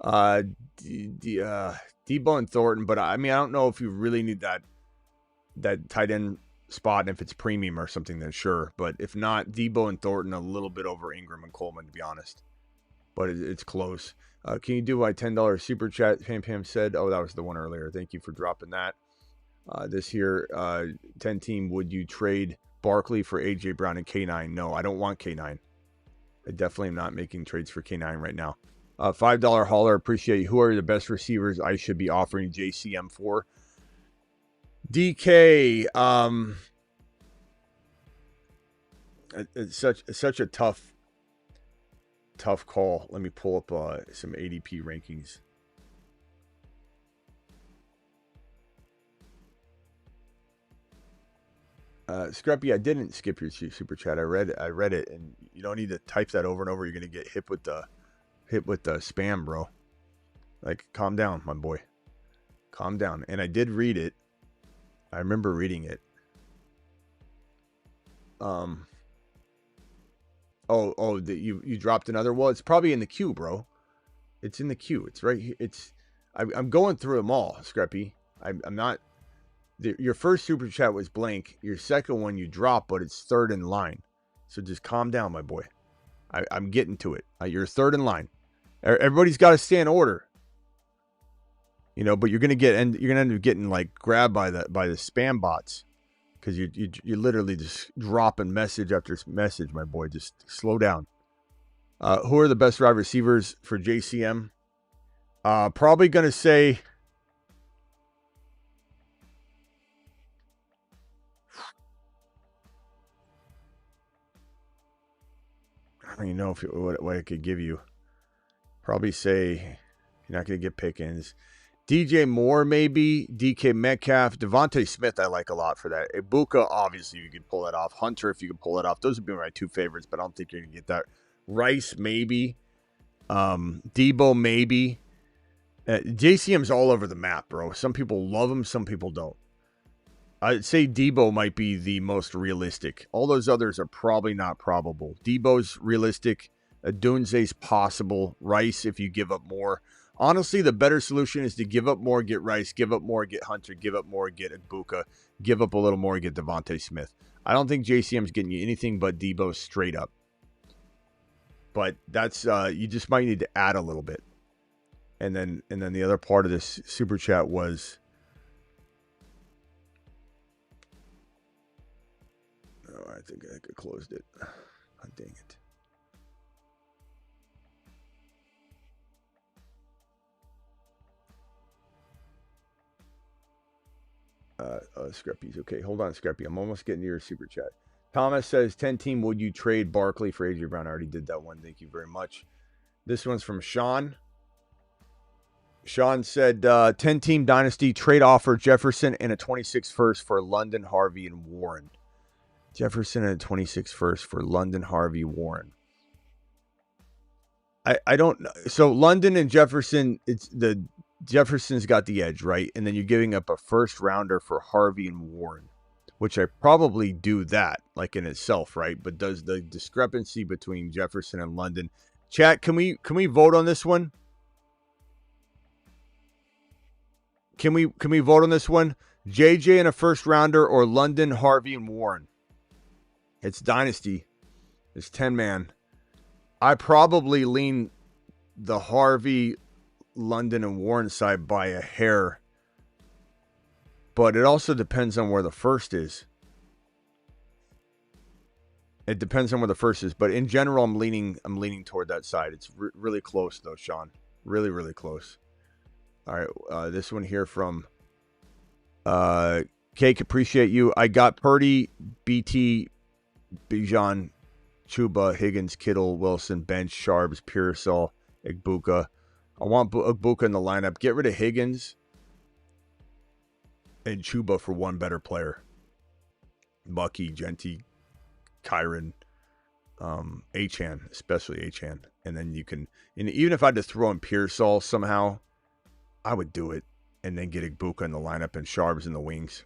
Debo and Thornton, but I mean, I don't know if you really need that tight end spot, and if it's premium or something, then sure. But if not, Debo and Thornton a little bit over Ingram and Coleman, to be honest. But it's close. Can you do my $10 super chat? Pam said. Oh, that was the one earlier. Thank you for dropping that. This here, 10 team, would you trade Barkley for AJ Brown and K9? No, I don't want K9. I definitely am not making trades for K9 right now. $5 hauler, appreciate you. Who are the best receivers I should be offering JCM for? DK, it's such a tough call. Let me pull up some ADP rankings. Scrappy, I didn't skip your super chat. I read it, and you don't need to type that over and over. You're gonna get hit with the spam, bro. Like, calm down, my boy. Calm down. And I did read it. I remember reading it. You dropped another. Well, it's probably in the queue, bro. It's in the queue. It's right here. I'm going through them all, Scrappy. I'm not. Your first super chat was blank. Your second one you dropped, but it's third in line. So just calm down, my boy. I'm getting to it. You're third in line. Everybody's got to stay in order. You know, but you're gonna end up getting like grabbed by the spam bots, because you're literally just dropping message after message, my boy. Just slow down. Who are the best wide receivers for JCM? Probably gonna say I don't even know if what I could give you. Probably say you're not going to get Pickens. DJ Moore, maybe. DK Metcalf. Devontae Smith, I like a lot for that. Ibuka, obviously, you could pull that off. Hunter, if you could pull it off. Those would be my two favorites, but I don't think you're going to get that. Rice, maybe. Debo, maybe. JCM's all over the map, bro. Some people love him, some people don't. I'd say Debo might be the most realistic. All those others are probably not probable. Debo's realistic. Dunze's possible. Rice, if you give up more. Honestly, the better solution is to give up more, get Rice. Give up more, get Hunter. Give up more, get Ibuka. Give up a little more, get Devontae Smith. I don't think JCM's getting you anything but Debo straight up. But that's you just might need to add a little bit. And then the other part of this super chat was, oh, I think I closed it. Oh, dang it. Scrappy's okay. Hold on, Scrappy. I'm almost getting to your super chat. Thomas says, 10 team, would you trade Barkley for AJ Brown? I already did that one. Thank you very much. This one's from Sean. Sean said, 10 team dynasty trade offer Jefferson and a 26 first for London, Harvey, and Warren. Jefferson and a 26 first for London, Harvey, Warren. I don't know. So London and Jefferson, Jefferson's got the edge, right? And then you're giving up a first rounder for Harvey and Warren, which I probably do that, like in itself, right? But does the discrepancy between Jefferson and London? Chat, can we vote on this one? Can we vote on this one? JJ and a first rounder or London, Harvey, and Warren? It's dynasty. It's 10-man. I probably lean the Harvey, London, and Warren side by a hair. But it also depends on where the first is. It depends on where the first is. But in general, I'm leaning toward that side. It's really close, though, Sean. Really, really close. All right, this one here from Cake, appreciate you. I got Purdy, BT, Bijan, Chuba, Higgins, Kittle, Wilson, Bench, Sharps, Pearsall, Ibuka. I want Ibuka in the lineup. Get rid of Higgins and Chuba for one better player. Bucky, Genty, Kyron, Achan, especially Achan. And then you can, and even if I had to throw in Pearsall somehow, I would do it. And then get Ibuka in the lineup and Sharps in the wings.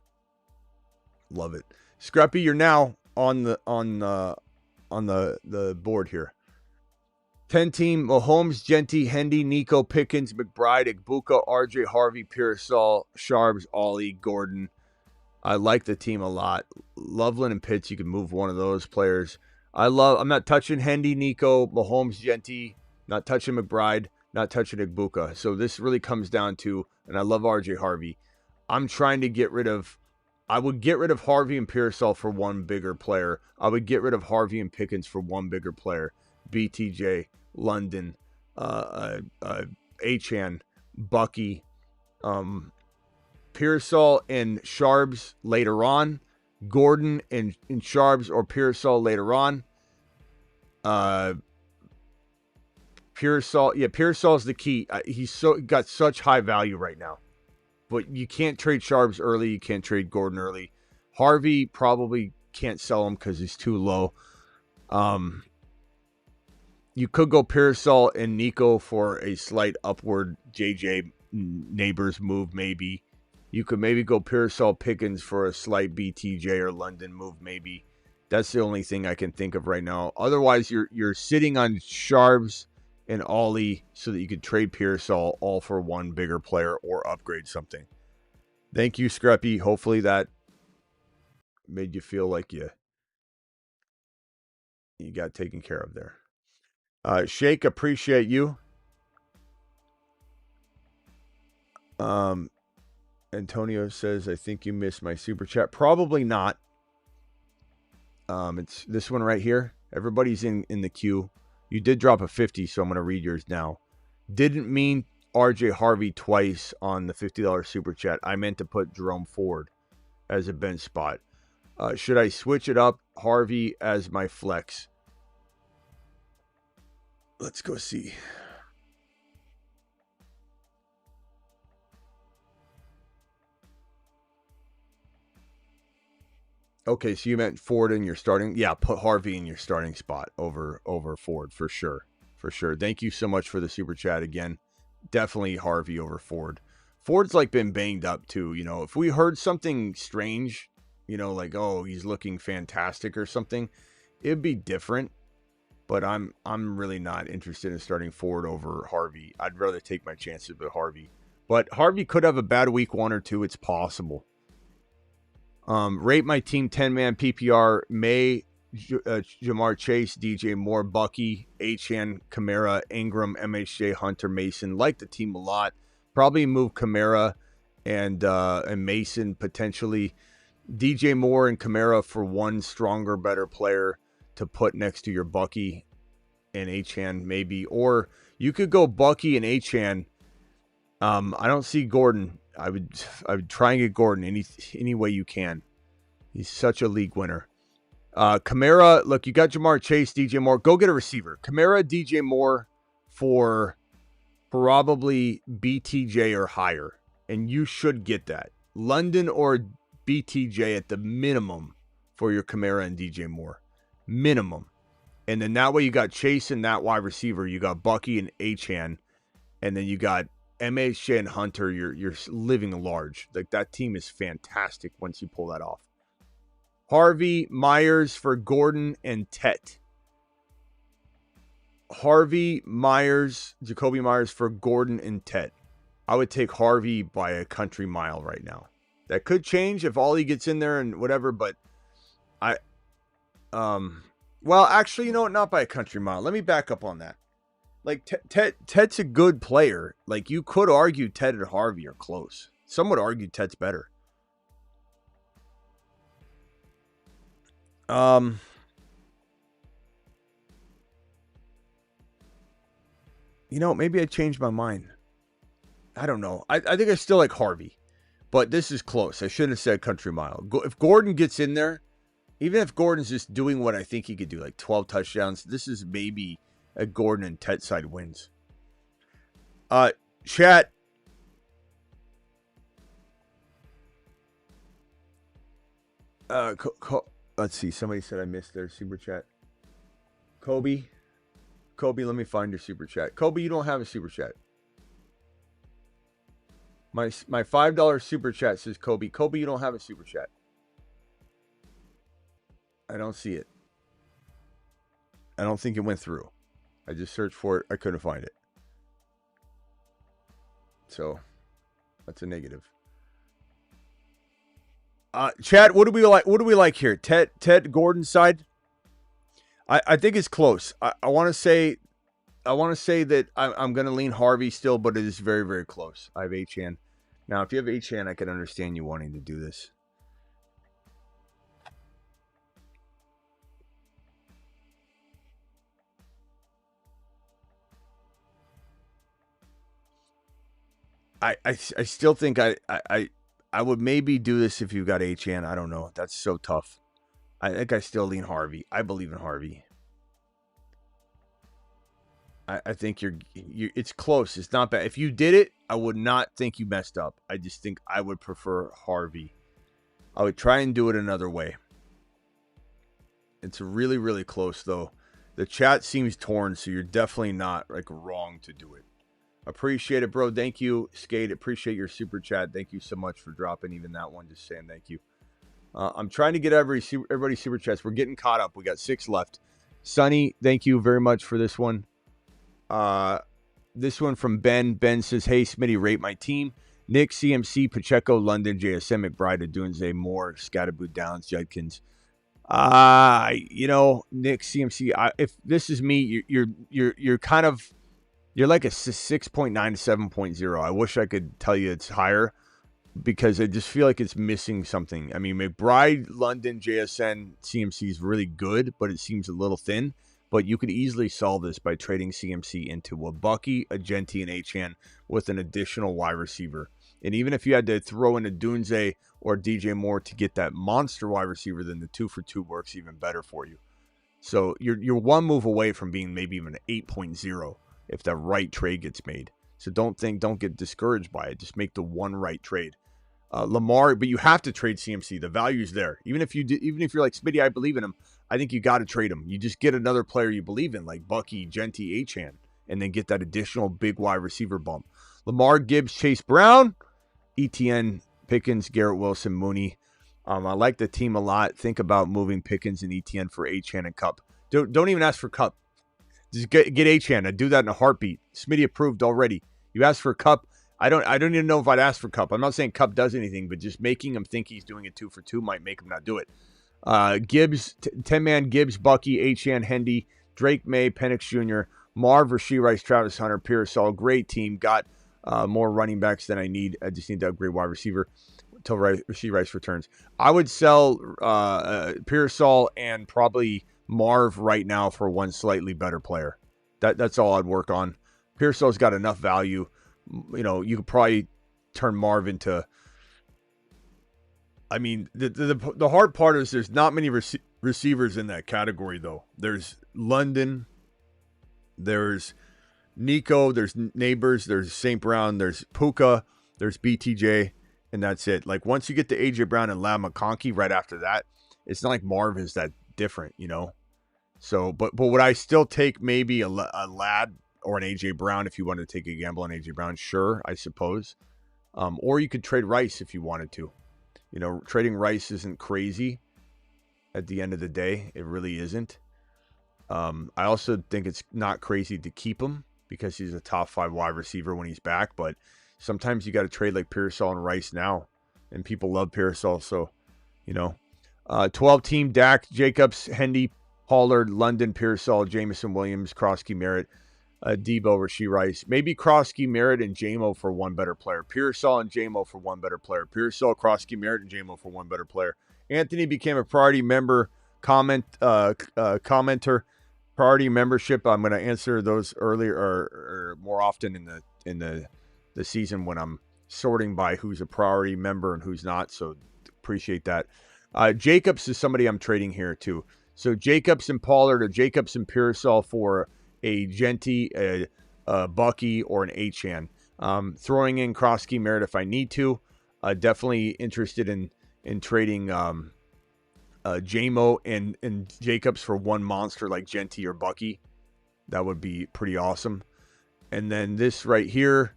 Love it. Scrappy, you're now on the board here. 10 team, Mahomes, Genty, Hendy, Nico, Pickens, McBride, Ibuka, RJ, Harvey, Pearsall, Sharps, Ollie, Gordon. I like the team a lot. Loveland and Pitts, you can move one of those players. I'm not touching Hendy, Nico, Mahomes, Genty, not touching McBride, not touching Ibuka. So this really comes down to, and I love RJ Harvey. I'm trying to get rid of, I would get rid of Harvey and Pearsall for one bigger player. I would get rid of Harvey and Pickens for one bigger player. BTJ, London, Achan, Bucky, Pearsall and Sharps later on. Gordon and Sharps or Pearsall later on. Pearsall's the key. He's got such high value right now. But you can't trade Sharps early. You can't trade Gordon early. Harvey probably can't sell him because he's too low. You could go Pearsall and Nico for a slight upward JJ Neighbors move, maybe. You could maybe go Pearsall Pickens for a slight BTJ or London move, maybe. That's the only thing I can think of right now. Otherwise, you're sitting on Sharps and Ollie so that you could trade Pearsall all for one bigger player or upgrade something. Thank you, Scrappy. Hopefully that made you feel like you got taken care of there. Shake, appreciate you. Antonio says, I think you missed my super chat. Probably not. It's this one right here. Everybody's in the queue. You did drop a 50, so I'm going to read yours now. Didn't mean RJ Harvey twice on the $50 super chat. I meant to put Jerome Ford as a bench spot. Should I switch it up? Harvey as my flex. Let's go see. Okay, so you meant Ford in your starting. Yeah, put Harvey in your starting spot over Ford for sure. For sure. Thank you so much for the super chat again. Definitely Harvey over Ford. Ford's like been banged up too. You know, if we heard something strange, you know, like, oh, he's looking fantastic or something, it'd be different. But I'm really not interested in starting Ford over Harvey. I'd rather take my chances with Harvey. But Harvey could have a bad week 1 or 2. It's possible. Rate my team 10-man PPR. May, Jamar Chase, DJ Moore, Bucky, Achan, Kamara, Ingram, MHJ, Hunter, Mason. Like the team a lot. Probably move Kamara and Mason potentially. DJ Moore and Kamara for one stronger, better player to put next to your Bucky and Achan maybe. Or you could go Bucky and Achan. I don't see Gordon. I would try and get Gordon any way you can. He's such a league winner. Kamara, look, you got Jamar Chase, DJ Moore. Go get a receiver. Kamara, DJ Moore for probably BTJ or higher. And you should get that. London or BTJ at the minimum for your Kamara and DJ Moore. Minimum. And then that way you got Chase and that wide receiver. You got Bucky and Achan. And then you got MHJ and Hunter. You're living large. Like, that team is fantastic once you pull that off. Harvey, Myers for Gordon and Tet. Harvey, Myers, Jacoby Myers for Gordon and Tet. I would take Harvey by a country mile right now. That could change if Ollie gets in there and whatever, but well, actually, you know what? Not by a country mile. Let me back up on that. Like, Ted's a good player. Like, you could argue Ted and Harvey are close. Some would argue Ted's better. You know, maybe I changed my mind. I don't know. I think I still like Harvey, but this is close. I shouldn't have said country mile. If Gordon gets in there, even if Gordon's just doing what I think he could do, like 12 touchdowns, this is maybe a Gordon and Tet side wins. Chat. Let's see. Somebody said I missed their super chat. Kobe, let me find your super chat. Kobe, you don't have a super chat. My $5 super chat says Kobe. Kobe, you don't have a super chat. I don't see it. I don't think it went through. I just searched for it. I couldn't find it. So that's a negative. Chad, what do we like? What do we like here? Ted Gordon's side. I think it's close. I want to say that I'm going to lean Harvey still, but it is very, very close. I have Achan. Now, if you have Achan, I can understand you wanting to do this. I still think I would maybe do this if you've got Achan. I don't know. That's so tough. I think I still lean Harvey. I believe in Harvey. I think you're it's close. It's not bad. If you did it, I would not think you messed up. I just think I would prefer Harvey. I would try and do it another way. It's really, really close, though. The chat seems torn, so you're definitely not like wrong to do it. Appreciate it, bro. Thank you, Skate. Appreciate your super chat. Thank you so much for dropping even that one. Just saying thank you. I'm trying to get everybody's super chats. We're getting caught up. We got 6 left. Sonny, thank you very much for this one. This one from Ben. Ben says, hey, Smitty, rate my team. Nick, CMC, Pacheco, London, JSM, McBride, Adunze, Moore, Scatterboot, Downs, Judkins. You know, Nick, CMC, if this is me, you're kind of, you're like a 6.9 to 7.0. I wish I could tell you it's higher because I just feel like it's missing something. I mean, McBride, London, JSN, CMC is really good, but it seems a little thin. But you could easily solve this by trading CMC into a Bucky, a Genti, and Achan with an additional wide receiver. And even if you had to throw in a Dunze or DJ Moore to get that monster wide receiver, then the 2-for-2 works even better for you. So you're one move away from being maybe even an 8.0 if the right trade gets made. So don't get discouraged by it. Just make the one right trade. Lamar, but you have to trade CMC. The value's there. Even if you're like Smitty, I believe in him. I think you got to trade him. You just get another player you believe in, like Bucky, Genty, Achan, and then get that additional big wide receiver bump. Lamar, Gibbs, Chase Brown, ETN, Pickens, Garrett Wilson, Mooney. I like the team a lot. Think about moving Pickens and ETN for Achan and Cup. Don't even ask for Cup. Just get Achan. I'd do that in a heartbeat. Smitty approved already. You ask for Cup. I don't even know if I'd ask for Cup. I'm not saying Cup does anything, but just making him think he's doing a 2 for 2 might make him not do it. Gibbs, 10-man Gibbs, Bucky, Achan, Hendy, Drake May, Penix Jr., Marv, Rashee Rice, Travis Hunter, Pearsall. Great team. Got more running backs than I need. I just need to upgrade wide receiver until Rashee Rice returns. I would sell Pearsall and probably Marv right now for one slightly better player. That's all I'd work on. Pearsall's got enough value. You know, you could probably turn Marv into. I mean, the hard part is there's not many receivers in that category, though. There's London, there's Nico, there's Neighbors, there's St. Brown, there's Puka, there's BTJ, and that's it. Like, once you get to AJ Brown and Lab McConkey right after that, it's not like Marv is that different, you know? So, but would I still take maybe a Lad or an AJ Brown if you wanted to take a gamble on AJ Brown? Sure, I suppose. Or you could trade Rice if you wanted to. You know, trading Rice isn't crazy at the end of the day. It really isn't. I also think it's not crazy to keep him because he's a top 5 wide receiver when he's back. But sometimes you got to trade like Pearsall and Rice now. And people love Pearsall. So, you know, 12-team Dak, Jacobs, Hendy, Pollard, London, Pearsall, Jamison Williams, Krosky, Merritt, Debo, Rashee Rice. Maybe Krosky, Merritt, and Jamo for one better player. Pearsall and Jamo for one better player. Pearsall, Krosky, Merritt, and Jamo for one better player. Anthony became a priority member commenter. Priority membership. I'm going to answer those earlier or more often in the season when I'm sorting by who's a priority member and who's not. So appreciate that. Jacobs is somebody I'm trading here too. So Jacobs and Pollard or Jacobs and Pearsall for a Genty, a Bucky, or an Achan. Throwing in Krosky, Merritt if I need to. Definitely interested in trading Jamo and Jacobs for one monster like Genty or Bucky. That would be pretty awesome. And then this right here,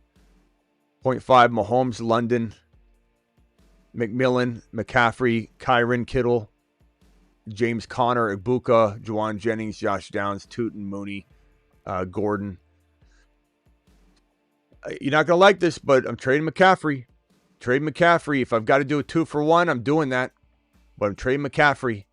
0.5 Mahomes, London, McMillan, McCaffrey, Kyron, Kittle, James Conner, Ibuka, Juwan Jennings, Josh Downs, Tootin, Mooney, Gordon. You're not going to like this, but I'm trading McCaffrey. Trade McCaffrey. If I've got to do a 2 for 1, I'm doing that. But I'm trading McCaffrey.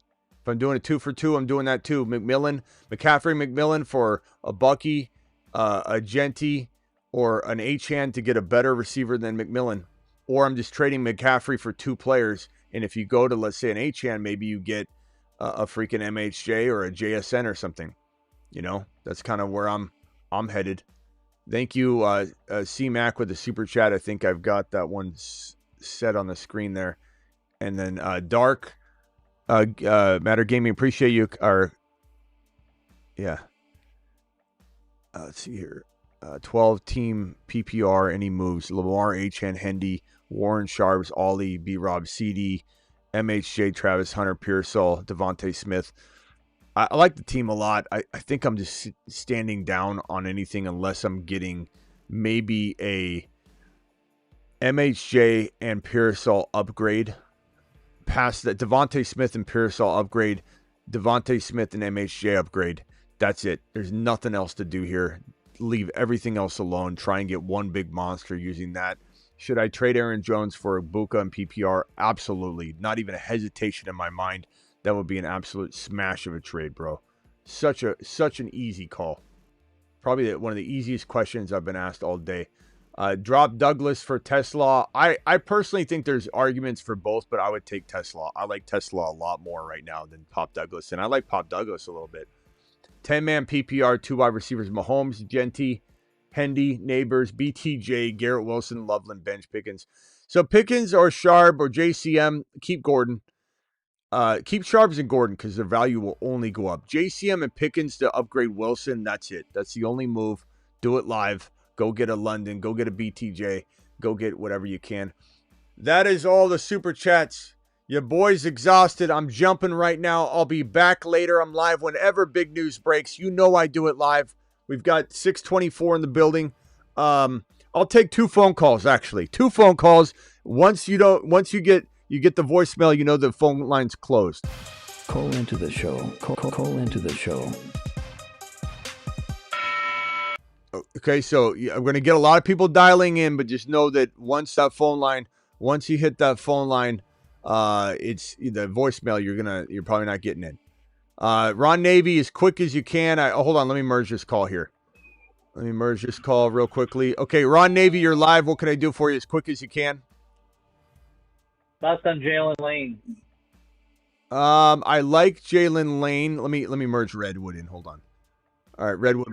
If I'm doing a 2 for 2, I'm doing that too. McMillan, McCaffrey, for a Bucky, a Genty, or an Achan to get a better receiver than McMillan. Or I'm just trading McCaffrey for 2 players. And if you go to, let's say, an Achan, maybe you get a freaking MHJ or a JSN or something. You know, that's kind of where I'm headed. Thank you, C-Mac with the super chat. I think I've got that one set on the screen there. And then Dark, Matter Gaming, appreciate you. Let's see here. 12-team PPR, any moves. Lamar, Achan, Hendy, Warren, Sharps, Ollie, B-Rob, CD, MHJ, Travis Hunter, Pearsall, Devontae Smith. I like the team a lot. I think I'm just standing down on anything unless I'm getting maybe a MHJ and Pearsall upgrade. Past that, Devontae Smith and Pearsall upgrade. Devontae Smith and MHJ upgrade. That's it. There's nothing else to do here. Leave everything else alone. Try and get one big monster using that. Should I trade Aaron Jones for Ibuka and PPR? Absolutely. Not even a hesitation in my mind. That would be an absolute smash of a trade, bro. Such an easy call. Probably one of the easiest questions I've been asked all day. Drop Douglas for Tesla. I personally think there's arguments for both, but I would take Tesla. I like Tesla a lot more right now than Pop Douglas, and I like Pop Douglas a little bit. 10-man PPR, 2 wide receivers, Mahomes, Genty, Hendy, Neighbors, BTJ, Garrett Wilson, Loveland, bench Pickens. So Pickens or Sharp or JCM, keep Gordon. Keep Sharps and Gordon because their value will only go up. JCM and Pickens to upgrade Wilson. That's it. That's the only move. Do it live. Go get a London. Go get a BTJ. Go get whatever you can. That is all the super chats. Your boy's exhausted. I'm jumping right now. I'll be back later. I'm live whenever big news breaks. You know I do it live. We've got 624 in the building. I'll take 2 phone calls, actually. 2 phone calls. Once you get the voicemail, you know the phone line's closed. Call into the show. Call into the show. Okay, so I'm going to get a lot of people dialing in, but just know that once you hit that phone line, it's the voicemail. You're probably not getting in. Ron Navy, as quick as you can. Hold on, let me merge this call here. Let me merge this call real quickly. Okay, Ron Navy, you're live. What can I do for you as quick as you can? Thoughts on Jaylen Lane? I like Jaylen Lane. Let me merge Redwood in. Hold on. All right, Redwood,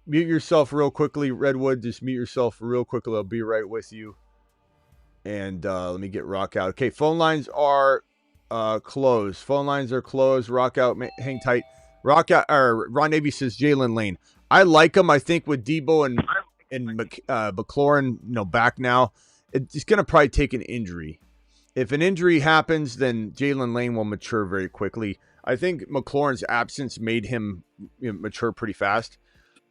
mute yourself real quickly. Redwood, just mute yourself real quickly. I'll be right with you. And let me get Rock out. Okay, phone lines are closed. Phone lines are closed. Rock out. Hang tight. Rock out. Or Ron Navy says Jaylen Lane. I like him. I think with Debo and McLaurin, back now, it's going to probably take an injury. If an injury happens, then Jaylen Lane will mature very quickly. I think McLaurin's absence made him mature pretty fast.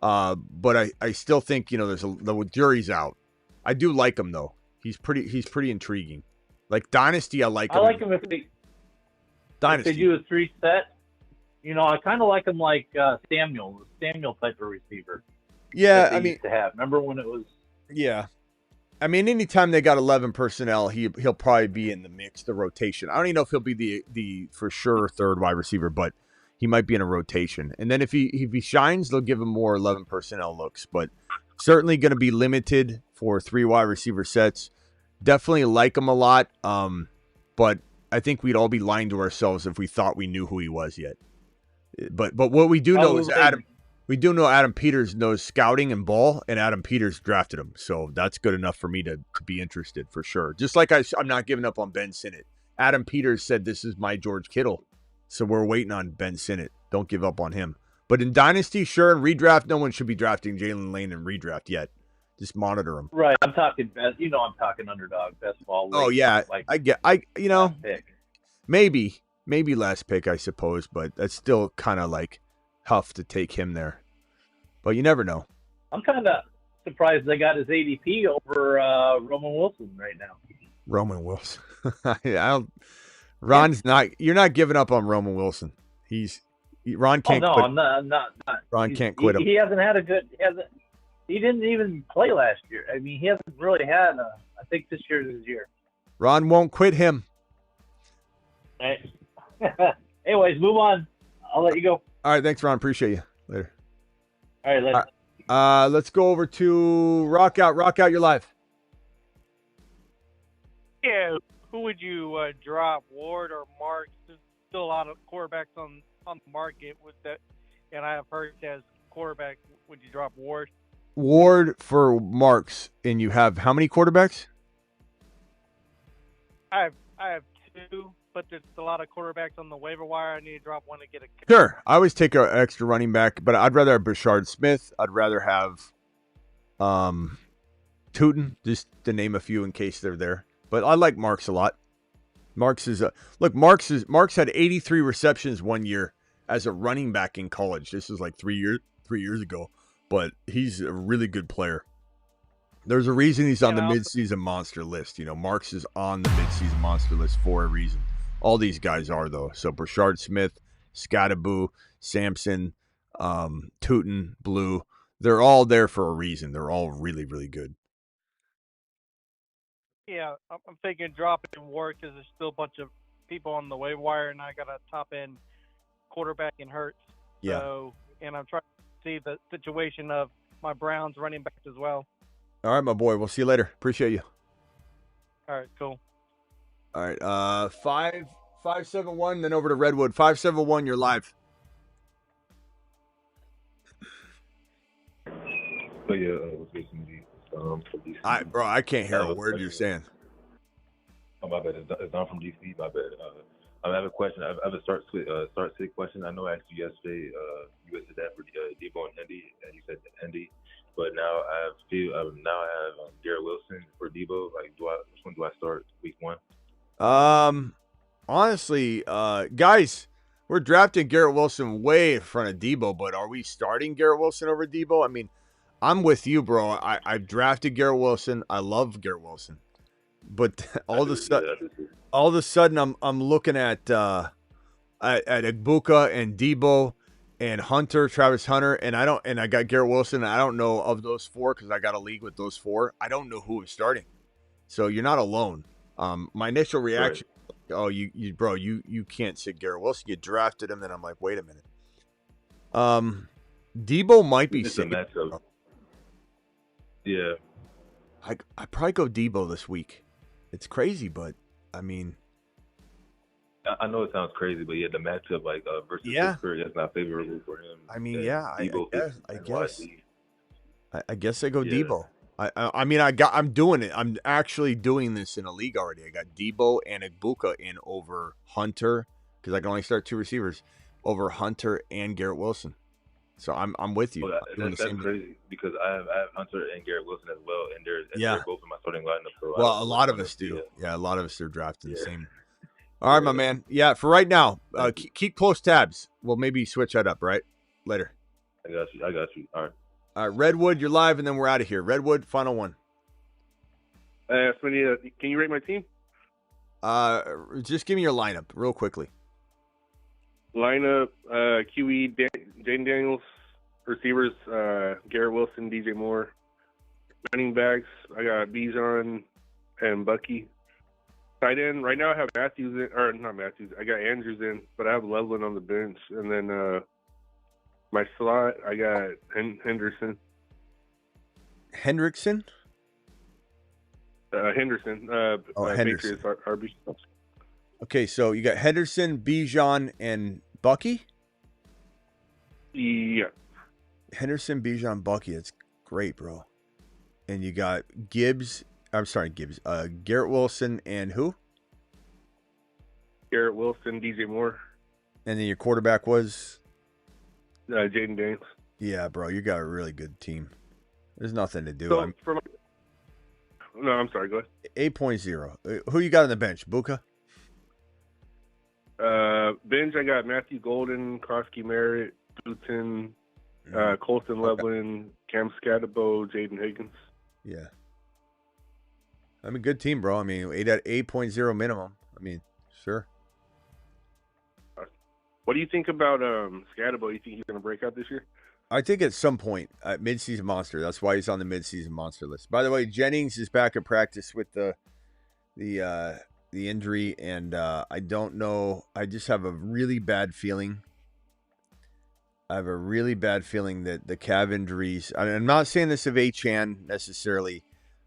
But I still think, the jury's out. I do like him though. He's pretty intriguing. Like Dynasty, I like him. I like him if they do a 3-set. I kind of like him like Samuel type of receiver. Yeah, used to have. Remember when it was? Yeah. Anytime they got 11 personnel, he'll probably be in the mix, the rotation. I don't even know if he'll be the for sure third wide receiver, but he might be in a rotation. And then if he shines, they'll give him more 11 personnel looks. But certainly going to be limited for 3 wide receiver sets. Definitely like him a lot. But I think we'd all be lying to ourselves if we thought we knew who he was yet. But what we do know is Adam. We do know Adam Peters knows scouting and ball, and Adam Peters drafted him. So that's good enough for me to be interested for sure. Just like I'm not giving up on Ben Sinnott. Adam Peters said this is my George Kittle. So we're waiting on Ben Sinnott. Don't give up on him. But in Dynasty, sure, and redraft, no one should be drafting Jaylen Lane in redraft yet. Just monitor him. Right. I'm talking best. I'm talking underdog best ball. Oh yeah, maybe last pick, I suppose, but that's still kind of like tough to take him there. But you never know. I'm kind of surprised they got his ADP over Roman Wilson right now. Roman Wilson. Ron's not. You're not giving up on Roman Wilson. Ron can't. Oh, no, quit. I'm not. Ron can't quit him. He hasn't had a good. He didn't even play last year. He hasn't really had. I think this year is his year. Ron won't quit him. Right. Anyways, move on. I'll let you go. All right, thanks, Ron. Appreciate you. Later. All right, later. Let's go over to Rock Out. Rock Out, you're live. Yeah, who would you drop, Ward or Marks? There's still a lot of quarterbacks on the market with that, and I have heard as quarterback. Would you drop Ward? Ward for Marks, and you have how many quarterbacks? I have 2, but there's a lot of quarterbacks on the waiver wire. I need to drop one to get a. Sure, I always take an extra running back, but I'd rather have Brashard Smith. I'd rather have Tootin, just to name a few in case they're there. But I like Marks a lot. Marks had 83 receptions one year as a running back in college. This is like 3 years ago, but he's a really good player. There's a reason he's on the midseason monster list. Marks is on the midseason monster list for a reason. All these guys are, though. So Brashard Smith, Scattaboo, Sampson, Tootin, Blue, they're all there for a reason. They're all really, really good. Yeah, I'm thinking dropping Ward because there's still a bunch of people on the waiver wire, and I got a top-end quarterback in Hurts. Yeah. So, and I'm trying to see the situation of my Browns running back as well. All right, my boy. We'll see you later. Appreciate you. All right, cool. All right, 571, then over to Redwood. 571, you're live. So yeah, what's good, Smitty? I can't hear a word you're saying. Oh, my bad. It's Don from DC. My bad. I have a question. I have a start sit question. I know I asked you yesterday. You said that for Debo and Hendy, and you said Hendy. But now I have Garrett Wilson for Debo. Like, which one do I start week 1? Honestly, guys, we're drafting Garrett Wilson way in front of Debo, but are we starting Garrett Wilson over Debo? I mean, I'm with you, bro. I've drafted Garrett Wilson. I love Garrett Wilson, but all of a sudden, I'm looking at Ibuka and Debo and Hunter, Travis Hunter, and I got Garrett Wilson. And I don't know of those four because I got a league with those four. I don't know who is starting, so you're not alone. My initial reaction, right. Oh, you can't sit Garrett Wilson. You drafted him, then I'm like, wait a minute. Debo might be safe. Yeah, I probably go Debo this week. It's crazy, but I mean, I know it sounds crazy, but yeah, the matchup versus Pittsburgh, that's not favorable for him. I mean, I guess I go Debo. I mean, I'm doing it. I'm actually doing this in a league already. I got Debo and Ibuka in over Hunter because I can only start 2 receivers over Hunter and Garrett Wilson. So I'm with you. Well, that's crazy because I have Hunter and Garrett Wilson as well, and they're both in my starting lineup. So well, a lot of us do. Yeah, a lot of us are drafting the same. All right, my man. Yeah, for right now, keep close tabs. We'll maybe switch that up, right? Later. I got you. All right. All right, Redwood, you're live, and then we're out of here. Redwood, final one. Smitty, can you rate my team? Just give me your lineup real quickly. Lineup, QE, Jaden Daniels. Receivers, Garrett Wilson, DJ Moore. Running backs, I got Bijan and Bucky. Tight end, right now I have Matthews in, or not Matthews, I got Andrews in, but I have Loveland on the bench. And then my slot, I got Henderson. Hendrickson? Henderson. Henderson. Patriots, RB. Okay, so you got Henderson, Bijan, and Bucky? Yeah. Henderson, Bijan, Bucky. That's great, bro. And you got Gibbs. Garrett Wilson and who? Garrett Wilson, DJ Moore. And then your quarterback was? Jaden Daniels. Yeah, bro. You got a really good team. There's nothing to do. So no, I'm sorry. Go ahead. 8.0. Who you got on the bench? Buka? Bench, I got Matthew Golden, Krosky Merritt, Booton, Colton Loveland, Cam Scatterbo, Jaden Higgins. Yeah. I mean, good team, bro. I mean, 8.0 minimum. I mean, sure. What do you think about Scatterbo? You think he's going to break out this year? I think at some point, midseason monster. That's why he's on the midseason monster list. By the way, Jennings is back at practice with the injury, and I don't know. I just have a really bad feeling. I have a really bad feeling that the calf injuries. I'm not saying this of Achan necessarily,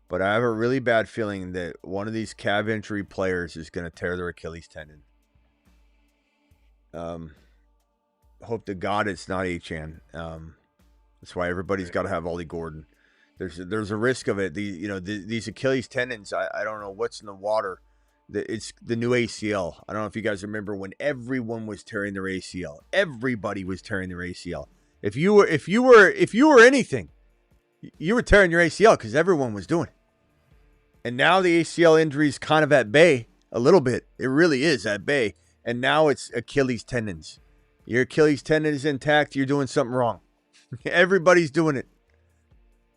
but I have a really bad feeling that one of these calf injury players is going to tear their Achilles tendon. Hope to God it's not Achan. That's why everybody's got to have Ollie Gordon. There's a risk of it. These Achilles tendons. I don't know what's in the water. It's the new ACL. I don't know if you guys remember when everyone was tearing their ACL. Everybody was tearing their ACL. If you were anything, you were tearing your ACL because everyone was doing it. And now the ACL injury is kind of at bay a little bit. It really is at bay. And now it's Achilles tendons. Your Achilles tendon is intact. You're doing something wrong. Everybody's doing it.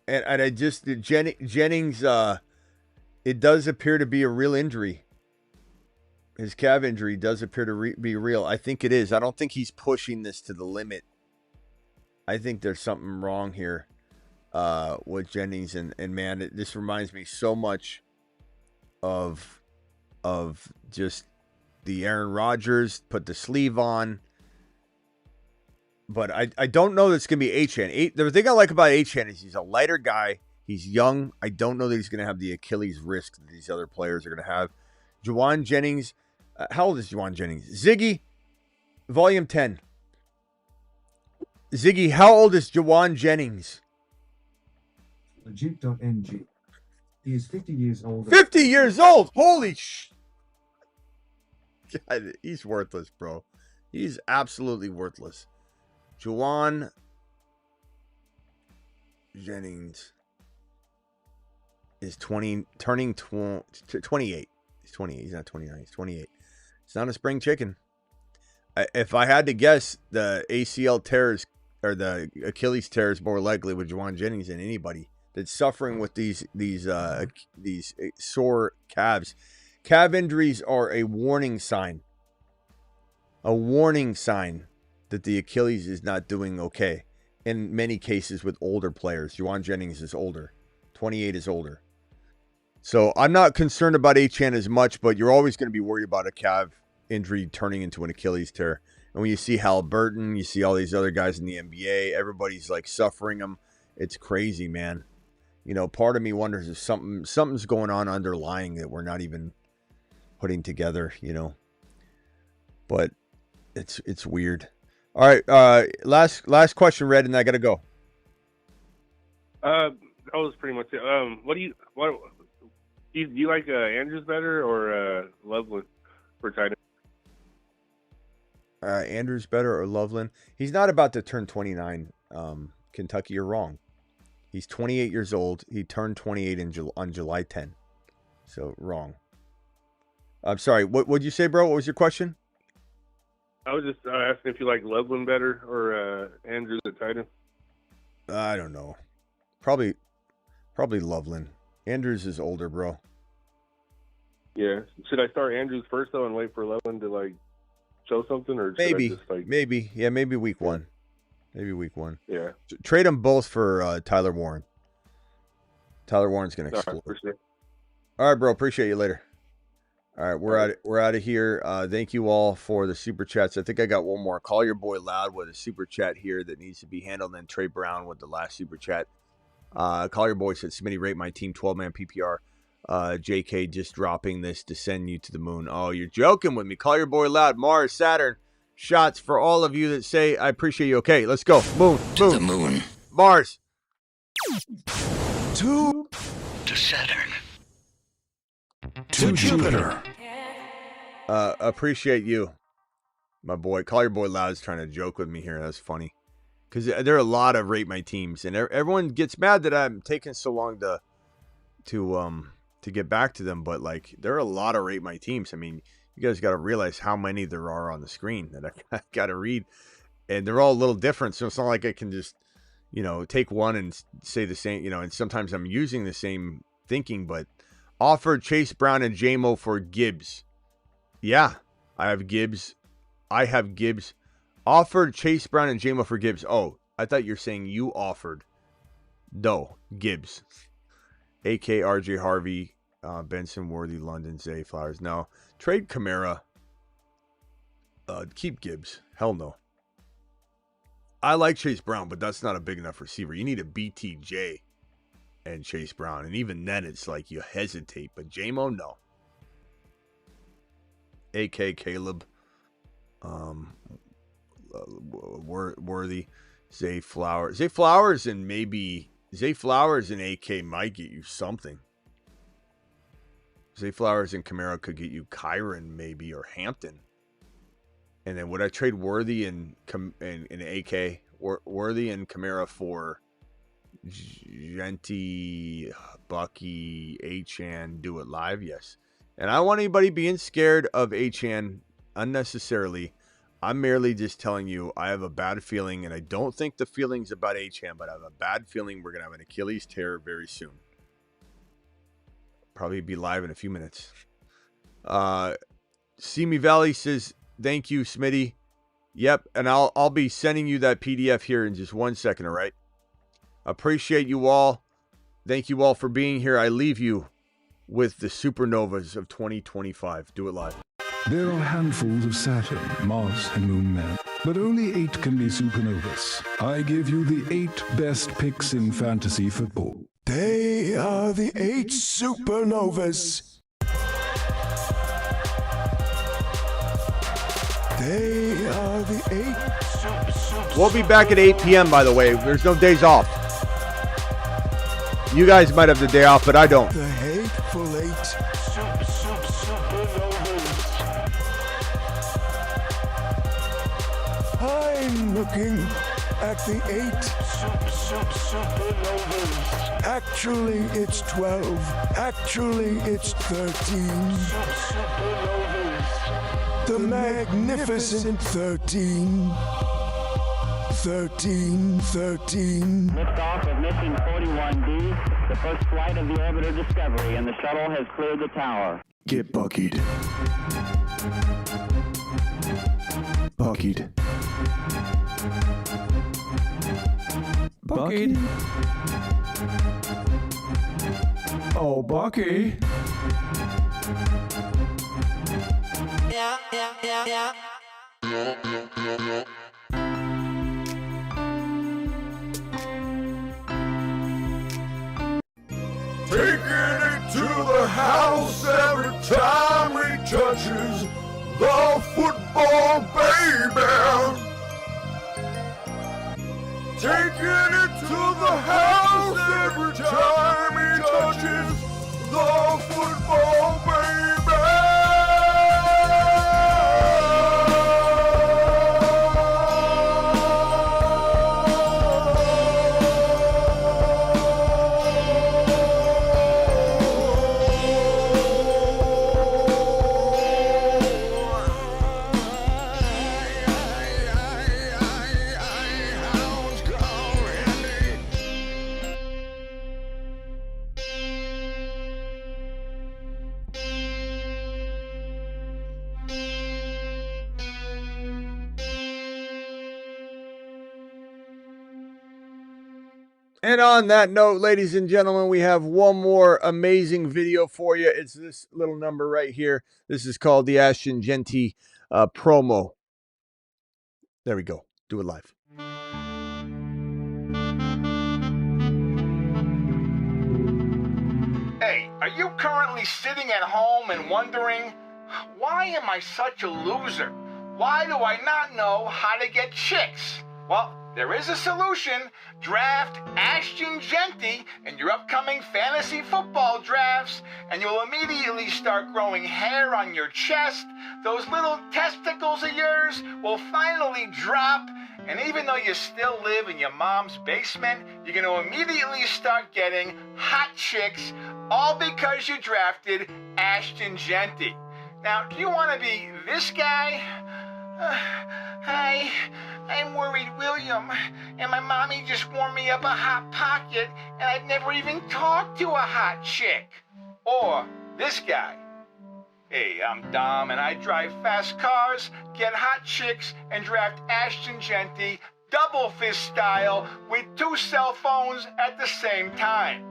And I just Jennings. It does appear to be a real injury. His calf injury does appear to be real. I think it is. I don't think he's pushing this to the limit. I think there's something wrong here with Jennings. And man, this reminds me so much of just the Aaron Rodgers, put the sleeve on. But I don't know that it's going to be Achan. The thing I like about Achan is he's a lighter guy. He's young. I don't know that he's going to have the Achilles risk that these other players are going to have. Juwan Jennings. How old is Juwan Jennings? Ziggy, volume 10. Ziggy, how old is Juwan Jennings? Legit.ng. He is 50 years old. 50 years old? Holy sh... God, he's worthless, bro. He's absolutely worthless. Juwan Jennings is turning 28. He's 28. He's not 29. He's 28. He's not a spring chicken. If I had to guess, the ACL tears or the Achilles tear is more likely with Juwan Jennings than anybody that's suffering with these sore calves. Calf injuries are a warning sign. A warning sign that the Achilles is not doing okay. In many cases with older players. Juwan Jennings is older. 28 is older. So I'm not concerned about Achan as much, but you're always going to be worried about a calf injury turning into an Achilles tear. And when you see Halliburton, you see all these other guys in the NBA, everybody's like suffering them. It's crazy, man. You know, part of me wonders if something's going on underlying that we're not even putting together, you know. But it's weird. All right, last question, Red, and I gotta go. That was pretty much it. Do you like Andrews better or Loveland for tight end? Andrews better or Loveland? He's not about to turn 29. Kentucky, you're wrong. He's 28 years old. He turned 28 on July 10. So wrong. I'm sorry. What'd you say, bro? What was your question? I was just asking if you like Loveland better or Andrews at tight end. I don't know. Probably Loveland. Andrews is older, bro. Yeah. Should I start Andrews first though and wait for Loveland to like show something, or maybe? Just, like... Maybe. Yeah. Maybe week one. Maybe week one. Yeah. Trade them both for Tyler Warren. Tyler Warren's gonna explode. For sure. All right, bro. Appreciate you later. All right, we're out of here. Thank you all for the super chats. I think I got one more. Call your boy Loud with a super chat here that needs to be handled. And then Trey Brown with the last super chat. Call your boy said, Smitty, rate my team 12-man PPR. JK just dropping this to send you to the moon. Oh, you're joking with me. Call your boy Loud. Mars, Saturn. Shots for all of you that say I appreciate you. Okay, let's go. Moon. To the moon. Mars. To Saturn. To Jupiter. Appreciate you, my boy. Call your boy Loud's trying to joke with me here. That's funny. Because there are a lot of rate my teams. And everyone gets mad that I'm taking so long to get back to them. But, like, there are a lot of rate my teams. I mean, you guys got to realize how many there are on the screen that I got to read. And they're all a little different. So it's not like I can just, you know, take one and say the same, you know, and sometimes I'm using the same thinking. But offered Chase Brown and J-Mo for Gibbs. Yeah, I have Gibbs. Offered Chase Brown and J-Mo for Gibbs. Oh, I thought you're saying you offered. No, Gibbs. A.K. R.J. Harvey, Benson, Worthy, London, Zay, Flowers. No. Trade Kamara. Keep Gibbs. Hell no. I like Chase Brown, but that's not a big enough receiver. You need a BTJ and Chase Brown. And even then, it's like you hesitate. But J-Mo, no. A.K. Caleb. Worthy. Zay Flowers. Zay Flowers and AK might get you something. Zay Flowers and Kamara could get you Kyron maybe or Hampton. And then would I trade Worthy and AK? Worthy and Kamara for Genty, Bucky, Achan, do it live? Yes. And I don't want anybody being scared of Achan unnecessarily. I'm merely just telling you I have a bad feeling, and I don't think the feeling's about Achan, but I have a bad feeling we're going to have an Achilles tear very soon. Probably be live in a few minutes. Simi Valley says, thank you, Smitty. Yep, and I'll be sending you that PDF here in just 1 second, all right? Appreciate you all. Thank you all for being here. I leave you with the supernovas of 2025. Do it live. There are handfuls of Saturn, Mars, and Moon men, but only 8 can be supernovas. I give you the 8 best picks in fantasy football. They are the 8 supernovas. They are the 8 We'll be back at 8 p.m., by the way. There's no days off. You guys might have the day off, but I don't. The hateful 8 supernovas. looking at the 8 supernovas. Actually, it's 12. Actually, it's 13. Supernovas. The magnificent 13. 13. Liftoff of mission 41D, the first flight of the orbiter Discovery, and the shuttle has cleared the tower. Get buckied. Buckied. Bucky? Oh, Bucky. Yeah. Taking it to the house every time he touches the football, baby. Taking it to the house every time he touches the football, baby. And on that note, ladies and gentlemen, we have one more amazing video for you. It's this little number right here. This is called the Achan Gordon promo. There we go. Do it live. Hey, are you currently sitting at home and wondering, why am I such a loser? Why do I not know how to get chicks? Well, there is a solution. Draft Achan Gordon in your upcoming fantasy football drafts, and you'll immediately start growing hair on your chest. Those little testicles of yours will finally drop, and even though you still live in your mom's basement, you're going to immediately start getting hot chicks, all because you drafted Achan Gordon. Now, do you want to be this guy? Hi, I'm worried William, and my mommy just warmed me up a hot pocket, and I've never even talked to a hot chick. Or this guy. Hey, I'm Dom, and I drive fast cars, get hot chicks, and draft Achan Gordon double fist style with 2 cell phones at the same time.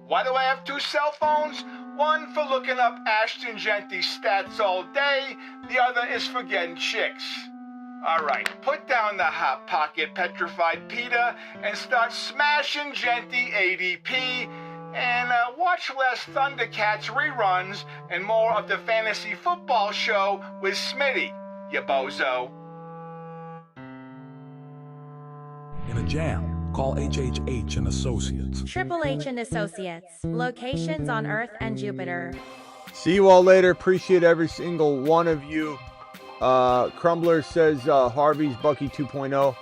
Why do I have 2 cell phones? One for looking up Achan Gordon stats all day, the other is for getting chicks. Alright, put down the Hot Pocket Petrified PETA and start smashing Genti ADP, and watch less Thundercats reruns and more of the Fantasy Football Show with Smitty, you bozo. In a jam. Call HHH and Associates. Triple H and Associates. Locations on Earth and Jupiter. See you all later. Appreciate every single one of you. Crumbler says Harvey's Bucky 2.0.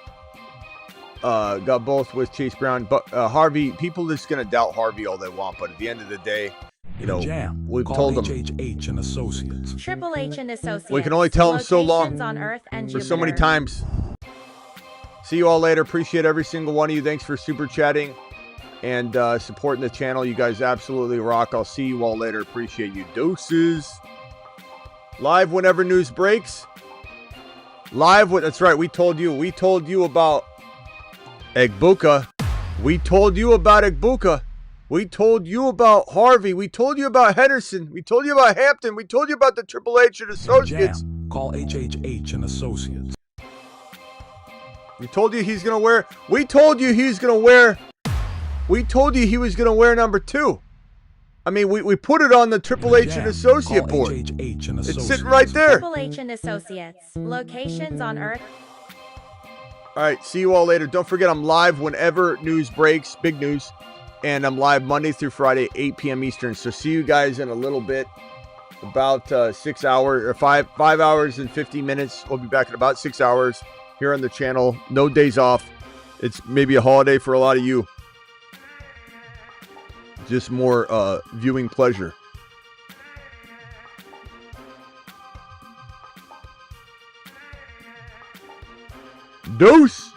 Got both with Chase Brown. But Harvey, people just going to doubt Harvey all they want. But at the end of the day, you know, we've told them. HHH and Associates. Triple H and Associates. We can only tell them so long. On Earth and for Jupiter. so many times. See you all later. Appreciate every single one of you. Thanks for super chatting and supporting the channel. You guys absolutely rock. I'll see you all later. Appreciate you. Deuces. Live whenever news breaks. Live. That's right. We told you about Egbuka. We told you about Egbuka. We told you about Harvey. We told you about Henderson. We told you about Hampton. We told you about the Triple H and Associates. Call HHH and Associates. We told you he's going to wear. We told you he's going to wear. We told you he was going to wear number 2. I mean, we put it on the Triple H and Associate board. It's sitting right there. Triple H and Associates. Locations on Earth. All right. See you all later. Don't forget, I'm live whenever news breaks. Big news. And I'm live Monday through Friday, 8 p.m. Eastern. So see you guys in a little bit. About 6 hours or 5 hours and 50 minutes. We'll be back in about 6 hours. here on the channel. No days off. It's maybe a holiday for a lot of you. Just more viewing pleasure. Deuce.